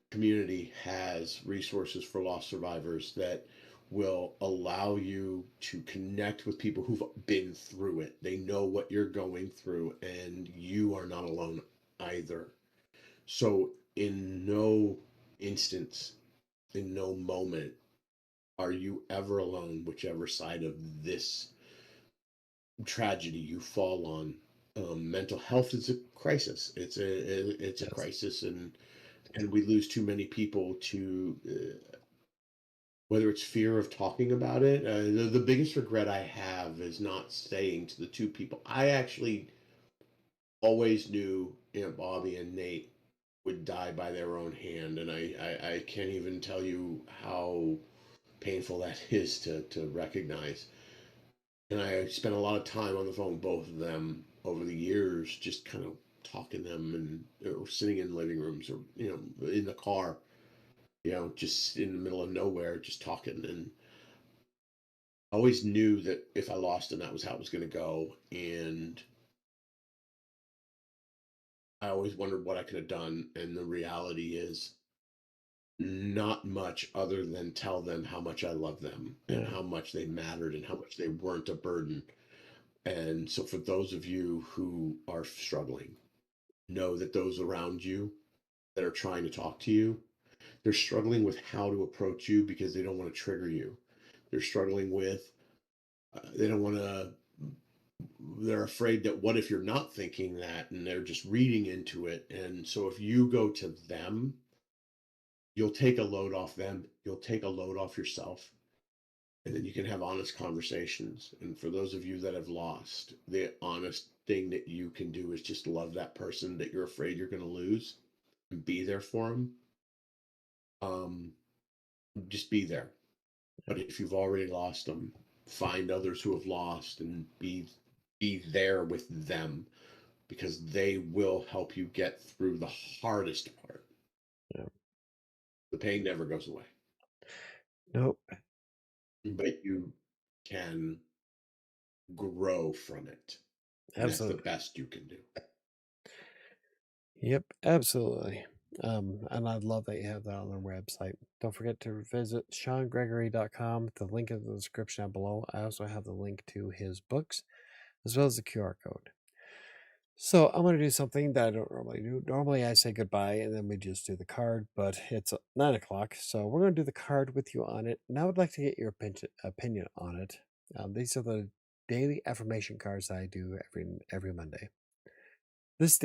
community has resources for lost survivors that will allow you to connect with people who've been through it. They know what you're going through, and you are not alone either. So, in no instance, in no moment, are you ever alone, whichever side of this tragedy you fall on. Mental health is a crisis. It's a Yes. crisis, and we lose too many people to whether it's fear of talking about it. The biggest regret I have is not saying to the two people I actually always knew Aunt Bobby and Nate would die by their own hand, and I can't even tell you how painful that is to recognize. And I spent a lot of time on the phone with both of them over the years, just kind of talking to them and or sitting in living rooms or in the car, just in the middle of nowhere, just talking. And I always knew that if I lost them, that was how it was going to go. And I always wondered what I could have done. And the reality is not much other than tell them how much I love them and Yeah. how much they mattered and how much they weren't a burden. And so, for those of you who are struggling, know that those around you that are trying to talk to you, they're struggling with how to approach you because they don't want to trigger you. They're struggling with, they don't want to, they're afraid that what if you're not thinking that, and they're just reading into it. And so, if you go to them, you'll take a load off them, you'll take a load off yourself, and then you can have honest conversations. And for those of you that have lost, the honest thing that you can do is just love that person that you're afraid you're going to lose and be there for them. Um, just be there. But if you've already lost them, find others who have lost and be there with them because they will help you get through the hardest part. Yeah. The pain never goes away, Nope. but you can grow from it. And that's the Absolutely. best you can do. Yep. Absolutely. And I love that you have that on their website. Don't forget to visit SeanGregory.com. The link is in the description down below. I also have the link to his books as well as the QR code. So I'm going to do something that I don't normally do. Normally I say goodbye and then we just do the card, but it's 9 o'clock. So we're going to do the card with you on it. And I would like to get your opinion on it. These are the daily affirmation cards I do every Monday. This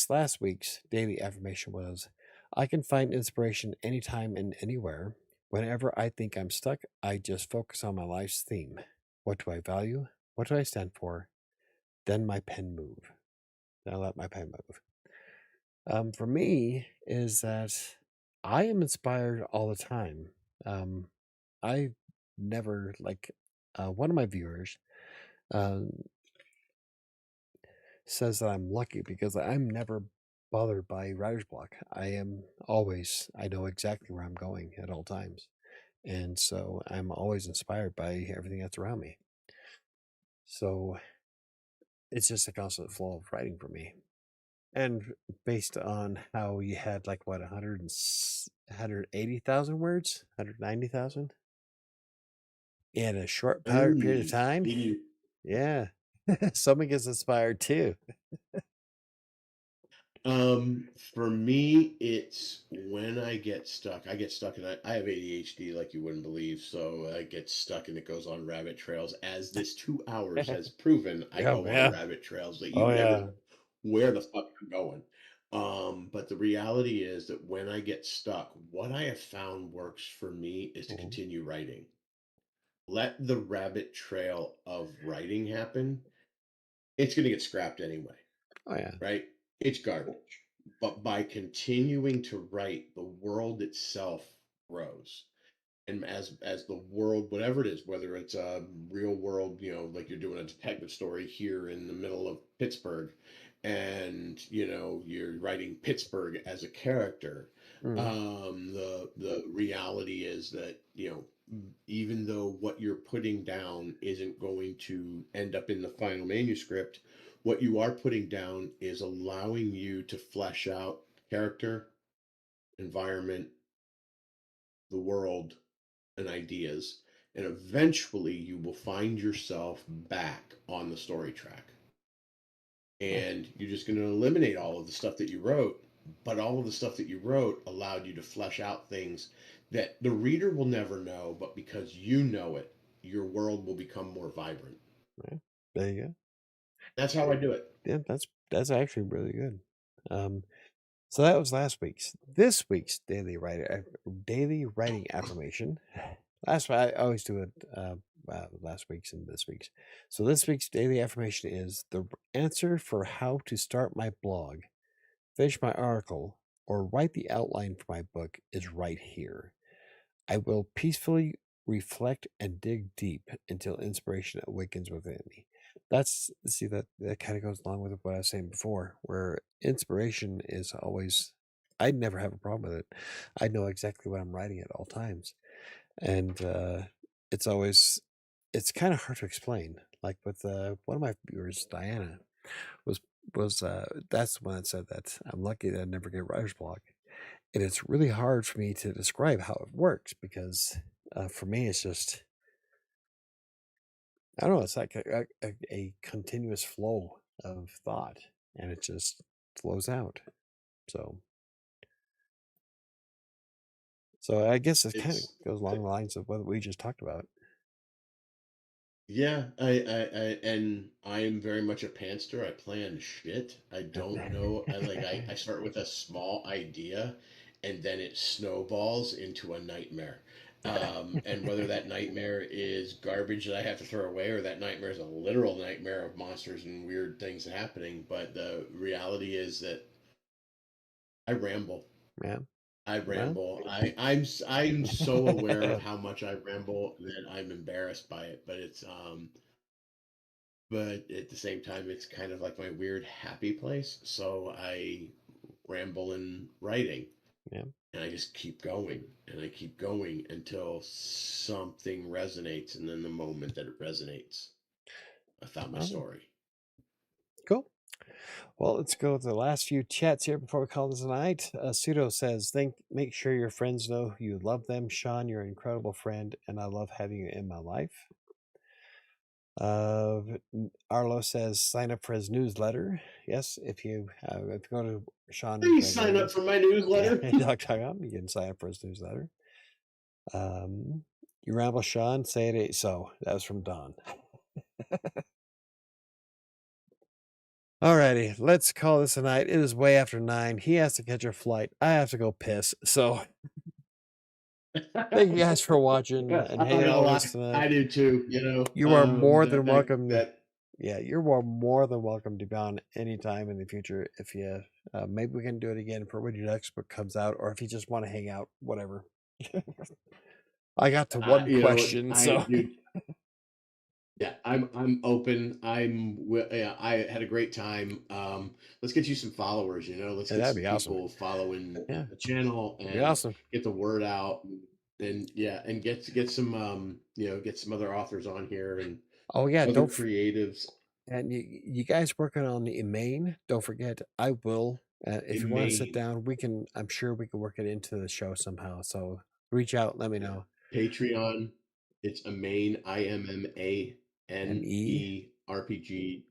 last week's daily affirmation was, I can find inspiration anytime and anywhere. Whenever I think I'm stuck, I just focus on my life's theme. What do I value? What do I stand for? Then my pen move. Then I let my pen move. For me, is that I am inspired all the time. Um, I never one of my viewers um, says that I'm lucky because I'm never bothered by writer's block. I know exactly where I'm going at all times. And so I'm always inspired by everything that's around me. So it's just a constant flow of writing for me. And based on how you had like what 180,000 words, 190,000 in a short period of time, 180. yeah, someone gets inspired too. For me, it's when I get stuck. I get stuck, and I have ADHD like you wouldn't believe. So I get stuck, and it goes on rabbit trails. As this 2 hours has proven, I Yeah, go on yeah. rabbit trails that you Oh never yeah. know where the fuck I'm going. But the reality is that when I get stuck, what I have found works for me is to Mhm. continue writing. Let the rabbit trail of writing happen. It's going to get scrapped anyway, Oh yeah. right? It's garbage. But by continuing to write, the world itself grows. And as the world, whatever it is, whether it's a real world, like you're doing a detective story here in the middle of Pittsburgh, and you're writing Pittsburgh as a character. Mhm. The reality is that even though what you're putting down isn't going to end up in the final manuscript, what you are putting down is allowing you to flesh out character, environment, the world, and ideas. And eventually you will find yourself back on the story track. Yeah. And you're just going to eliminate all of the stuff that you wrote. But all of the stuff that you wrote allowed you to flesh out things that the reader will never know, but because you know it, your world will become more vibrant. Yeah. There you go. That's how I do it. Yeah, that's actually really good. Um, so that was last week's. This week's daily writing affirmation. I always do it last week's and this week's. So this week's daily affirmation is the answer for how to start my blog, finish my article, or write the outline for my book is right here. I will peacefully reflect and dig deep until inspiration awakens within me. That's see, that kinda goes along with what I was saying before, where inspiration is always I'd never have a problem with it. I know exactly what I'm writing at all times, and, it's always it's kinda hard to explain. Like, with, one of my viewers, Diana, was that's the one that said that I'm lucky that I never get writer's block, and it's really hard for me to describe how it works because, for me, it's just I don't know, it's like a continuous flow of thought, and it just flows out. So so I guess it kinda It's goes along the lines of what we just talked about. Yeah, and I am very much a pantser. I plan shit. I don't know. I start with a small idea, and then it snowballs into a nightmare. And whether that nightmare is garbage that I have to throw away, or that nightmare is a literal nightmare of monsters and weird things happening, but the reality is that I ramble. Yeah, I well, ramble. I'm so aware of how much I ramble that I'm embarrassed by it, but at the same time, it's kind of like my weird happy place. So I ramble in writing yeah, and I just keep going and I keep going until something resonates. And then the moment that it resonates, I found my awesome, story. cool. Well, let's go with the last few chats here before we call this a night. Pseudo says, make sure your friends know you love them. Sean, you're an incredible friend, and I love having you in my life. Arlo says, sign up for his newsletter. Yes, if you go to Sean Please sign up Gregory's, for my yeah, newsletter. .com, you can sign up for his newsletter. Um, you ramble, Sean, say it ain't so. That was from Don. Alrighty, let's call this a night. It is way after 9. He has to catch a flight. I have to go piss. So thank you guys for watching Yeah, and I'm not hanging gonna out with lie, us tonight. I do too. You are more than That welcome. that Yeah, you're more than welcome to be on anytime in the future. If you, maybe we can do it again for when your next book comes out, or if you just want to hang out, whatever. I got to one question, I so do. Yeah, I'm open. Yeah, I had a great time. Let's get you some followers, let's yeah, get that'd some be awesome. people following Yeah, the channel that'd be and awesome. get the word out and yeah, and get some get some other authors on here and Oh yeah, other creatives and you guys working on the main. Don't forget, I will. If you in want to sit Maine. down, we can. I'm sure we can work it into the show somehow. So reach out, let me Yeah. know. Patreon. It's a Maine M E. IMMANERPG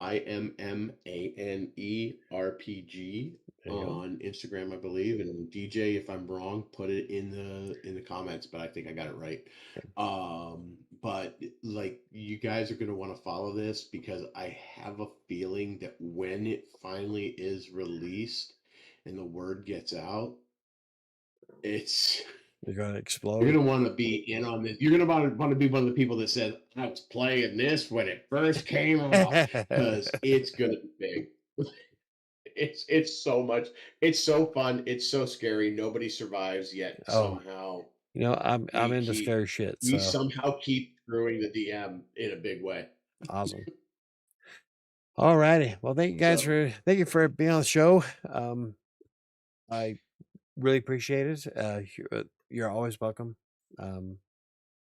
IMMANERPG There you go. on Instagram, I believe. And DJ, if I'm wrong, put it in the comments, but I think I got it right. Okay. But like you guys are gonna want to follow this because I have a feeling that when it finally is released and the word gets out, it's You're gonna you're explode. gonna want to be in on this. You're gonna want to be one of the people that said, "I was playing this when it first came out," because it's gonna be big. It's so much. It's so fun. It's so scary. Nobody survives yet. Oh, Somehow I'm we into keep scary shit. we So somehow keep screwing the DM in a big way. awesome. All righty. Well, So thank you for being on the show. I really appreciate it. You're always welcome. Um,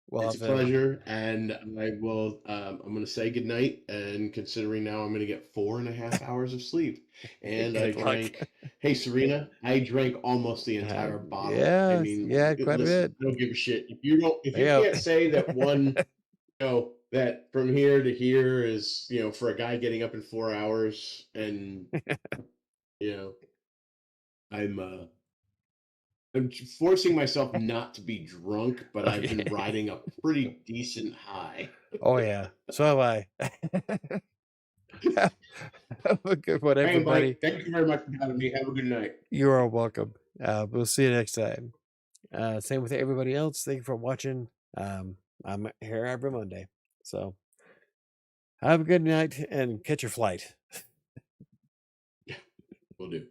we'll it's have a to. pleasure, and I will. I'm going to say goodnight. And considering now I'm going to get 4.5 hours of sleep, and I Good luck. drank. Hey, Serena, I drank almost the entire bottle. I Yeah, mean, yeah, quite a listen, bit. I don't give a shit if you don't. If you Yeah. can't say that one, that from here to here is, for a guy getting up in 4 hours, and you know, I'm uh, I'm forcing myself not to be drunk, but I've been Okay. riding a pretty decent high. Oh yeah. So have I. Have a good one, Hey, everybody. Mike, thank you very much for having me. Have a good night. You are welcome. We'll see you next time. Same with everybody else. Thank you for watching. I'm here every Monday. So have a good night and catch your flight. Will do.